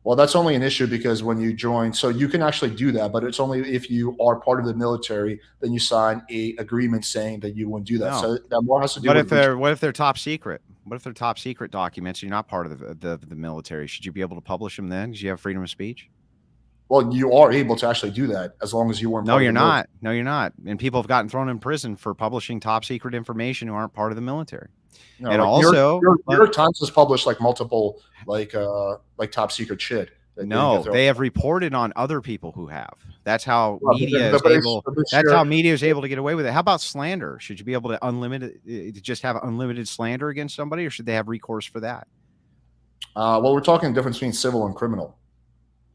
Well, that's only an issue because when you join, so you can actually do that, but it's only if you are part of the military, then you sign a agreement saying that you wouldn't do that. No. So that more has to do What with if they're top secret? What if they're top secret documents? You're not part of the military. Should you be able to publish them then? Because you have freedom of speech. Well, you are able to actually do that as long as you weren't. No, you're not. No, you're not. And people have gotten thrown in prison for publishing top secret information who aren't part of the military. No, and like also, New York Times has published like multiple like top secret shit. No, they have reported on other people who have. That's how media is able. That's how media is able to get away with it. How about slander? Should you be able to just have unlimited slander against somebody, or should they have recourse for that? Well, we're talking the difference between civil and criminal.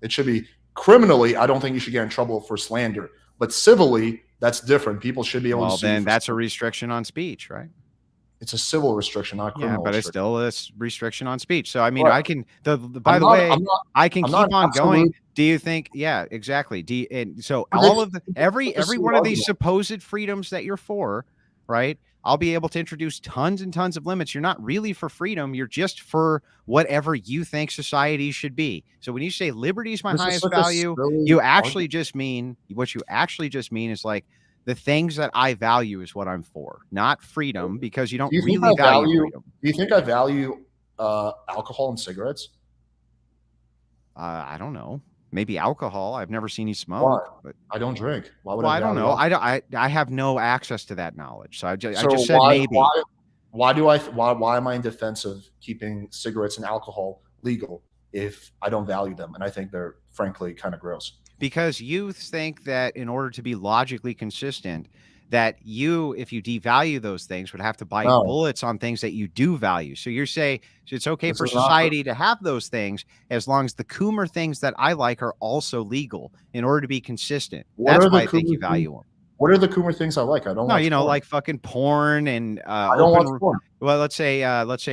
It should be criminally. I don't think you should get in trouble for slander, but civilly, that's different. People should be able to. Well, then that's a restriction on speech, right? It's a civil restriction, not criminal. Yeah, but it's still a restriction on speech. So I mean, right. I can. I can keep on going. Do you think? Yeah, exactly. So all of every one of these supposed freedoms that you're for, right? I'll be able to introduce tons and tons of limits. You're not really for freedom. You're just for whatever you think society should be. So when you say liberty is my highest value, you actually just mean what you actually just mean is like, the things that I value is what I'm for, not freedom, because you don't really value freedom. Do you think I value alcohol and cigarettes? I don't know. Maybe alcohol. I've never seen you smoke. Why? But I don't drink. Why would I don't know. I have no access to that knowledge. So I just said maybe. Why am I in defense of keeping cigarettes and alcohol legal if I don't value them? And I think they're frankly kind of gross. Because you think that in order to be logically consistent, that if you devalue those things, would have to bite bullets on things that you do value. So you're saying it's okay for society to have those things as long as the Coomer things that I like are also legal in order to be consistent. That's why I think you value them. What are the Coomer things I like? I don't. No, like fucking porn and I don't watch porn. Well, let's say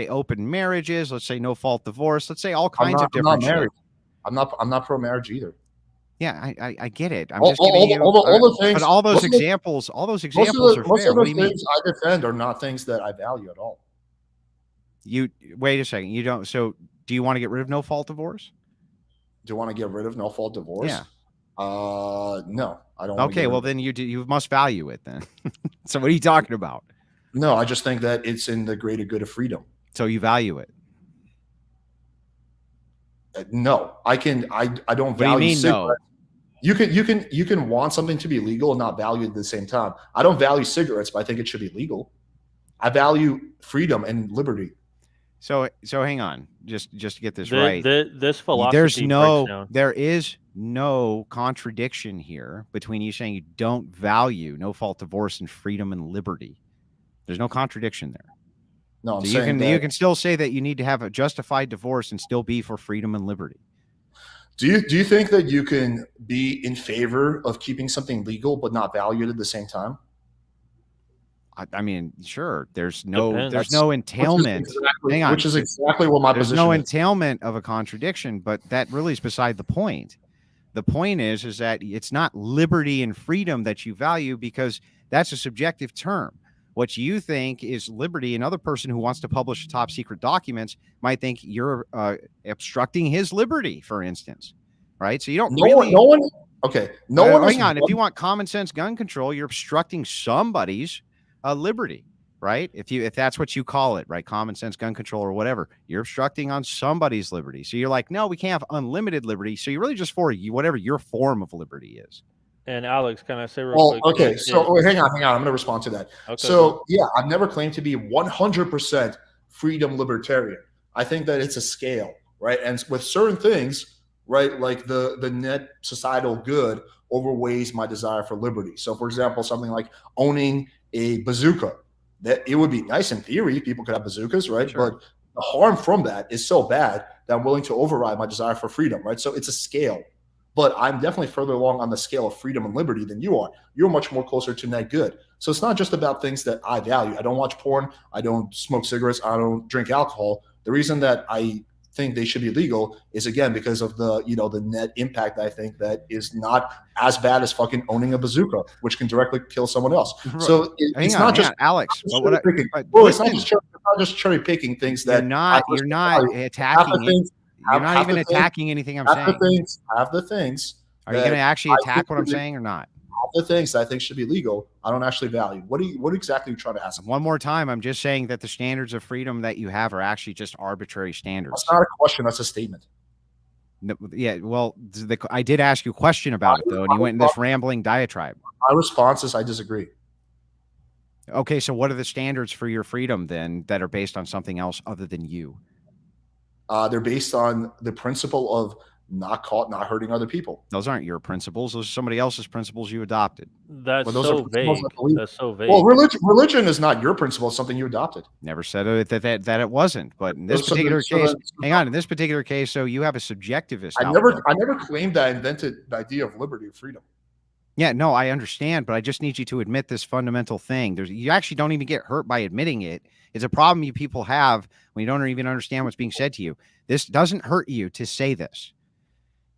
open marriages. Let's say no fault divorce. Let's say all kinds of different. I'm not married. I'm not pro marriage either. Yeah, I get it. I'm just giving you all the things. But all those examples are fair. Most of those things I defend are not things that I value at all. You wait a second. You don't. So, do you want to get rid of no fault divorce? Do you want to get rid of no fault divorce? Yeah. No, I don't. Okay, well then you must value it then. So what are you talking about? No, I just think that it's in the greater good of freedom. So you value it. No, I don't value. What do you mean cigarettes. No? You can want something to be legal and not value it at the same time. I don't value cigarettes, but I think it should be legal. I value freedom and liberty. So hang on, just to get this right. This philosophy. There is no contradiction here between you saying you don't value no fault divorce and freedom and liberty. There's no contradiction there. No, I'm so saying you can still say that you need to have a justified divorce and still be for freedom and liberty. Do you think that you can be in favor of keeping something legal but not value it at the same time? I mean, sure. There's no entailment. Hang on. Which is exactly what my position is. There's no entailment of a contradiction, but that really is beside the point. The point is that it's not liberty and freedom that you value because that's a subjective term. What you think is liberty, another person who wants to publish top secret documents might think you're obstructing his liberty, for instance, right? So you don't hang on. If you want common sense gun control, you're obstructing somebody's liberty. right? If that's what you call it, right? Common sense gun control or whatever, you're obstructing on somebody's liberty. So you're like, no, we can't have unlimited liberty. So you're really just for whatever your form of liberty is. And Alex, can I say real Well, quick? okay. So wait, hang on. I'm going to respond to that. Okay, So yeah, I've never claimed to be 100% freedom libertarian. I think that it's a scale, right? And with certain things, right, like the net societal good overweighs my desire for liberty. So, for example, something like owning a bazooka, that it would be nice in theory. People could have bazookas, right? Sure. But the harm from that is so bad that I'm willing to override my desire for freedom, right? So it's a scale. But I'm definitely further along on the scale of freedom and liberty than you are. You're much more closer to net good. So it's not just about things that I value. I don't watch porn. I don't smoke cigarettes. I don't drink alcohol. The reason that I think they should be legal is, again, because of the net impact. I think that is not as bad as fucking owning a bazooka, which can directly kill someone else. So it's not just Alex. it's not just cherry picking things that you're not attacking. You're not even attacking anything I'm saying. Half the things. Are you going to actually attack what I'm saying or not? Half the things that I think should be legal, I don't actually value. What exactly are you trying to ask? One more time, I'm just saying that the standards of freedom that you have are actually just arbitrary standards. That's not a question. That's a statement. No, yeah, well, I did ask you a question about it, though, and you went in this rambling diatribe. My response is I disagree. Okay, so what are the standards for your freedom, then, that are based on something else other than you? They're based on the principle of not hurting other people. Those aren't your principles. Those are somebody else's principles you adopted. That's so vague. That's so vague. Well, religion is not your principle. It's something you adopted. Never said that it wasn't. But in this particular case, hang on. In this particular case, so you have a subjectivist. I never claimed that I invented the idea of liberty or freedom. Yeah, no, I understand, but I just need you to admit this fundamental thing. You actually don't even get hurt by admitting it. It's a problem you people have when you don't even understand what's being said to you. This doesn't hurt you to say this.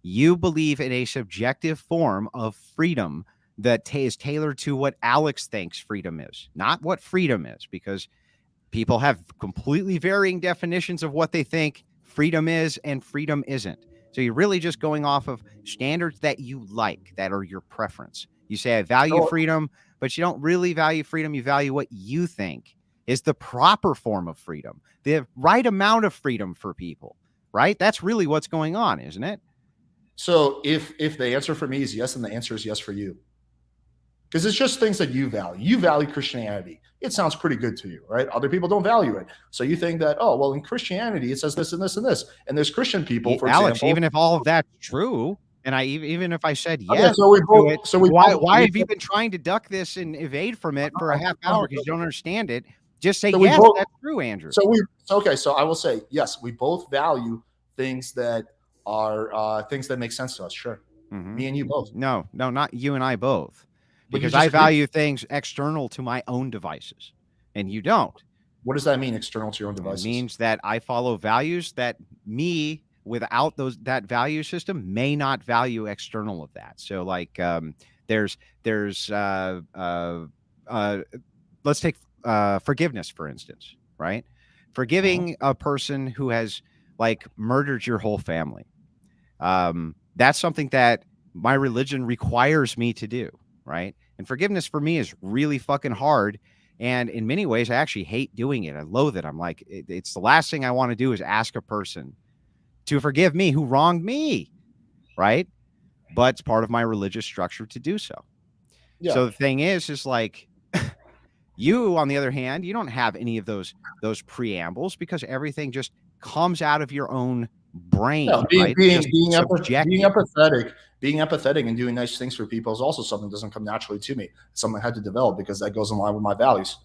You believe in a subjective form of freedom that is tailored to what Alex thinks freedom is, not what freedom is, because people have completely varying definitions of what they think freedom is and freedom isn't. So you're really just going off of standards that you like, that are your preference. You say, I value freedom, but you don't really value freedom. You value what you think is the proper form of freedom, the right amount of freedom for people, right? That's really what's going on, isn't it? So if the answer for me is yes, then the answer is yes for you. Because it's just things that you value. You value Christianity. It sounds pretty good to you, right? Other people don't value it. So you think that, oh, well, in Christianity, it says this and this and this. And there's Christian people, for Alex, example. even if all of that's true, and even if I said yes, why have you been trying to duck this and evade from it for a half hour because you don't understand it? Just say yes, that's true, Andrew. So I will say, yes, we both value things that are things that make sense to us. Sure. Mm-hmm. Me and you both. No, not you and I both. Because I value things external to my own devices, and you don't. What does that mean, external to your own devices? It means that I follow values that me, without that value system, may not value external of that. So, like, let's take forgiveness, for instance, right? Forgiving a person who has, like, murdered your whole family. That's something that my religion requires me to do, right? And forgiveness for me is really fucking hard. And in many ways, I actually hate doing it. I loathe it. I'm like, it's the last thing I want to do is ask a person to forgive me who wronged me, right? But it's part of my religious structure to do so. Yeah. So the thing is like, you, on the other hand, you don't have any of those preambles because everything just comes out of your own brain. No, right? being empathetic and doing nice things for people is also something that doesn't come naturally to me. It's something I had to develop because that goes in line with my values.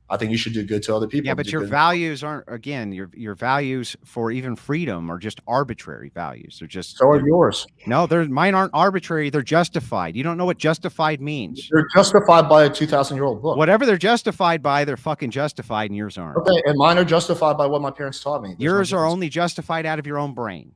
I think you should do good to other people. Yeah, but your values aren't, again, your values for even freedom are just arbitrary values. They're just so are yours. No, mine aren't arbitrary. They're justified. You don't know what justified means. They're justified by a 2,000-year-old book. Whatever they're justified by, they're fucking justified, and yours aren't. Okay, and mine are justified by what my parents taught me. Yours are only justified out of your own brain.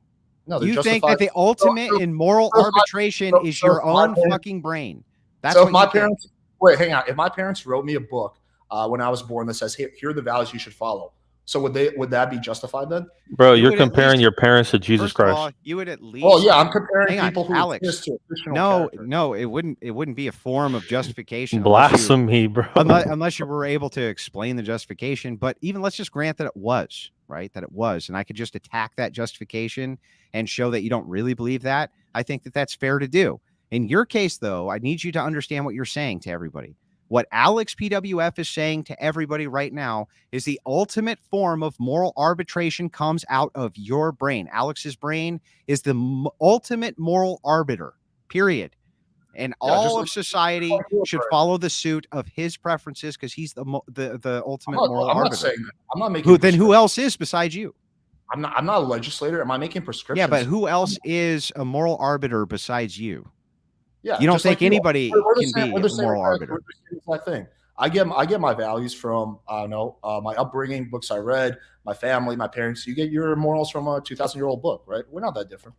No, you think that the ultimate in moral arbitration is your own fucking brain. That's so what if my parents think. Wait, hang on. If my parents wrote me a book when I was born that says, hey, here are the values you should follow, So would that be justified then? Bro, You you're would at comparing least- your parents to Jesus First of Christ. all, you would at least. Well, yeah, I'm comparing Hang on, people who Alex. exist to a fictional No, character. no, it wouldn't be a form of justification Blasphemy, bro. unless you were able to explain the justification. But even let's just grant that it was, right? That it was, and I could just attack that justification and show that you don't really believe that. I think that that's fair to do. In your case, though, I need you to understand what you're saying to everybody. What Alex PWF is saying to everybody right now is the ultimate form of moral arbitration comes out of your brain. Alex's brain is the ultimate moral arbiter, period. And all of society should follow the suit of his preferences because he's the ultimate moral arbiter. I'm not saying that. I'm not making. Who else is besides you? I'm not a legislator. Am I making prescriptions? Yeah, but who else is a moral arbiter besides you? Yeah, you don't just think like anybody can be we're a the same moral guys. arbiter? We're the same thing. I get my values from my upbringing, books I read, my family, my parents. You get your morals from a 2,000-year-old book, right? We're not that different.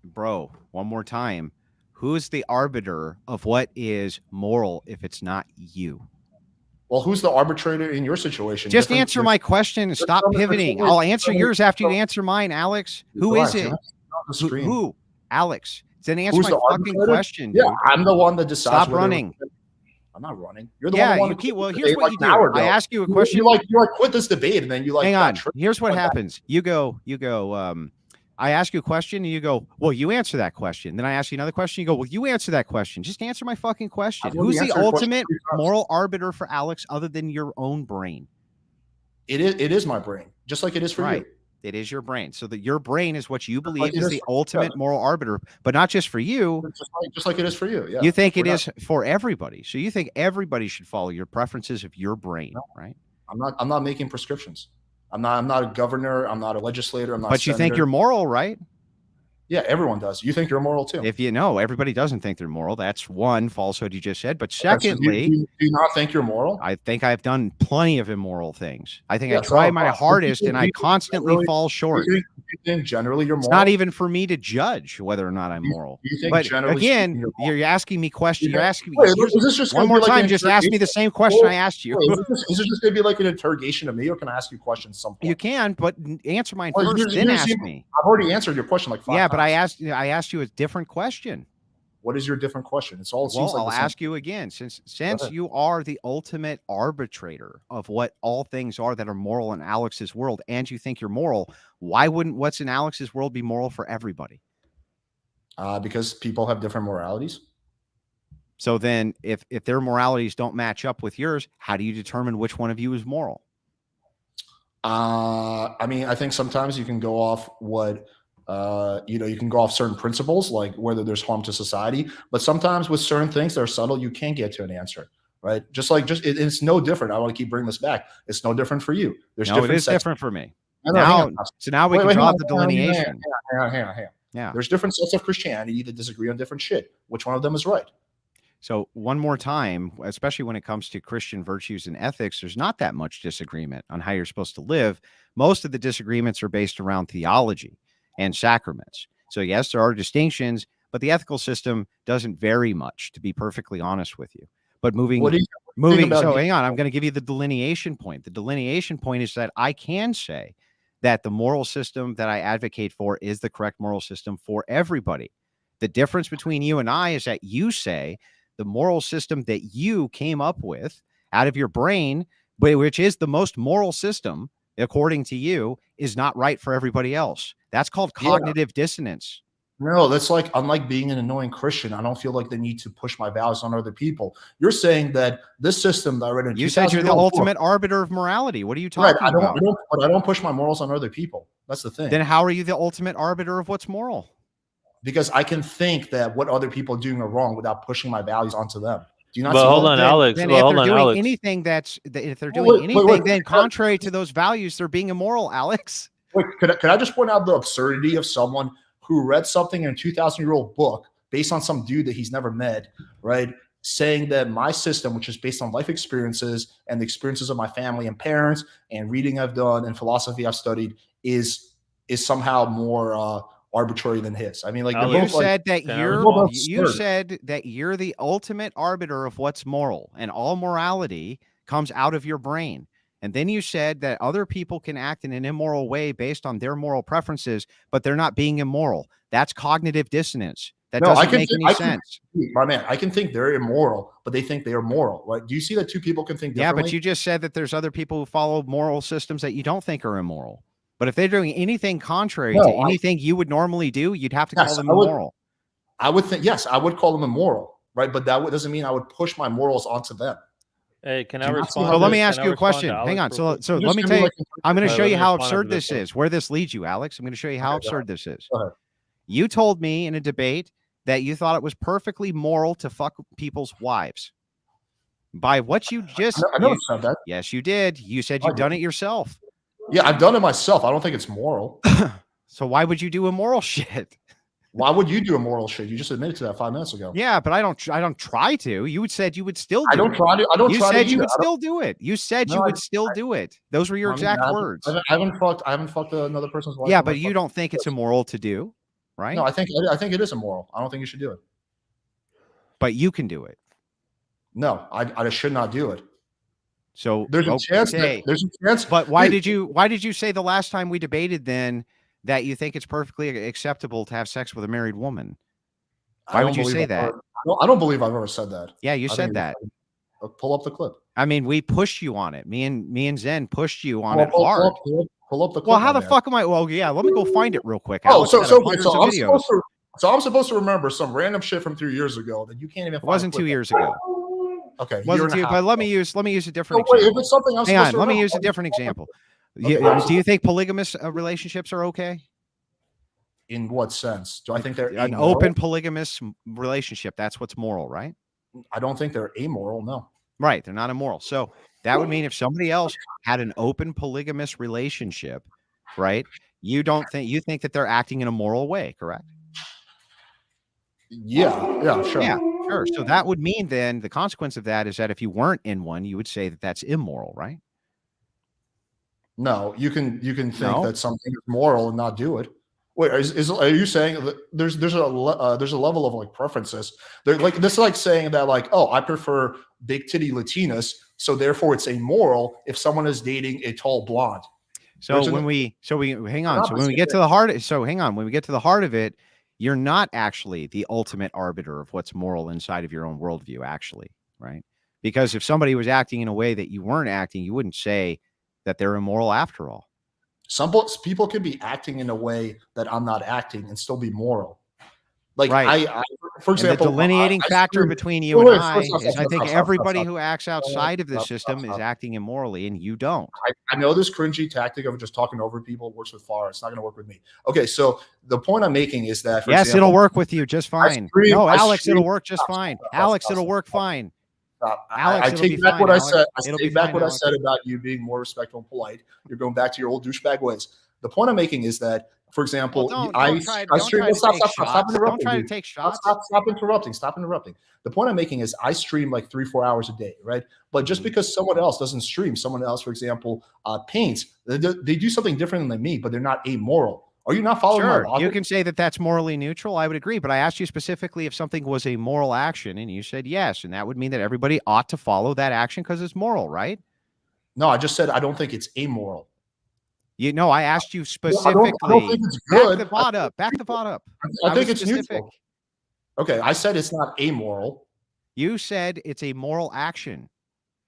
Bro, one more time. Who's the arbiter of what is moral if it's not you? Well, who's the arbitrator in your situation? Just answer my question and stop pivoting. I'll answer yours after you answer mine, Alex. Who is it? Who? Alex. Then answer my fucking question, dude. Yeah, I'm the one that decides. Stop running. I'm not running. You're the one. Well, here's what you do. I ask you a question. You like quit this debate, and then you like. Hang on. Here's what happens. You go. I ask you a question, and you go, well, you answer that question. Then I ask you another question. You go, well, you answer that question. Just answer my fucking question. Who's the ultimate moral arbiter for Alex other than your own brain? It is my brain, just like it is for you. It is your brain. So that your brain is what you believe is the ultimate moral arbiter, but not just for you. Just like it is for you. Yeah. You think it is for everybody. So you think everybody should follow your preferences of your brain, right? I'm not making prescriptions. I'm not a governor. I'm not a legislator. I'm not. But you think you're moral, right? Yeah, everyone does. You think you're moral too. If you know, everybody doesn't think they're moral. That's one falsehood you just said. But secondly, do you not think you're moral? I think I've done plenty of immoral things. I think I try my hardest and I constantly fall short. You think generally you're moral? It's not even for me to judge whether or not I'm moral. But again, you're asking me questions. You're asking me one more time. Just ask me the same question I asked you. Is this just going to be like an interrogation of me, or can I ask you questions some point? You can, but answer mine first, then ask me. I've already answered your question like 5 times. Yeah, but I asked you a different question. What is your different question? It's all. I'll ask you again. Since you are the ultimate arbitrator of what all things are that are moral in Alex's world, and you think you're moral, why wouldn't what's in Alex's world be moral for everybody? Because people have different moralities. So then, if their moralities don't match up with yours, how do you determine which one of you is moral? I mean, I think sometimes you can go off what. You can go off certain principles, like whether there's harm to society, but sometimes with certain things that are subtle, you can't get to an answer, right? It's no different. I want to keep bringing this back. It's no different for you. It is different for me. Now we can draw the delineation. Hang on. Yeah. There's different sets of Christianity that disagree on different shit. Which one of them is right? So one more time, especially when it comes to Christian virtues and ethics, there's not that much disagreement on how you're supposed to live. Most of the disagreements are based around theology and sacraments. So yes, there are distinctions, but the ethical system doesn't vary much, to be perfectly honest with you. But moving. So hang on, I'm going to give you the delineation point. The delineation point is that I can say that the moral system that I advocate for is the correct moral system for everybody. The difference between you and I is that you say the moral system that you came up with out of your brain, which is the most moral system, according to you, is not right for everybody else. That's called cognitive dissonance. No, that's like, unlike being an annoying Christian, I don't feel like the need to push my values on other people. You're saying that this system that I read in you said you're the ultimate arbiter of morality. What are you talking about? I don't push my morals on other people. That's the thing. Then how are you the ultimate arbiter of what's moral? Because I can think that what other people are doing are wrong without pushing my values onto them. Do you not? But hold on, Alex. Then if they're doing anything then contrary to those values, they're being immoral, Alex. Wait, could I just point out the absurdity of someone who read something in a 2,000-year-old book based on some dude that he's never met, right? Saying that my system, which is based on life experiences and the experiences of my family and parents and reading I've done and philosophy I've studied, is somehow more arbitrary than his. I mean, like you said that you're the ultimate arbiter of what's moral, and all morality comes out of your brain. And then you said that other people can act in an immoral way based on their moral preferences, but they're not being immoral. That's cognitive dissonance. That doesn't make any sense. My man, I can think they're immoral, but they think they are moral, right? Do you see that two people can think differently? Yeah, but you just said that there's other people who follow moral systems that you don't think are immoral. But if they're doing anything contrary to anything you would normally do, you'd have to call them immoral. I would think, yes, I would call them immoral, right? But that doesn't mean I would push my morals onto them. Hey, can I respond? So let me ask you a question. Hang on. So let me tell you, I'm going to show you how absurd this is, where this leads you, Alex. I'm going to show you how absurd this is. You told me in a debate that you thought it was perfectly moral to fuck people's wives. By what you just... I never said that. Yes, you did. You said you've done it yourself. Yeah, I've done it myself. I don't think it's moral. So why would you do immoral shit? Why would you do immoral shit? You just admitted to that 5 minutes ago. Yeah, but I don't try to. You said you would still do it. I don't try to. You said you would still do it. You said you would still do it. Those were your exact words. I haven't fucked another person's wife. Yeah, but you don't think it's immoral to do, right? No, I think it is immoral. I don't think you should do it. But you can do it. No, I should not do it. So there's a chance. There's a chance. But why did you say the last time we debated then that you think it's perfectly acceptable to have sex with a married woman? Why would you say that? I don't believe I've ever said that. Yeah, you said that. Pull up the clip. I mean, we pushed you on it. Me and Zen pushed you on it hard. Pull up the clip. Well, how the fuck am I? Well, yeah, let me go find it real quick. Oh, so I'm supposed to remember some random shit from 3 years ago that you can't even. It wasn't 2 years ago. Okay, wasn't 2, but let me use a different example. Wait, if it's something else, hang on. Let me use a different example. Okay. Do you think polygamous relationships are okay? In what sense? Do I think they're an open polygamous relationship? That's what's moral, right? I don't think they're amoral. No. Right, they're not immoral. So that would mean if somebody else had an open polygamous relationship, right? You think that they're acting in a moral way, correct? Yeah, sure. Yeah, sure. So that would mean then the consequence of that is that if you weren't in one, you would say that that's immoral, right? No, you can think that something is moral and not do it. Wait, are you saying that there's a level of like preferences? They're like this is like saying that like, oh, I prefer big titty Latinas, so therefore it's immoral if someone is dating a tall blonde. So when we hang on. So when we get to the heart of it, you're not actually the ultimate arbiter of what's moral inside of your own worldview, actually, right? Because if somebody was acting in a way that you weren't acting, you wouldn't say that they're immoral after all. Some people can be acting in a way that I'm not acting and still be moral. Like right. For example, the delineating factor between you and I is I think everybody who acts outside of the system is acting immorally, and you don't. I know this cringy tactic of just talking over people works with Farha. It's not going to work with me. Okay, so the point I'm making is that yes, example, it'll work with you just fine. No, Alex, it'll work just fine. Alex, it'll work fine. Alex, I take back what I said. I take back what I said about you being more respectful and polite. You're going back to your old douchebag ways. The point I'm making is that, for example, Stop interrupting. The point I'm making is I stream like 3-4 hours a day, right? But just because someone else doesn't stream, someone else, for example, paints, they do something different than me, but they're not amoral. Are you not following my logic? You can say that that's morally neutral. I would agree, but I asked you specifically if something was a moral action, and you said yes, and that would mean that everybody ought to follow that action because it's moral, right? No, I just said I don't think it's amoral. You know, I asked you specifically. I don't think it's good. Back the pot up. I think it's neutral. Okay, I said it's not amoral. You said it's a moral action.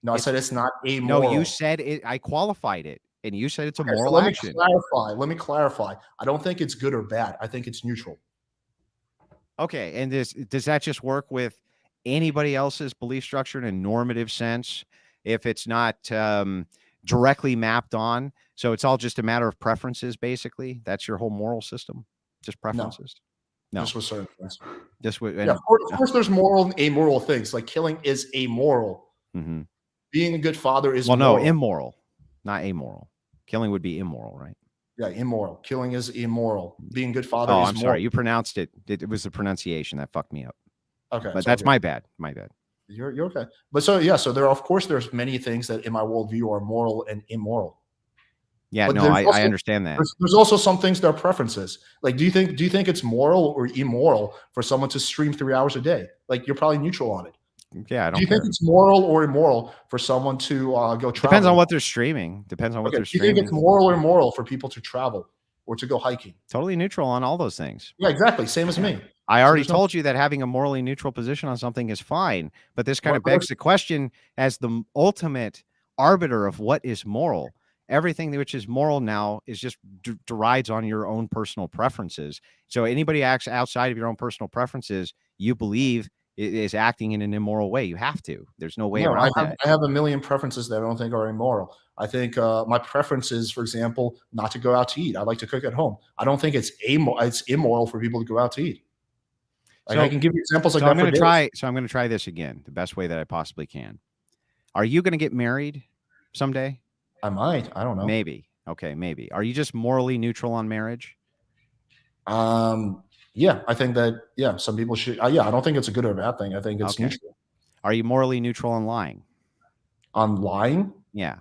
No, I said it's not amoral. No, you said it. I qualified it. And you said it's a moral action. Let me clarify. I don't think it's good or bad. I think it's neutral. Okay. And does that just work with anybody else's belief structure in a normative sense if it's not directly mapped on? So it's all just a matter of preferences, basically? That's your whole moral system? Just preferences? No. Just with certain things. Of course, there's moral and amoral things. Like killing is amoral. Mm-hmm. Being a good father is moral. No, immoral, not amoral. Killing would be immoral, right? Yeah, immoral. Killing is immoral. Being a good father is I'm moral. sorry. You pronounced it. It was the pronunciation that fucked me up. Okay. But that's my bad. My bad. You're okay. But so there's many things that in my worldview are moral and immoral. Yeah, but I understand that. There's also some things that are preferences. Like, do you think it's moral or immoral for someone to stream 3 hours a day? Like, you're probably neutral on it. yeah, I don't Do you care. think it's moral or immoral for someone to go travel? Depends on what they're streaming. Depends on what Okay, they're do you think streaming. it's moral or immoral for people to travel or to go hiking? Totally neutral on all those things. Yeah, exactly. Same as me. I So already there's no- told you that having a morally neutral position on something is fine, but this kind of What- begs the question as the ultimate arbiter of what is moral. Everything which is moral now is just derides on your own personal preferences. So anybody acts outside of your own personal preferences, you believe is acting in an immoral way. You have to. There's no way No, around that. I have a million preferences that I don't think are immoral. I think my preference is, for example, not to go out to eat. I like to cook at home. I don't think it's immoral for people to go out to eat. Like, I can give you examples like So that. I'm going for to days. try. So I'm going to try this again, the best way that I possibly can. Are you going to get married someday? I might. I don't know. Maybe. Okay, maybe. Are you just morally neutral on marriage? Yeah, I think that. Yeah, some people should. Yeah, I don't think it's a good or a bad thing. I think it's Okay. neutral. Are you morally neutral on lying? On lying? Yeah.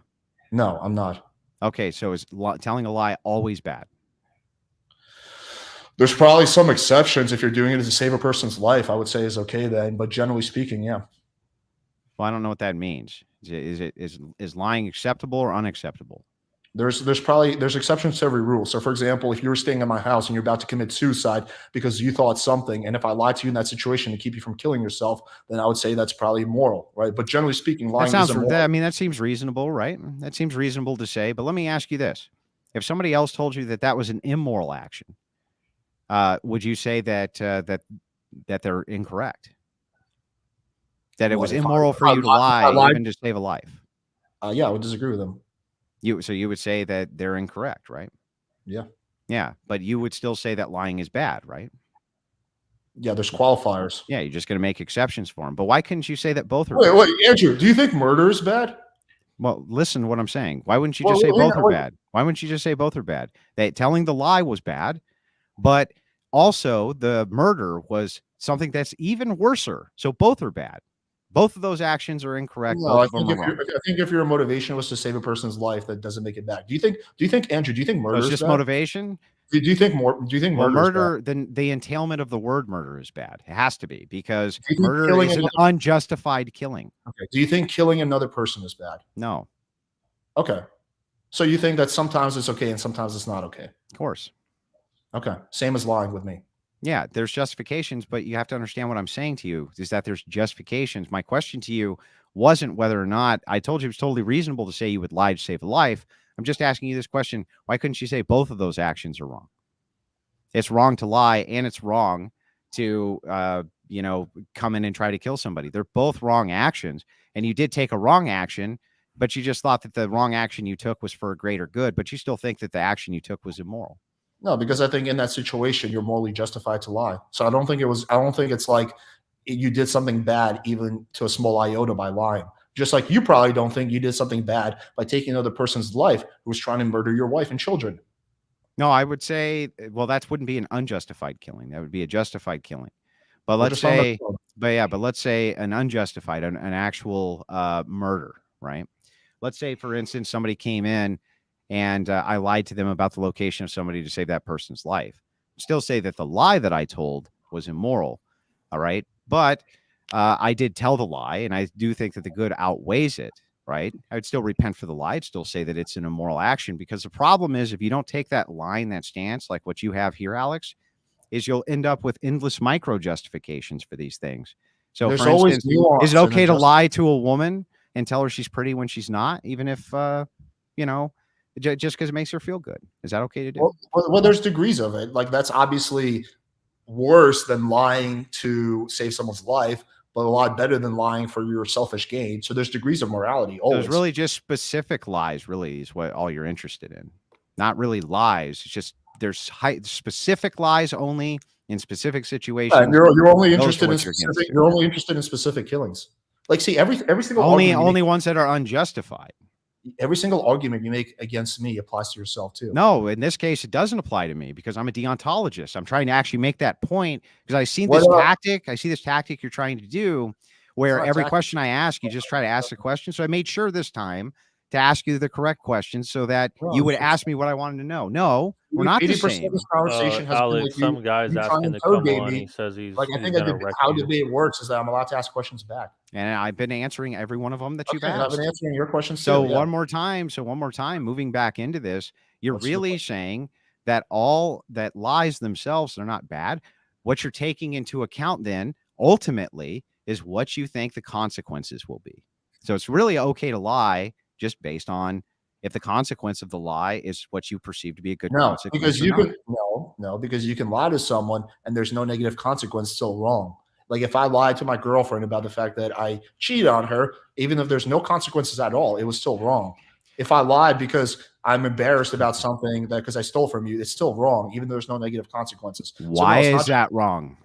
No, I'm not. Okay, so is telling a lie always bad? There's probably some exceptions. If you're doing it to save a person's life, I would say is okay then. But generally speaking, yeah. Well, I don't know what that means. Is lying acceptable or unacceptable? There's exceptions to every rule. So, for example, if you were staying in my house and you're about to commit suicide because you thought something, and if I lied to you in that situation to keep you from killing yourself, then I would say that's probably immoral, right? But generally speaking, lying That sounds. is immoral. I mean, that seems reasonable, right? That seems reasonable to say. But let me ask you this: if somebody else told you that was an immoral action, would you say that they're incorrect? That it was immoral for you to lie even to save a life? Yeah, I would disagree with them. So you would say that they're incorrect, right? Yeah. Yeah, but you would still say that lying is bad, right? Yeah, there's qualifiers. Yeah, you're just going to make exceptions for them. But why couldn't you say that both are Wait, bad? wait, Andrew, do you think murder is bad? Well, listen to what I'm saying. Why wouldn't you just say both are bad? Why wouldn't you just say both are bad? That telling the lie was bad, but also the murder was something that's even worser. So both are bad. Both of those actions are incorrect. No, I think if your motivation was to save a person's life, that doesn't make it bad. Do you think, Andrew, do you think murder is just bad? motivation? Do you think murder? Then the entailment of the word murder is bad. It has to be, because murder is an unjustified killing. Okay. Do you think killing another person is bad? No. Okay. So you think that sometimes it's okay and sometimes it's not okay? Of course. Okay. Same as lying with me. Yeah, there's justifications, but you have to understand what I'm saying to you is that there's justifications. My question to you wasn't whether or not I told you it was totally reasonable to say you would lie to save a life. I'm just asking you this question. Why couldn't you say both of those actions are wrong? It's wrong to lie and it's wrong to, come in and try to kill somebody. They're both wrong actions. And you did take a wrong action, but you just thought that the wrong action you took was for a greater good, but you still think that the action you took was immoral. No, because I think in that situation, you're morally justified to lie. So I don't think it's like you did something bad, even to a small iota, by lying. Just like you probably don't think you did something bad by taking another person's life who was trying to murder your wife and children. No, I would say, well, that wouldn't be an unjustified killing. That would be a justified killing. But let's say, let's say an unjustified, an actual murder, right? Let's say, for instance, somebody came in and I lied to them about the location of somebody to save that person's life. Still say that the lie that I told was immoral. All right. But I did tell the lie, and I do think that the good outweighs it. Right. I would still repent for the lie. I'd still say that it's an immoral action, because the problem is if you don't take that line, that stance, like what you have here, Alex, is you'll end up with endless micro justifications for these things. So there's for instance, is it okay to lie to a woman and tell her she's pretty when she's not, even if, just because it makes her feel good? Is that okay to do? Well, there's degrees of it. Like, that's obviously worse than lying to save someone's life, but a lot better than lying for your selfish gain. So there's degrees of morality. Always. There's really just specific lies, really, is what all you're interested in. Not really lies. It's just there's specific lies only in specific situations. You're only interested in specific. You're only interested in specific killings. Like, see, every single only ones that are unjustified. Every single argument you make against me applies to yourself too. No, in this case, it doesn't apply to me because I'm a deontologist. I'm trying to actually make that point because I see this tactic. I see this tactic you're trying to do where every question I ask, you just try to ask a question. So I made sure this time to ask you the correct questions so that No, you would it's- ask me what I wanted to know. No, we're not the 80% same. of this conversation has been Alex, like some guy's you trying asking to to come interrogate on. me. He says he's Like I think gonna wreck how you. debate works is that I'm allowed to ask questions back. And I've been answering every one of them that you've Okay, and I've asked. been answering your questions So too. Yeah. one more time, moving back into this, you're What's your really saying that all that lies themselves are not bad. What you're taking into account then ultimately is what you think the consequences will be. So it's really okay to lie just based on if the consequence of the lie is what you perceive to be a good No, consequence. because or you not. can no, because you can lie to someone and there's no negative consequence, still wrong. Like if I lied to my girlfriend about the fact that I cheated on her, even if there's no consequences at all, it was still wrong. If I lied because I'm embarrassed about something that because I stole from you, it's still wrong, even though there's no negative consequences. So Why it's not is that wrong?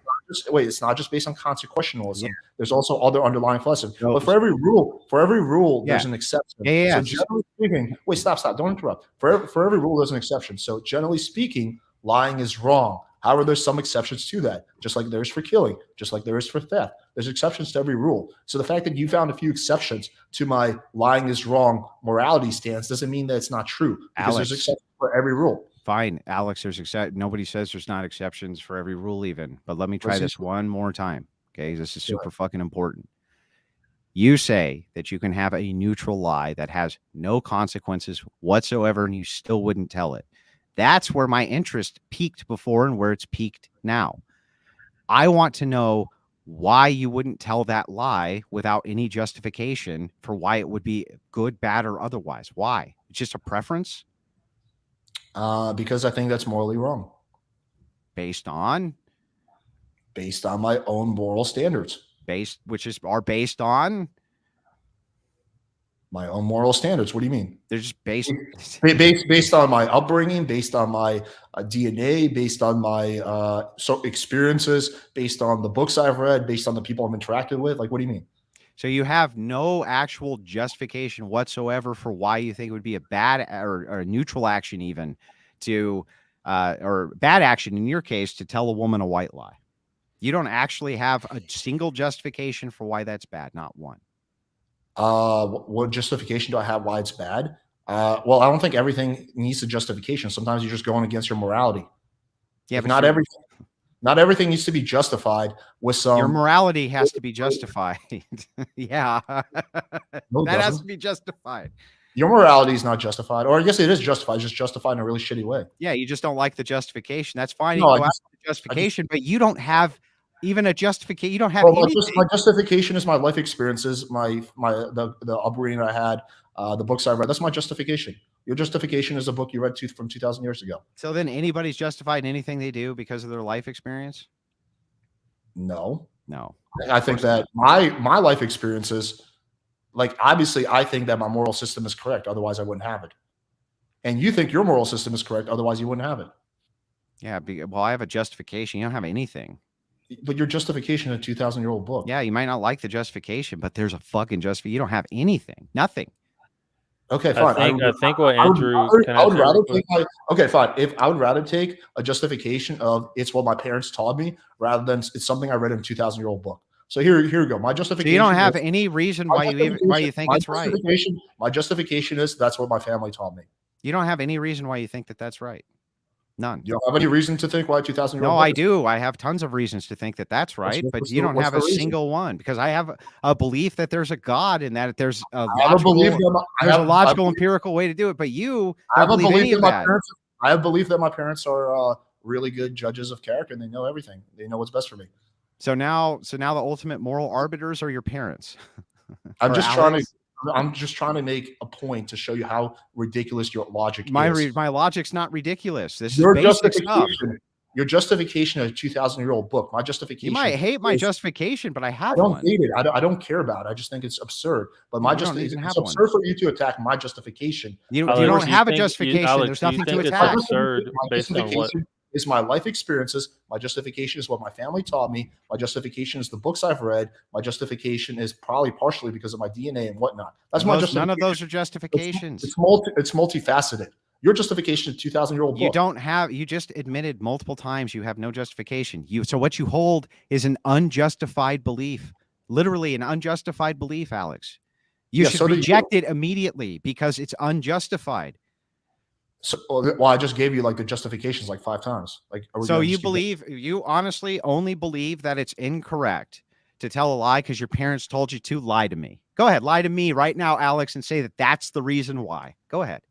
wait, it's not just based on consequentialism. Yeah. There's also other underlying lessons. No, but for every rule, Yeah. there's an exception. Yeah. So generally speaking, wait, stop, don't interrupt. For every rule, there's an exception. So generally speaking, lying is wrong. However, there's some exceptions to that, just like there is for killing, just like there is for theft. There's exceptions to every rule. So the fact that you found a few exceptions to my lying is wrong morality stance doesn't mean that it's not true, because Alex, there's exceptions for every rule. Fine, Alex, nobody says there's not exceptions for every rule even, but let me try this one more time. Okay. This is super fucking important. You say that you can have a neutral lie that has no consequences whatsoever and you still wouldn't tell it. That's where my interest peaked before and where it's peaked now. I want to know why you wouldn't tell that lie without any justification for why it would be good, bad, or otherwise. Why? It's just a preference? Because I think that's morally wrong. Based on my own moral standards. Based on my own moral standards. What do you mean? They're just based on my upbringing, based on my DNA, based on my experiences, based on the books I've read, based on the people I've interacted with. Like, what do you mean? So you have no actual justification whatsoever for why you think it would be a bad or a neutral action even to or bad action in your case to tell a woman a white lie. You don't actually have a single justification for why that's bad, not one. What justification do I have why it's bad? Well, I don't think everything needs a justification. Sometimes you're just going against your morality. Yeah, but not everything needs to be justified with some. Your morality has to be justified. Yeah, No, that has to be justified. Your morality is not justified, or I guess it is justified. It's just justified in a really shitty way. Yeah, you just don't like the justification. That's fine. No, you go after the justification, but you don't have even a justification. You don't have anything. My justification is my life experiences, the upbringing I had, the books I read. That's my justification. Your justification is a book you read from 2,000 years ago. So then anybody's justified in anything they do because of their life experience? No. I think that my life experiences, like obviously I think that my moral system is correct. Otherwise I wouldn't have it. And you think your moral system is correct. Otherwise you wouldn't have it. Yeah. Well, I have a justification. You don't have anything. But your justification is a 2,000-year-old book. Yeah, you might not like the justification, but there's a fucking justification. You don't have anything. Nothing. Okay, fine. I think what Andrew I would rather take okay, fine. If I would rather take a justification of it's what my parents taught me rather than it's something I read in a 2,000-year-old book. So here we go. My justification. So you don't have any reason why you think it's right. My justification is that's what my family taught me. You don't have any reason why you think that that's right. None. You don't have any reason to think why 2,000-year-old? No, I do. I have tons of reasons to think that that's right, but you don't have a single one because I have a belief that there's a God and that there's a logical, empirical way to do it. But you don't believe any of that. I have belief that my parents are really good judges of character and they know everything. They know what's best for me. So now the ultimate moral arbiters are your parents. I'm just trying to make a point to show you how ridiculous your logic is. My logic's not ridiculous. This Your is basic stuff. Your justification is a 2,000-year-old book. My justification. You might hate my justification, but I have I don't one. hate it. I don't care about it. I just think it's absurd. But my justification. It's absurd for you to attack my justification. You don't have a justification. Alex, there's nothing to it's attack. absurd based on what? Is my life experiences. My justification is what my family taught me. My justification is the books I've read. My justification is probably partially because of my DNA and whatnot. That's my justification. None of those are justifications. It's multifaceted. Your justification is a 2,000-year-old book. You just admitted multiple times you have no justification. So what you hold is an unjustified belief, literally an unjustified belief, Alex. You Yeah, should so do you. reject it immediately because it's unjustified. So, well, I just gave you like the justifications like 5 times. Like, are we So gonna you just keep believe, you honestly only believe that it's incorrect to tell a lie because your parents told you to? Lie to me. Go ahead, lie to me right now, Alex, and say that that's the reason why. Go ahead.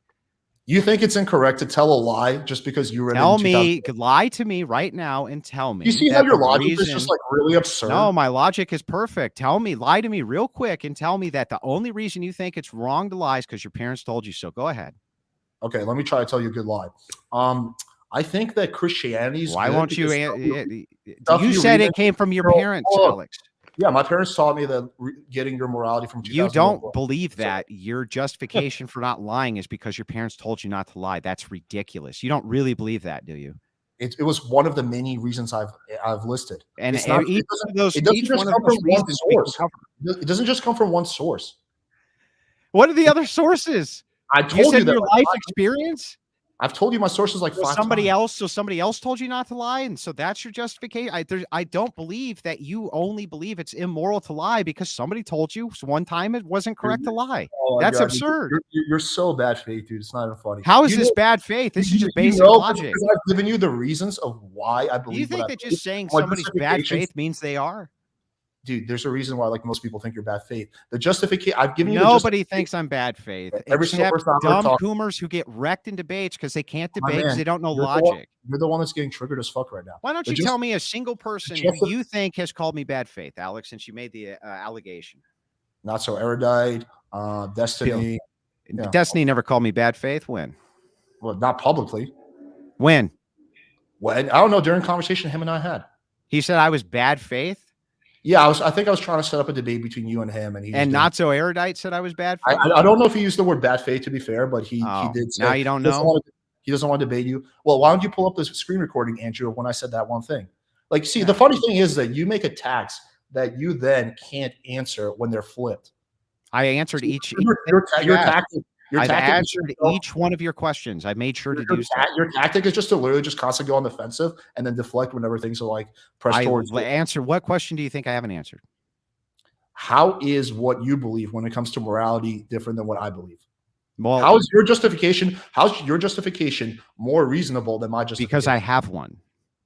You think it's incorrect to tell a lie just because you read it Tell in 2000? me, lie to me right now and tell me You see how that your the logic is just reason. like really absurd? No, my logic is perfect. Tell me, lie to me real quick and tell me that the only reason you think it's wrong to lie is because your parents told you so. Go ahead. Okay, let me try to tell you a good lie. I think that Christianity is Why good won't you? because stuff You you said read it in came from your Girl, parents, hold up. Alex. Yeah, my parents taught me that getting your morality from You 2000. don't believe that your justification for not lying is because your parents told you not to lie. That's ridiculous. You don't really believe that, do you? It was one of the many reasons I've listed. And It's not. each It of those, doesn't each just one of come those from one reasons we can source. cover. It doesn't just come from one source. What are the other sources? I You told said you that your life experience. I've told you my sources like So 5 somebody times. else, somebody else told you not to lie, and so that's your justification. I don't believe that you only believe it's immoral to lie because somebody told you one time it wasn't correct to lie. Oh my That's God, absurd. You're so bad faith, dude. It's not even funny. How is You this know- bad faith? This is just you basic know, logic. because I've given you the reasons of why I Do you believe what think I that believe. just saying My somebody's bad justifications- faith means they are? Dude, there's a reason why like most people think you're bad faith. The justification I've given you. Nobody thinks I'm bad faith, Every single except person I've heard dumb talk- coomers who get wrecked in debates because they can't My debate because man, they don't know you're logic. you're the one that's getting triggered as fuck right now. Why don't The you tell me a single person who justi- you think has called me bad faith, Alex, since you made the allegation? Not so erudite, Destiny. Yeah. Destiny never called me bad faith. When? Well, not publicly. When? When I don't know, during conversation him and I had. He said I was bad faith? Yeah, I think I was trying to set up a debate between you and him, and he And not so erudite said I was bad faith? I don't know if he used the word bad faith, to be fair, but he did say now you don't know. He doesn't want to debate you. Well, why don't you pull up this screen recording, Andrew, of when I said that one thing? Like, see, the funny thing is that you make attacks that you then can't answer when they're flipped. I answered each. Your tactic. I've answered each one of your questions. I made sure to do so. Your tactic is just to literally just constantly go on the defensive and then deflect whenever things are like pressed towards you. Answer. What question do you think I haven't answered? How is what you believe when it comes to morality different than what I believe? Well, how's your justification more reasonable than my justification? Because I have one.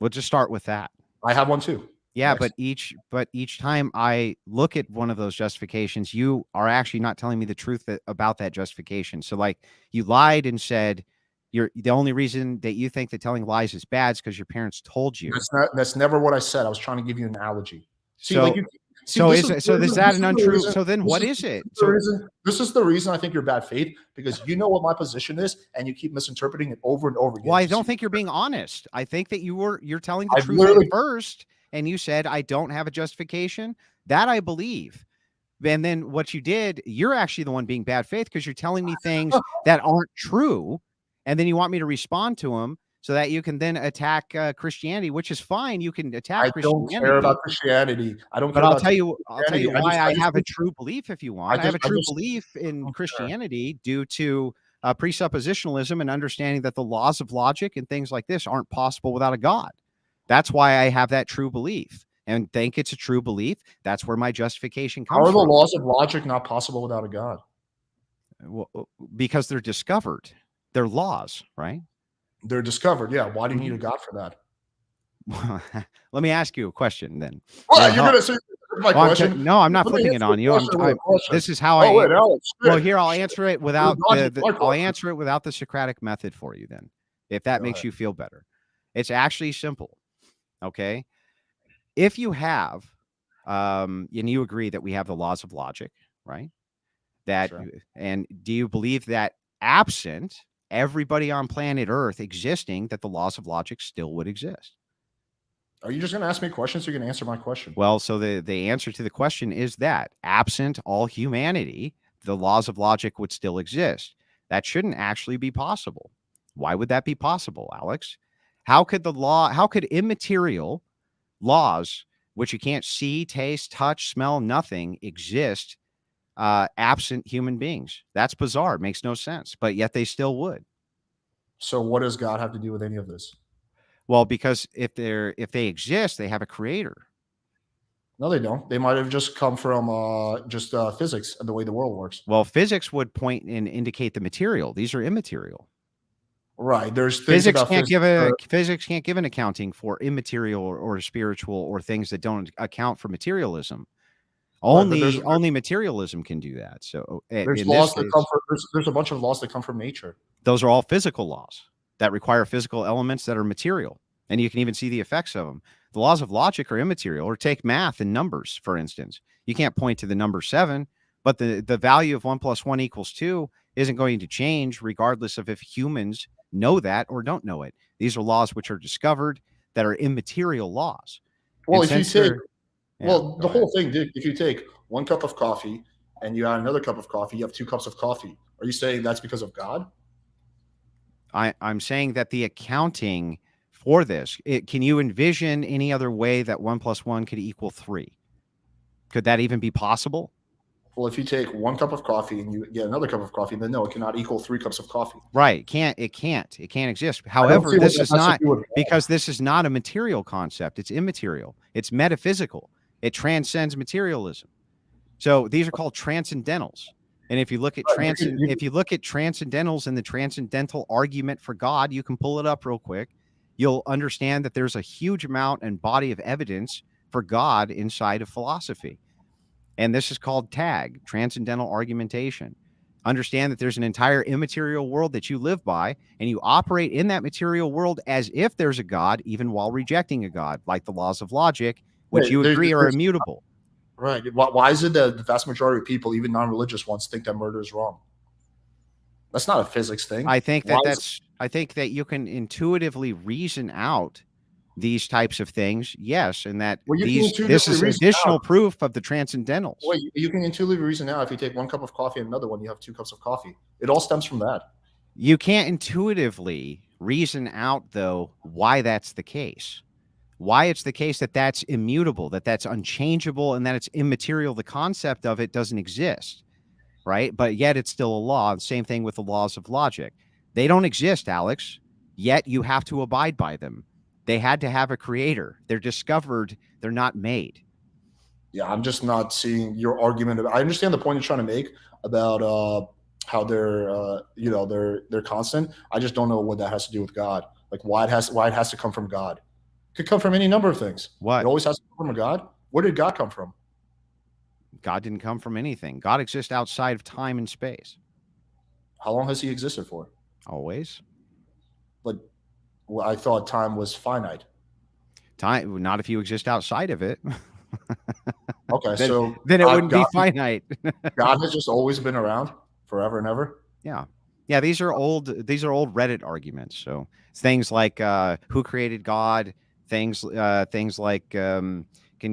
We'll just start with that. I have one too. Yeah, but each time I look at one of those justifications, you are actually not telling me the truth about that justification. So like you lied and said the only reason that you think that telling lies is bad is because your parents told you. That's never what I said. I was trying to give you an analogy. See, so, like you, is that an untrue? So then what is it? This is the reason I think you're bad faith, because you know what my position is and you keep misinterpreting it over and over again. Well, I don't think you're being honest. I think that you're telling the truth at first. And you said, I don't have a justification. That I believe. And then what you did, you're actually the one being bad faith because you're telling me things that aren't true. And then you want me to respond to them so that you can then attack Christianity, which is fine. You can attack Christianity. I don't care about Christianity. I don't care. But I'll tell you why I have a true belief if you want. I have a true belief in Christianity due to presuppositionalism and understanding that the laws of logic and things like this aren't possible without a God. That's why I have that true belief and think it's a true belief. That's where my justification comes from. How are the laws of logic not possible without a God? Well, because they're discovered. They're laws, right? They're discovered. Yeah. Why do you need a God for that? Let me ask you a question then. Well, you're going to say my question? No, I'm not flipping it on you. This is how well, here, I'll answer it without I'll answer it without the Socratic method for you then, if that makes you feel better. It's actually simple. Okay. If you have, and you agree that we have the laws of logic, right? And do you believe that absent everybody on planet Earth existing, that the laws of logic still would exist? Are you just going to ask me questions or you're going to answer my question? Well, so the answer to the question is that absent all humanity, the laws of logic would still exist. That shouldn't actually be possible. Why would that be possible, Alex? How could immaterial laws, which you can't see, taste, touch, smell, nothing, exist absent human beings? That's bizarre. It makes no sense, but yet they still would. So what does God have to do with any of this? Well, because if they exist, they have a creator. No, they don't. They might have just come from just physics and the way the world works. Well, physics would point and indicate the material. These are immaterial. Right. There's things Physics about can't give a physics can't give an accounting for immaterial or spiritual or things that don't account for materialism. Only materialism can do that. So there's in laws this that come from there's a bunch of laws that come from nature. Those are all physical laws that require physical elements that are material, and you can even see the effects of them. The laws of logic are immaterial. Or take math and numbers, for instance. You can't point to the number 7, but the value of 1 + 1 = 2 isn't going to change regardless of if humans know that or don't know it. These are laws which are discovered that are immaterial laws. Well, And if you since take they're- Yeah, well, go the ahead. whole thing, dude, if you take 1 cup of coffee and you add another cup of coffee, you have 2 cups of coffee. Are you saying that's because of God? I'm saying that the accounting for this, can you envision any other way that 1 + 1 could equal 3? Could that even be possible? Well, if you take 1 cup of coffee and you get another cup of coffee, then no, it cannot equal 3 cups of coffee. Right. It can't exist. However, this is not because because this is not a material concept. It's immaterial. It's metaphysical. It transcends materialism. So these are called transcendentals. And if you look at if you look at transcendentals and the transcendental argument for God, you can pull it up real quick. You'll understand that there's a huge amount and body of evidence for God inside of philosophy. And this is called TAG, transcendental argumentation. Understand that there's an entire immaterial world that you live by, and you operate in that material world as if there's a God, even while rejecting a God, like the laws of logic, which you agree are immutable. Right. Why is it that the vast majority of people, even non-religious ones, think that murder is wrong? That's not a physics thing. I think that you can intuitively reason out these types of things, yes, and that this is additional proof of the transcendentals. Well, you can intuitively reason out if you take 1 cup of coffee and another one, you have 2 cups of coffee. It all stems from that. You can't intuitively reason out, though, why that's the case. Why it's the case that that's immutable, that that's unchangeable, and that it's immaterial. The concept of it doesn't exist, right? But yet it's still a law. The same thing with the laws of logic. They don't exist, Alex, yet you have to abide by them. They had to have a creator. They're discovered. They're not made. Yeah, I'm just not seeing your argument. I understand the point you're trying to make about how they're constant. I just don't know what that has to do with God. Like why it has to come from God. It could come from any number of things. What? It always has to come from a God. Where did God come from? God didn't come from anything. God exists outside of time and space. How long has he existed for? Always. But well, I thought time was finite. Time, not if you exist outside of it. Okay, then it wouldn't be finite. God has just always been around forever and ever. Yeah. These are old Reddit arguments. So things like who created God? Things like can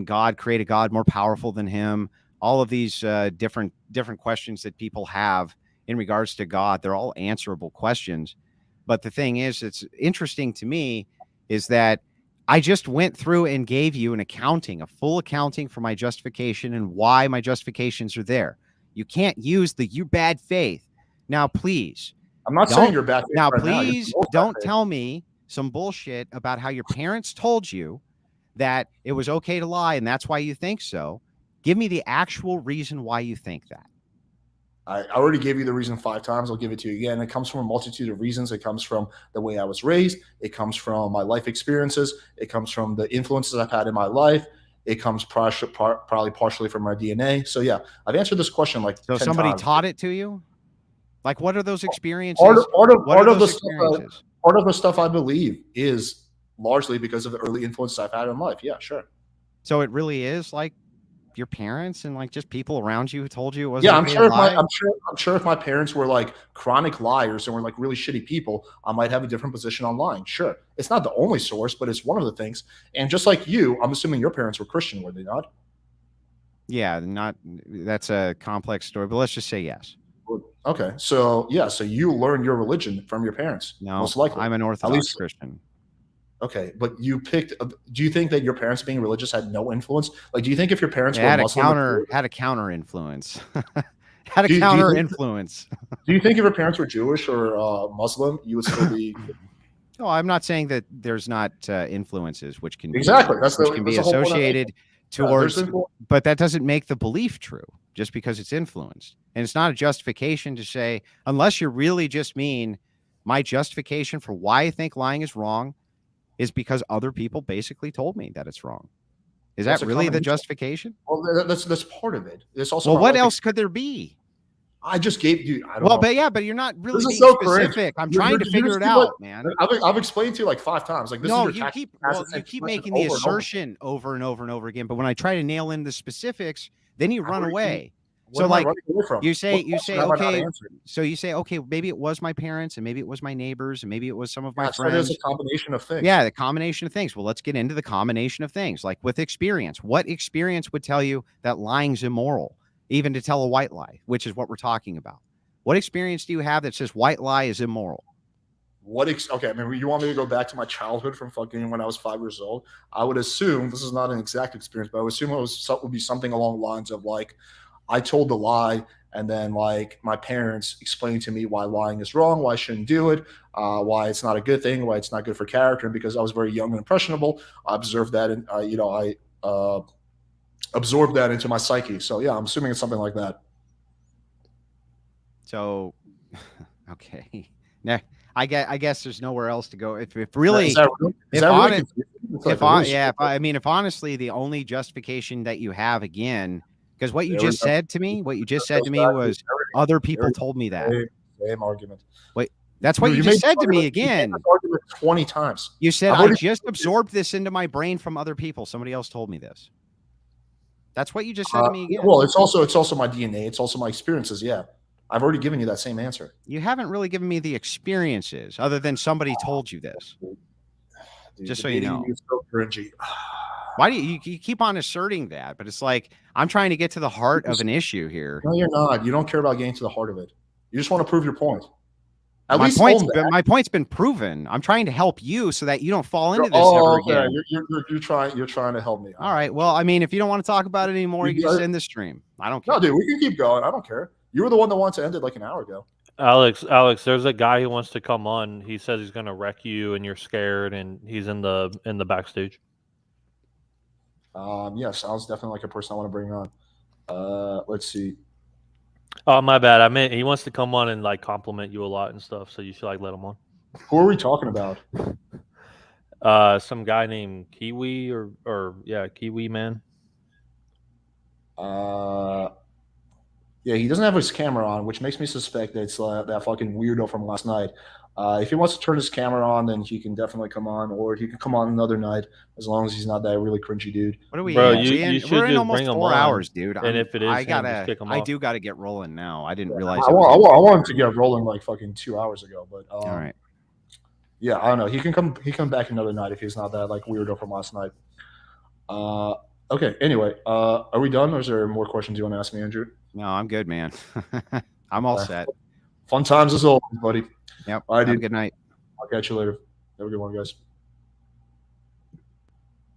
God create a God more powerful than him? All of these different questions that people have in regards to God, they're all answerable questions. But the thing is, it's interesting to me is that I just went through and gave you a full accounting for my justification and why my justifications are there. You can't use your bad faith. Now, please. I'm not saying you're bad faith. Now, please don't tell me some bullshit about how your parents told you that it was okay to lie and that's why you think so. Give me the actual reason why you think that. I already gave you the reason 5 times. I'll give it to you again. It comes from a multitude of reasons. It comes from the way I was raised. It comes from my life experiences. It comes from the influences I've had in my life. It comes probably partially from my DNA. So yeah, I've answered this question like 10 somebody times. Taught it to you? Like, what are those experiences? Part of the stuff I believe is largely because of the early influences I've had in life. Yeah, sure. So it really is like your parents and like just people around you who told you it wasn't. Yeah, okay I'm sure if my parents were like chronic liars and were like really shitty people, I might have a different position on lying. Sure, it's not the only source, but it's one of the things. And just like you, I'm assuming your parents were Christian, were they not? Yeah, that's a complex story, but let's just say yes. Okay, so yeah, so you learned your religion from your parents. No, most likely. I'm an Orthodox Christian. Okay, but you picked. Do you think that your parents being religious had no influence? Like, do you think if your parents were Muslim, had a counter influence? Had a counter influence. Do you think if your parents were Jewish or Muslim, you would still be? No, I'm not saying that there's not influences which can exactly be associated towards, but that doesn't make the belief true just because it's influenced. And it's not a justification to say, unless you really just mean my justification for why I think lying is wrong is because other people basically told me that it's wrong. Is that really the justification? Well, that's part of it. There's also well, what else could there be? I just gave you. I don't well, know. but you're not really being so specific. cringe. I'm trying to figure it out, man. I've explained to you like 5 times. Like this no, is your you keep making the assertion over and over and over again. But when I try to nail in the specifics, then you run away. So like you say okay. So you say okay, maybe it was my parents, and maybe it was my neighbors, and maybe it was some of my friends. There's a combination of things. Yeah, the combination of things. Well, let's get into the combination of things. Like with experience, what experience would tell you that lying's immoral, even to tell a white lie, which is what we're talking about? What experience do you have that says white lie is immoral? Okay, I mean, you want me to go back to my childhood from fucking when I was 5 years old? I would assume this is not an exact experience, but I would assume it would be something along the lines of like, I told the lie, and then like my parents explained to me why lying is wrong, why I shouldn't do it, why it's not a good thing, why it's not good for character. And because I was very young and impressionable, I observed that, and I absorbed that into my psyche. So yeah, I'm assuming it's something like that. So, okay, now I guess there's nowhere else to go. If really, if honestly the only justification that you have again. Because what you just said to me, was other people told me that. Same argument. Wait, that's what you just said to me again. 20 times. You said I just absorbed this into my brain from other people. Somebody else told me this. That's what you just said to me again. Well, it's also my DNA. It's also my experiences. Yeah, I've already given you that same answer. You haven't really given me the experiences, other than somebody told you this. Dude, just so you know. It's so cringy. Why do you keep on asserting that? But it's like, I'm trying to get to the heart of an issue here. No, you're not. You don't care about getting to the heart of it. You just want to prove your point. My point's been proven. I'm trying to help you so that you don't fall into this ever again. You're trying to help me. All right. Well, I mean, if you don't want to talk about it anymore, you can just end the stream. I don't care. No, dude, we can keep going. I don't care. You were the one that wanted to end it like an hour ago. Alex, there's a guy who wants to come on. He says he's going to wreck you, and you're scared, and he's in the backstage. Yes, I was definitely like a person I want to bring on. Let's see. Oh, my bad. I meant he wants to come on and like compliment you a lot and stuff. So you should like let him on. Who are we talking about? Some guy named Kiwi or Kiwi man. Yeah, he doesn't have his camera on, which makes me suspect that it's that fucking weirdo from last night. If he wants to turn his camera on, then he can definitely come on, or he can come on another night, as long as he's not that really cringy dude. What are we? Bro, we're in almost 4 hours, dude. And if it is, I do gotta get rolling now. I didn't realize. I want him to get rolling like fucking 2 hours ago, but all right. Yeah, I don't know. He can come back another night if he's not that like weirdo from last night. Okay. Anyway, are we done, or is there more questions you want to ask me, Andrew? No, I'm good, man. I'm all set. Fun times as always, buddy. Yep. All right, have a good night. I'll catch you later. Have a good one, guys.